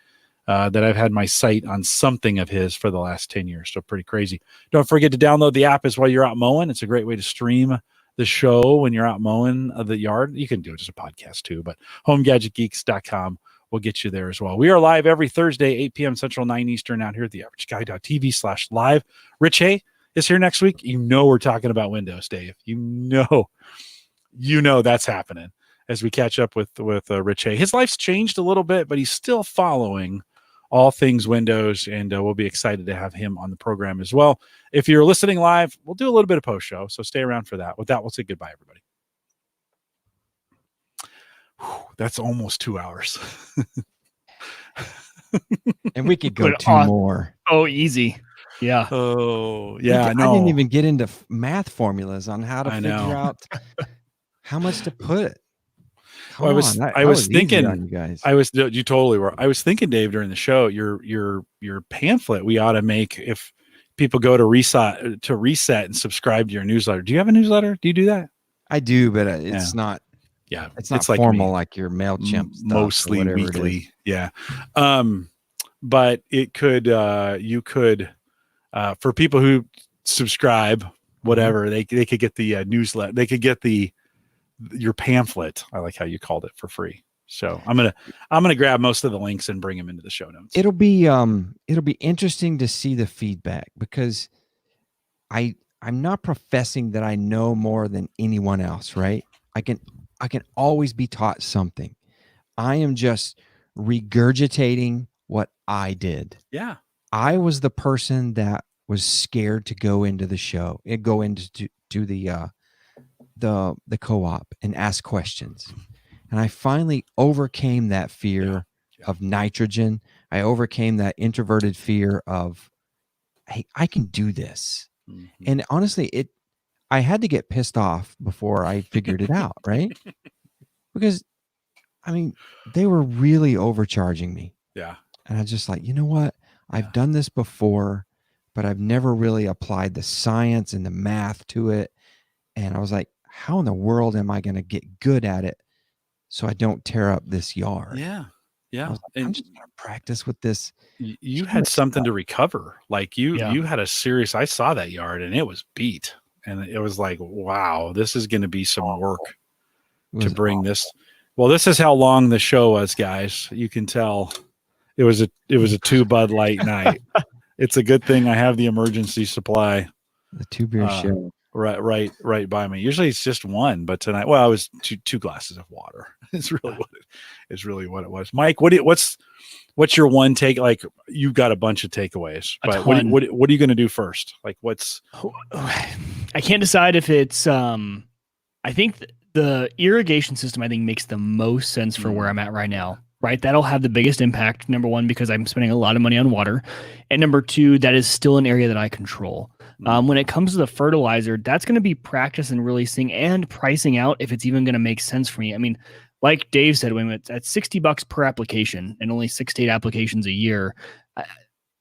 that I've had my site on something of his for the last 10 years. So pretty crazy. Don't forget to download the app as while you're out mowing. It's a great way to stream the show when you're out mowing the yard. You can do it as a podcast too, but homegadgetgeeks.com will get you there as well. We are live every Thursday, 8 p.m. Central, 9 Eastern, out here at theaverageguy.tv/live. Rich Hay is here next week. We're talking about Windows, Dave. You know that's happening as we catch up with Rich Hay. His life's changed a little bit, but he's still following all things Windows, and we'll be excited to have him on the program as well. If you're listening live, we'll do a little bit of post-show, so stay around for that. With that, we'll say goodbye, everybody. Whew, that's almost 2 hours. And we could go two more. Oh, easy. Yeah. Oh, yeah. I didn't even get into math formulas on how to figure out how much to put. Well, I was thinking, you guys. You totally were. I was thinking, Dave, during the show, your pamphlet we ought to make if people go to reset and subscribe to your newsletter. Do you have a newsletter? Do you do that? I do, but it's not. Yeah, it's not formal like your MailChimp stuff, mostly weekly. Yeah. but it could, you could, for people who subscribe, whatever, they could get the newsletter. They could get your pamphlet. I like how you called it, for free. So I'm gonna grab most of the links and bring them into the show notes. It'll be interesting to see the feedback, because I'm not professing that I know more than anyone else, right? I can always be taught something. I am just regurgitating what I did. Yeah. I was the person that was scared to go into the show and go into the co-op and ask questions. And I finally overcame that fear of nitrogen. I overcame that introverted fear of, hey, I can do this. Mm-hmm. And honestly, I had to get pissed off before I figured it out, right? Because, I mean, they were really overcharging me. Yeah. And I was just like, you know what? I've done this before, but I've never really applied the science and the math to it. And I was like, how in the world am I going to get good at it so I don't tear up this yard? Yeah. Yeah. Like, I'm just going to practice with this. You had something to recover. Like you had a serious, I saw that yard and it was beat. And it was like, wow, this is going to be some work to bring this. Well, this is how long the show was, guys. You can tell it was a 2 Bud Light night. It's a good thing I have the emergency supply. The 2 beer show. Right by me. Usually it's just one, but tonight, well, I was two glasses of water. It's really what it was. Mike, what's your one take? Like, you've got a bunch of takeaways, but what are you going to do first? Like, I can't decide if it's, I think the irrigation system, I think, makes the most sense for where I'm at right now, right? That'll have the biggest impact. Number one, because I'm spending a lot of money on water. And number two, that is still an area that I control. When it comes to the fertilizer, that's going to be practice and really seeing and pricing out if it's even going to make sense for me. I mean, like Dave said, when it's at $60 per application and only 6 to 8 applications a year,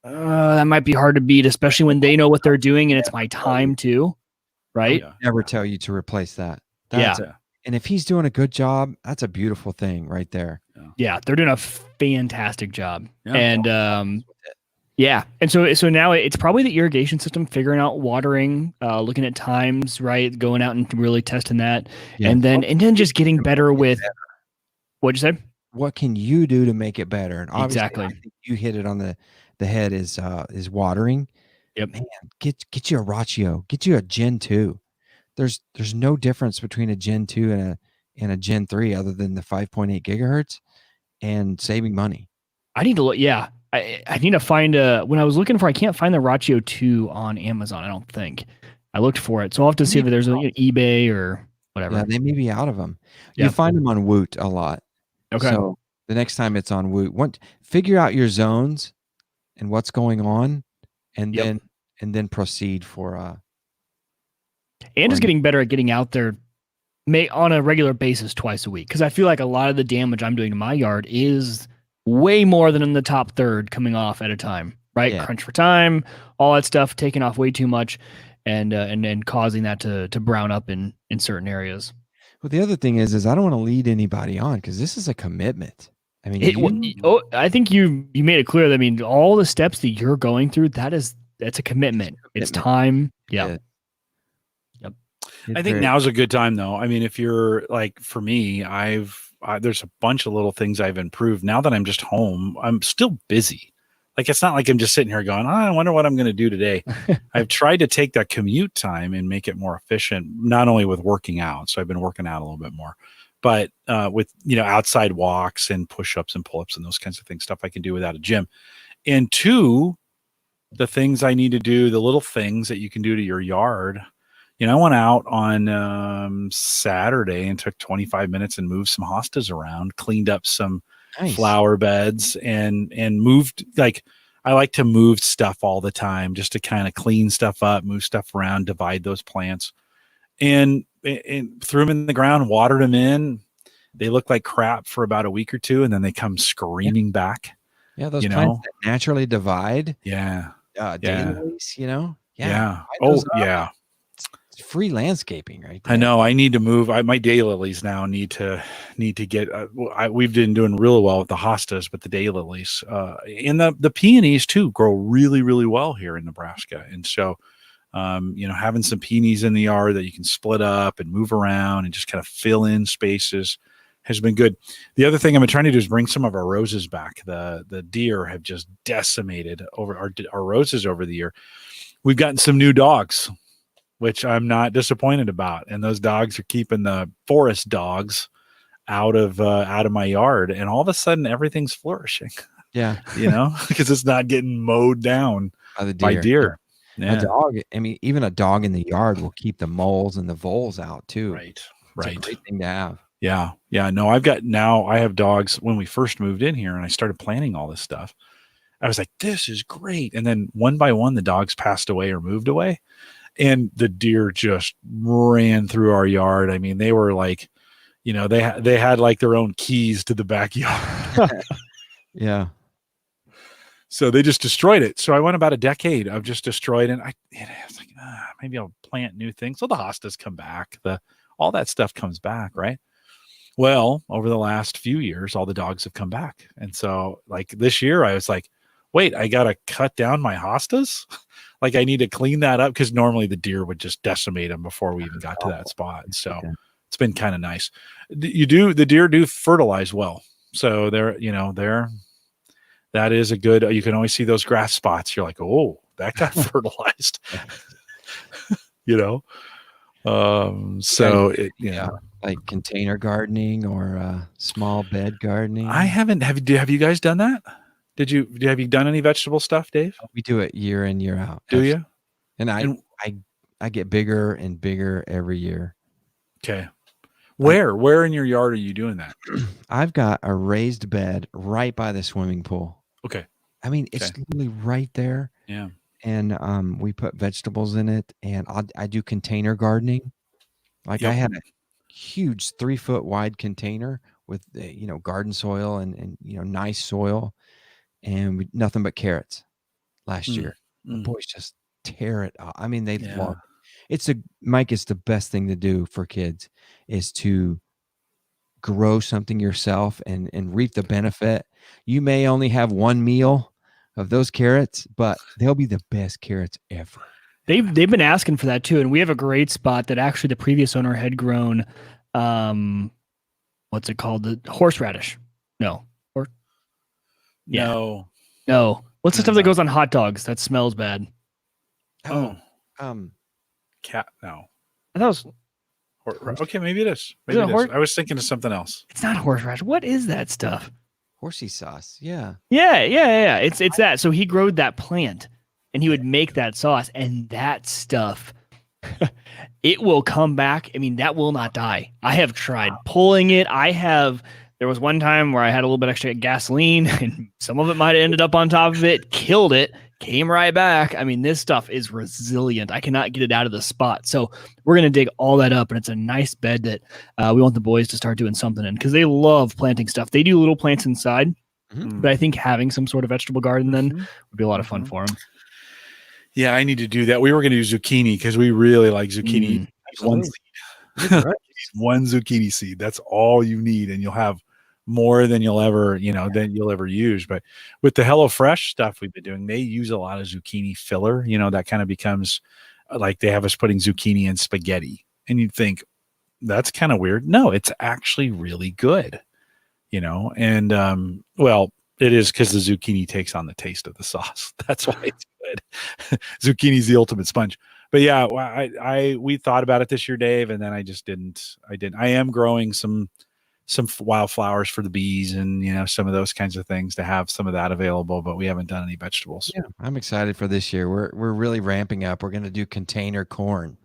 that might be hard to beat, especially when they know what they're doing and it's my time too, right? I would never tell you to replace that. And if he's doing a good job, that's a beautiful thing right there. Yeah, they're doing a fantastic job. Yeah. And and so now it's probably the irrigation system, figuring out watering, looking at times, right, going out and really testing that, and then just getting better with. What'd you say? What can you do to make it better? And exactly, I think you hit it on the head. Is watering. Yep. Man, get you a ratio. Get you a Gen 2. There's no difference between a Gen 2 and a Gen 3 other than the 5.8 gigahertz and saving money. I need to look. Yeah. I need to find when I was looking for, I can't find the Ratio 2 on Amazon. I don't think I looked for it. So I'll have to see if there's eBay or whatever. Yeah, they may be out of them. You find them on Woot a lot. Okay. So the next time it's on Woot, figure out your zones and what's going on, and then proceed for. And just getting better at getting out there on a regular basis twice a week. Because I feel like a lot of the damage I'm doing to my yard is way more than in the top third coming off at a time, right? Yeah. Crunch for time, all that stuff, taking off way too much and causing that to brown up in certain areas. Well, the other thing is I don't want to lead anybody on because this is a commitment. I mean, I think you made it clear that, I mean, all the steps that you're going through, that's a commitment. It's time. Yeah. Yep. I think now's a good time though. I mean, if you're like, for me, there's a bunch of little things I've improved now that I'm just home. I'm still busy. Like, it's not like I'm just sitting here going, I wonder what I'm going to do today. I've tried to take that commute time and make it more efficient, not only with working out. So I've been working out a little bit more, but with, outside walks and push-ups and pull-ups and those kinds of things, stuff I can do without a gym. And two, the things I need to do, the little things that you can do to your yard. I went out on Saturday and took 25 minutes and moved some hostas around, cleaned up some flower beds and moved. Like, I like to move stuff all the time just to kind of clean stuff up, move stuff around, divide those plants, and threw them in the ground, watered them in. They look like crap for about a week or two, and then they come screaming back. Yeah, those plants that naturally divide. Yeah. Daylilies, Yeah. Oh, yeah. It's free landscaping, right there. I know. I need to move. My daylilies now need to get. We've been doing really well with the hostas, but the daylilies and the peonies too grow really, really well here in Nebraska. And so, having some peonies in the yard that you can split up and move around and just kind of fill in spaces has been good. The other thing I've been trying to do is bring some of our roses back. The deer have just decimated over our roses over the year. We've gotten some new dogs, which I'm not disappointed about. And those dogs are keeping the forest dogs out of my yard. And all of a sudden everything's flourishing. Yeah. Because it's not getting mowed down by deer. Yeah. A dog, I mean, even a dog in the yard will keep the moles and the voles out too. Right. It's a great thing to have. Yeah. Yeah. No, I have dogs. When we first moved in here and I started planting all this stuff, I was like, this is great. And then one by one, the dogs passed away or moved away. And the deer just ran through our yard. I mean, they were like, they had like their own keys to the backyard. Yeah. So they just destroyed it. So I went about a decade of just destroyed. And I was like, maybe I'll plant new things. So the hostas come back. All that stuff comes back, right? Well, over the last few years, all the dogs have come back. And so like this year, I was like, wait, I got to cut down my hostas? Like I need to clean that up because normally the deer would just decimate them before we even got to that spot. So it's been kind of nice. The deer do fertilize well. So that is a good, you can always see those grass spots. You're like, oh, that got fertilized, like container gardening or small bed gardening. I haven't, have you guys done that? Have you done any vegetable stuff, Dave? We do it year in, year out. Do you? And I get bigger and bigger every year. Okay. Where in your yard are you doing that? I've got a raised bed right by the swimming pool. Okay. I mean, it's literally right there. Yeah. And we put vegetables in it, and I do container gardening. Like I had a huge 3-foot wide container with garden soil and nice soil. And nothing but carrots last year. The boys just tear it up. I mean, they love it. Mike, it's the best thing to do for kids is to grow something yourself and reap the benefit. You may only have one meal of those carrots, but they'll be the best carrots ever. They've been asking for that too. And we have a great spot that actually the previous owner had grown, what's it called? The horseradish. No. No. What's the stuff that goes on hot dogs that smells bad? Cat. No. I thought it was. Okay, maybe it is. Maybe it is. I was thinking of something else. It's not horseradish. What is that stuff? Horsey sauce. Yeah. Yeah. It's that. So he growed that plant, and he would make that sauce, and that stuff. It will come back. I mean, that will not die. I have tried pulling it. There was one time where I had a little bit extra gasoline and some of it might have ended up on top of it, killed it, came right back. I mean, this stuff is resilient. I cannot get it out of the spot. So we're going to dig all that up, and it's a nice bed that we want the boys to start doing something in because they love planting stuff. They do little plants inside, but I think having some sort of vegetable garden then would be a lot of fun for them. Yeah, I need to do that. We were going to do zucchini because we really like zucchini. One seed. One zucchini seed. That's all you need, and you'll have more than you'll ever use. But with the HelloFresh stuff we've been doing, they use a lot of zucchini filler. That kind of becomes like they have us putting zucchini in spaghetti, and you'd think that's kind of weird. No, it's actually really good. And well, it is because the zucchini takes on the taste of the sauce. That's why it's good. Zucchini's the ultimate sponge. But yeah, we thought about it this year, Dave, and then I just didn't. I am growing some wildflowers for the bees and some of those kinds of things to have some of that available, but we haven't done any vegetables. Yeah, I'm excited for this year. We're really ramping up. We're going to do container corn.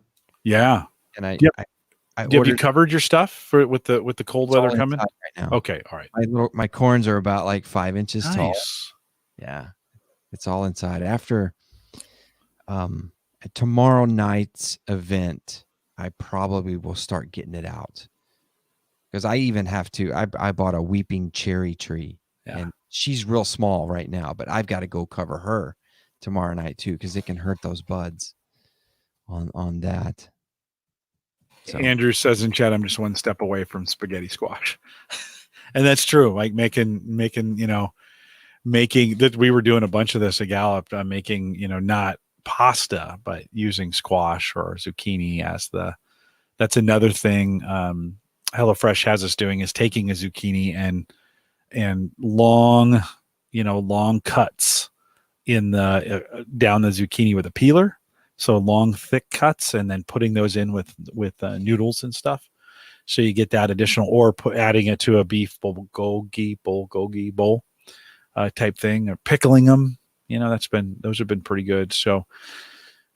Yeah. And have you covered your stuff with the cold weather coming right now? Okay, all right. My corns are about like 5 inches tall. Yeah, it's all inside. After tomorrow night's event, I probably will start getting it out because I even have to. I bought a weeping cherry tree, and she's real small right now, but I've got to go cover her tomorrow night too because it can hurt those buds on that. So Andrew says in chat, I'm just one step away from spaghetti squash. And that's true. Like making that we were doing a bunch of this at Gallup, making, not pasta, but using squash or zucchini as that's another thing. HelloFresh has us doing is taking a zucchini and long cuts in the down the zucchini with a peeler. So long, thick cuts, and then putting those in with noodles and stuff. So you get that additional, or adding it to a beef bulgogi bowl type thing, or pickling them. Those have been pretty good. So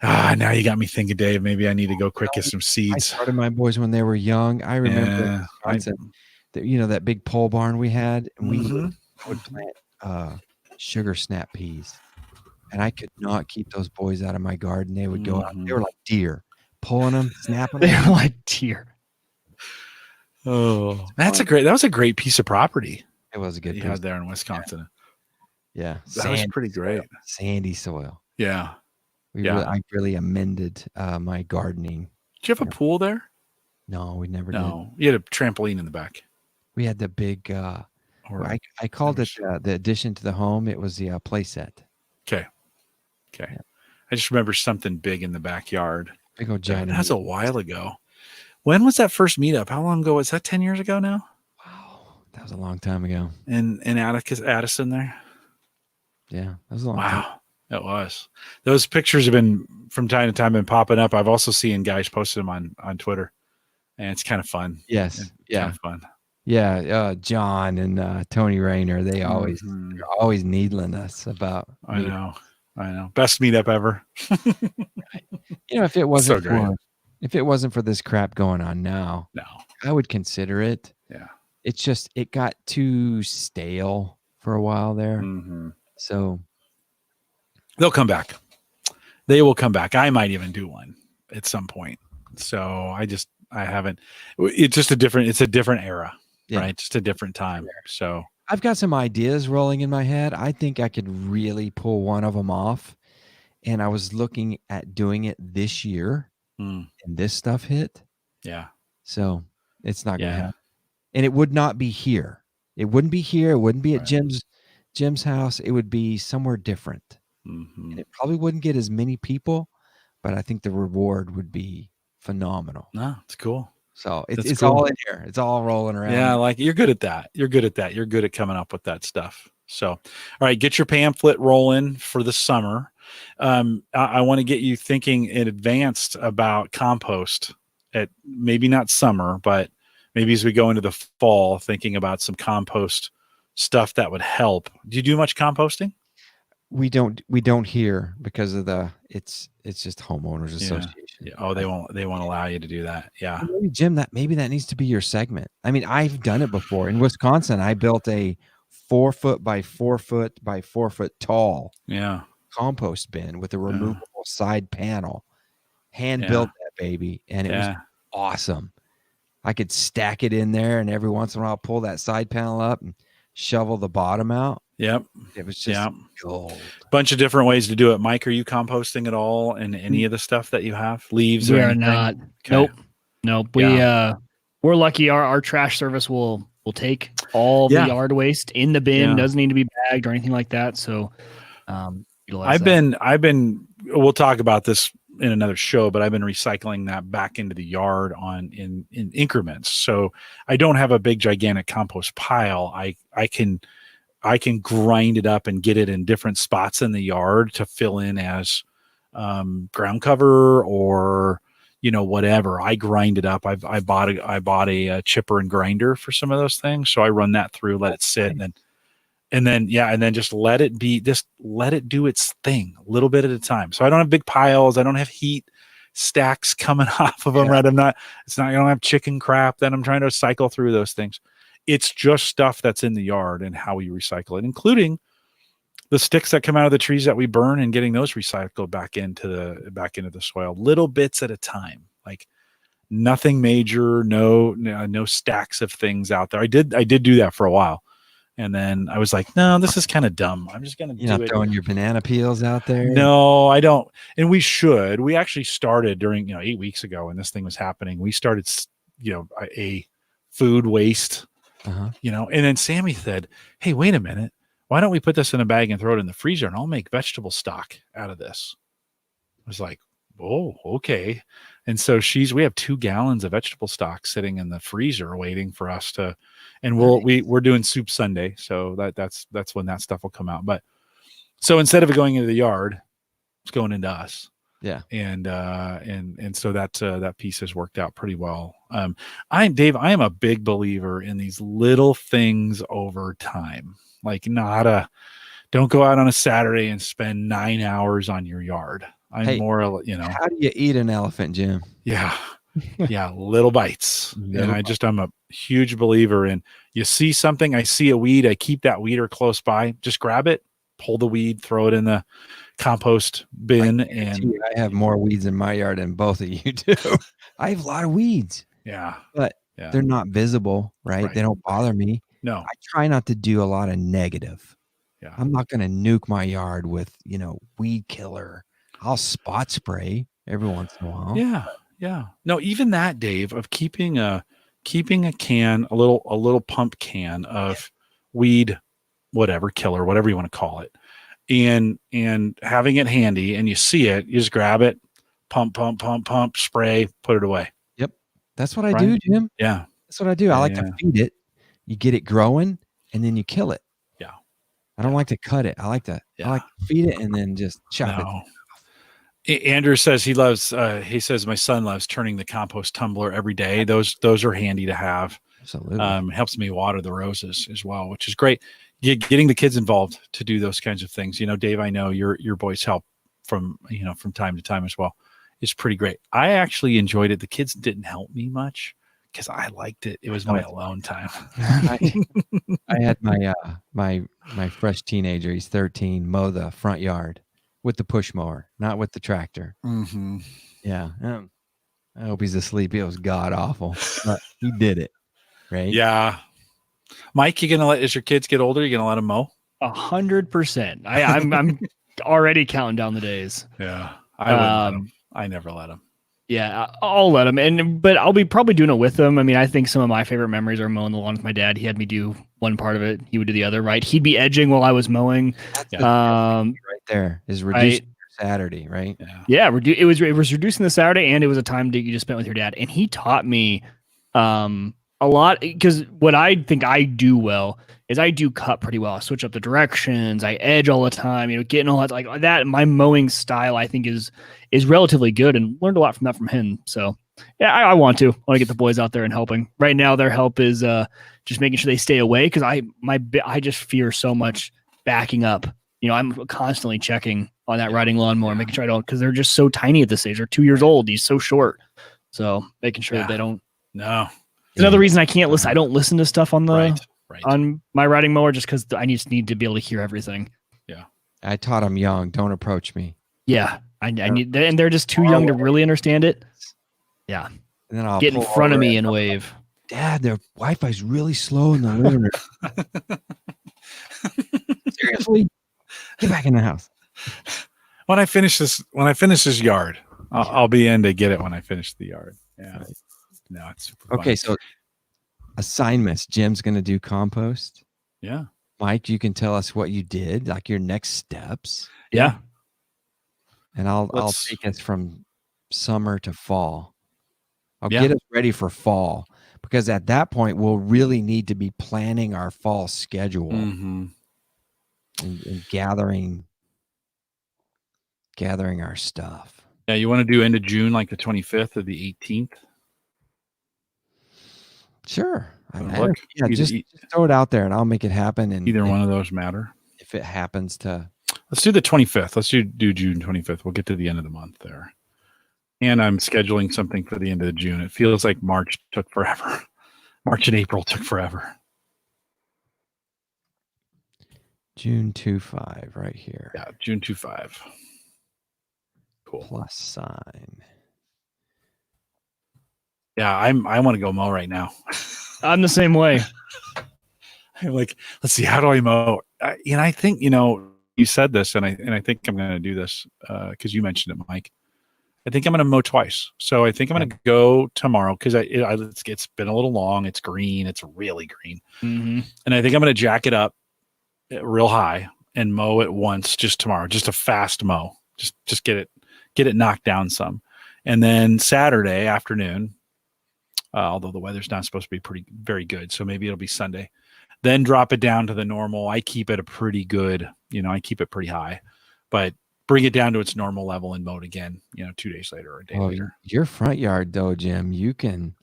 now you got me thinking, Dave. Maybe I need to go quick get some seeds. I started my boys when they were young. I remember that big pole barn we had, and we would plant sugar snap peas. And I could not keep those boys out of my garden. They would go out. They were like deer, pulling them, snapping them. They were like deer. Oh, that was a great piece of property. It was a good piece. You had there in Wisconsin. Yeah. That was pretty great. Sandy soil. Yeah. I really amended my gardening. Did you have a pool there? No, we never did. No, you had a trampoline in the back. We had the big, I called it the addition to the home. It was the play set. Okay. Yeah. I just remember something big in the backyard. Big old giant. That was a while ago. When was that first meetup? How long ago was that? 10 years ago now? Wow. That was a long time ago. In Addison there? Yeah. That was a long time. Wow. It was. Those pictures have been from time to time been popping up. I've also seen guys posting them on Twitter, and it's kind of fun. Yes. Kind of fun. Yeah. John and Tony Rayner, they're always needling us about. I know. Best meetup ever. If it wasn't for this crap going on now, I would consider it. Yeah. It's just, it got too stale for a while there. So they'll come back. They will come back. I might even do one at some point. So I haven't, it's a different era, right? Just a different time. So I've got some ideas rolling in my head. I think I could really pull one of them off. And I was looking at doing it this year and this stuff hit. Yeah. So it's not going to happen. And it would not be here. It wouldn't be here. It wouldn't be at Jim's house. It would be somewhere different. And it probably wouldn't get as many people, but I think the reward would be phenomenal. No, it's cool. So it's cool. All in here. It's all rolling around. Yeah, like you're good at that. You're good at coming up with that stuff. So, all right, get your pamphlet rolling for the summer. I want to get you thinking in advance about compost at maybe not summer, but maybe as we go into the fall, thinking about some compost stuff that would help. Do you do much composting? We don't hear because of it's just homeowners association. Yeah. Oh, they won't allow you to do that. Yeah. Maybe, Jim, maybe that needs to be your segment. I mean, I've done it before in Wisconsin. I built a 4 foot by 4 foot by 4 foot tall compost bin with a removable side panel. Hand built that baby, and it was awesome. I could stack it in there, and every once in a while pull that side panel up and shovel the bottom out. Yep. It was just gold. Bunch of different ways to do it. Mike, are you composting at all in any of the stuff that you have? Leaves? We or are anything? not. Okay. Nope. We're lucky. Our trash service will take all the yard waste in the bin. Doesn't need to be bagged or anything like that. So I've been we'll talk about this in another show, but I've been recycling that back into the yard in increments. So I don't have a big gigantic compost pile. I can grind it up and get it in different spots in the yard to fill in as ground cover or whatever. I grind it up. I bought a chipper and grinder for some of those things, so I run that through, let it sit, and then just let it do its thing a little bit at a time. So I don't have big piles. I don't have heat stacks coming off of them. Right? I don't have chicken crap that I'm trying to cycle through those things. It's just stuff that's in the yard and how we recycle it, including the sticks that come out of the trees that we burn and getting those recycled back into the soil, little bits at a time, like nothing major, no stacks of things out there. I did do that for a while. And then I was like, no, this is kind of dumb. I'm just going to do You're not it. throwing your banana peels out there? No, I don't. And we should. We actually started during, 8 weeks ago when this thing was happening. We started, a food waste, and then Sammy said, hey, wait a minute. Why don't we put this in a bag and throw it in the freezer and I'll make vegetable stock out of this? I was like, oh, okay. And so we have 2 gallons of vegetable stock sitting in the freezer waiting for us to, and we're doing soup Sunday. So that's when that stuff will come out. But so instead of it going into the yard, it's going into us. Yeah. And so that piece has worked out pretty well. Dave, I am a big believer in these little things over time. Like don't go out on a Saturday and spend 9 hours on your yard. How do you eat an elephant, Jim? Yeah. Yeah. Little bites. I'm a huge believer in, you see something, I see a weed, I keep that weeder close by, just grab it, pull the weed, throw it in the compost bin. I have more weeds in my yard than both of you do. I have a lot of weeds. Yeah. But they're not visible, right? They don't bother me. No. I try not to do a lot of negative. Yeah. I'm not going to nuke my yard with, weed killer. I'll spot spray every once in a while. Yeah. Yeah. No, even that, Dave, of keeping a can, a little pump can of weed, whatever, killer, whatever you want to call it. And having it handy, and you see it, you just grab it, pump, spray, put it away. Yep. That's what I do, Jim. Yeah. That's what I do. I like to feed it. You get it growing and then you kill it. Yeah. I don't like to cut it. I like to feed it and then just chop it. Andrew says he says my son loves turning the compost tumbler every day. Those are handy to have. Absolutely. It helps me water the roses as well, which is great. Getting the kids involved to do those kinds of things. Dave, I know your boys help from time to time as well. It's pretty great. I actually enjoyed it. The kids didn't help me much because I liked it. It was my alone time. I had my fresh teenager, he's 13, mow the front yard with the push mower, not with the tractor. Mm-hmm. Yeah. I hope he's asleep. It was god awful, but he did it. Right. Yeah. Mike, as your kids get older, you're gonna let them mow? 100%. I'm already counting down the days. Yeah. I wouldn't let them. I never let them. Yeah, I'll let him, but I'll be probably doing it with him. I mean, I think some of my favorite memories are mowing the lawn with my dad. He had me do one part of it. He would do the other, right? He'd be edging while I was mowing. Right there is reducing your Saturday, right? Yeah. It was reducing the Saturday, and it was a time that you just spent with your dad. And he taught me a lot, because what I think I do well is I do cut pretty well. I switch up the directions. I edge all the time, getting all that like that. My mowing style, I think, is relatively good, and learned a lot from him. So yeah, I want to get the boys out there and helping. Right now, their help is just making sure they stay away, because I just fear so much backing up. I'm constantly checking on that riding lawnmower, making sure I don't, because they're just so tiny at this age. They're 2 years old. He's so short. So making sure that they don't. No. It's another reason I can't listen. I don't listen to stuff on on my riding mower, just because I just need to be able to hear everything. Yeah. I taught them young. Don't approach me. Yeah. I need, and they're just too young to really understand it. Yeah. And then I'll get in front of me and wave. Dad, their Wi-Fi's really slow in the living room. Seriously? Get back in the house. When I finish this yard, I'll be in to get it when I finish the yard. Yeah. Right. No, it's super okay. fun. So assignments. Jim's going to do compost. Yeah. Mike, you can tell us what you did, like your next steps. Yeah. And I'll take us from summer to fall. I'll get us ready for fall, because at that point we'll really need to be planning our fall schedule and gathering our stuff. Yeah, you want to do end of June, like the 25th or the 18th? Sure. Just throw it out there and I'll make it happen. And either one of those matter. If it happens to. Let's do the 25th. Let's do June 25th. We'll get to the end of the month there. And I'm scheduling something for the end of June. It feels like March took forever. March and April took forever. June 25 right here. Yeah, June 25. Cool. Plus sign. Yeah, I want to go mow right now. I'm the same way. I'm like, let's see, how do I mow? And I think, you said this, and I think I'm going to do this because you mentioned it, Mike. I think I'm going to mow twice. So I think I'm going to go tomorrow because it's been a little long. It's green. It's really green. Mm-hmm. And I think I'm going to jack it up real high and mow it once just tomorrow, just a fast mow, just get it knocked down some. And then Saturday afternoon, although the weather's not supposed to be very good, so maybe it'll be Sunday, then drop it down to the normal. I keep it pretty high, but bring it down to its normal level and mow it again, 2 days later or a day later. Your front yard though, Jim,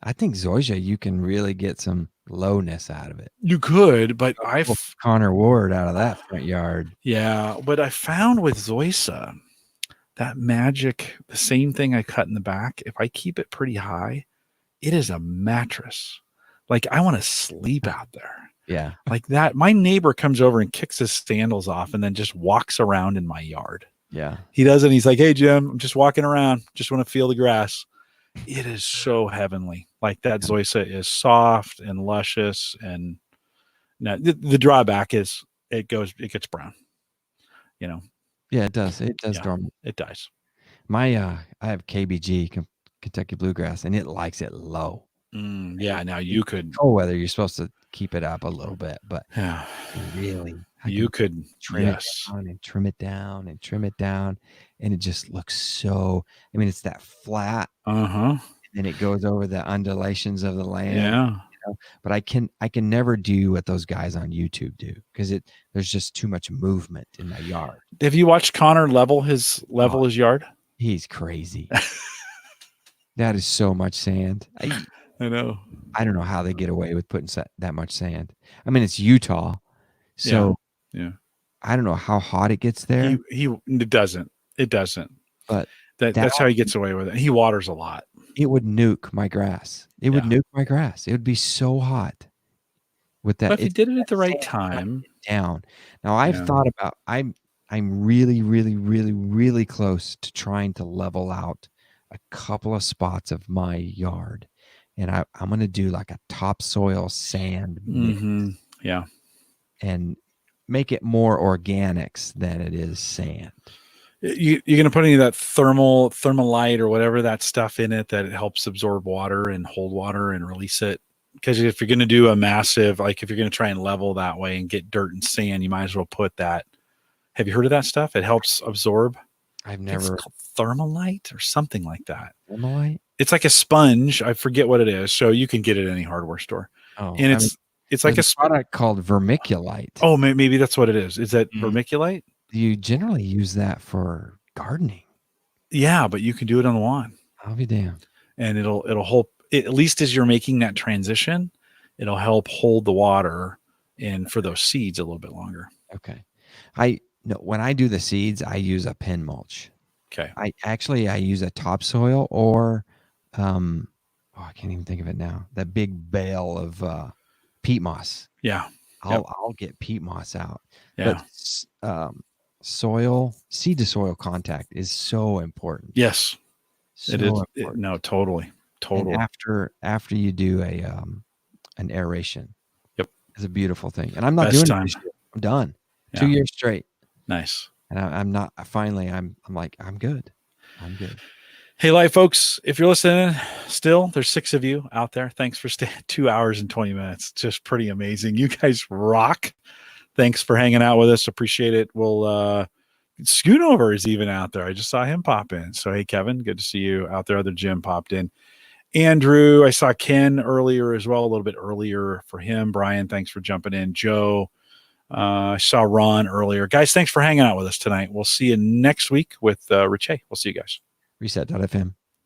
I think Zoysia, you can really get some lowness out of it. You could, but Connor Ward out of that front yard. Yeah, but I found with Zoysia, that magic, the same thing I cut in the back, if I keep it pretty high, it is a mattress. Like I want to sleep out there. Yeah. Like that. My neighbor comes over and kicks his sandals off and then just walks around in my yard. Yeah. He does it. He's like, hey, Jim, I'm just walking around. Just want to feel the grass. It is so heavenly. Like that Zoysia is soft and luscious. And the drawback is it gets brown, Yeah, it does. It does. Dormant. It does. I have KBG, Kentucky Bluegrass, and it likes it low. Yeah. Now you could. Oh, whether you're supposed to keep it up a little bit, but really, you could trim it down and trim it down and trim it down, and it just looks so. I mean, it's that flat, and then it goes over the undulations of the land. Yeah. But I can never do what those guys on YouTube do because there's just too much movement in my yard. Have you watched Connor level his yard? He's crazy. That is so much sand. I know. I don't know how they get away with putting that much sand. I mean, it's Utah, so yeah. I don't know how hot it gets there. It doesn't. But that's how he gets away with it. He waters a lot. It would nuke my grass. It would nuke my grass. It would be so hot with that. But if you did it at the right time. Down. Now I've thought about. I'm really, really, really, really close to trying to level out a couple of spots of my yard. And I'm going to do like a topsoil sand mix. Yeah. And make it more organics than it is sand. You're going to put any of that thermalite or whatever that stuff in it that it helps absorb water and hold water and release it. Because if you're going to do a massive, like if you're going to try and level that way and get dirt and sand, you might as well put that. Have you heard of that stuff? It helps absorb. I've never. It's called thermalite or something like that. Thermalite? It's like a sponge. I forget what it is. So you can get it at any hardware store. Oh, and it's like a product called vermiculite. Oh, maybe that's what it is. Is that vermiculite? You generally use that for gardening. Yeah, but you can do it on the lawn. I'll be damned. And it'll help, at least as you're making that transition, it'll help hold the water in for those seeds a little bit longer. Okay. When I do the seeds, I use a pin mulch. Okay. I use a topsoil or I can't even think of it now. That big bale of peat moss. Yeah. I'll get peat moss out. Yeah. But seed to soil contact is so important. Yes. So it is. important. Totally. And after you do an aeration. Yep. It's a beautiful thing. And I'm not doing it this year. I'm done. Yeah. 2 years straight. Nice. And I'm not. Finally, I'm like, I'm good. I'm good. Hey, live folks, if you're listening still, there's 6 of you out there. Thanks for staying 2 hours and 20 minutes. Just pretty amazing. You guys rock. Thanks for hanging out with us. Appreciate it. We'll Schoonover is even out there. I just saw him pop in. So, hey, Kevin, good to see you out there. Other Jim popped in. Andrew, I saw Ken earlier as well, a little bit earlier for him. Brian, thanks for jumping in. Joe, I saw Ron earlier. Guys, thanks for hanging out with us tonight. We'll see you next week with Riche. We'll see you guys. Reset.fm.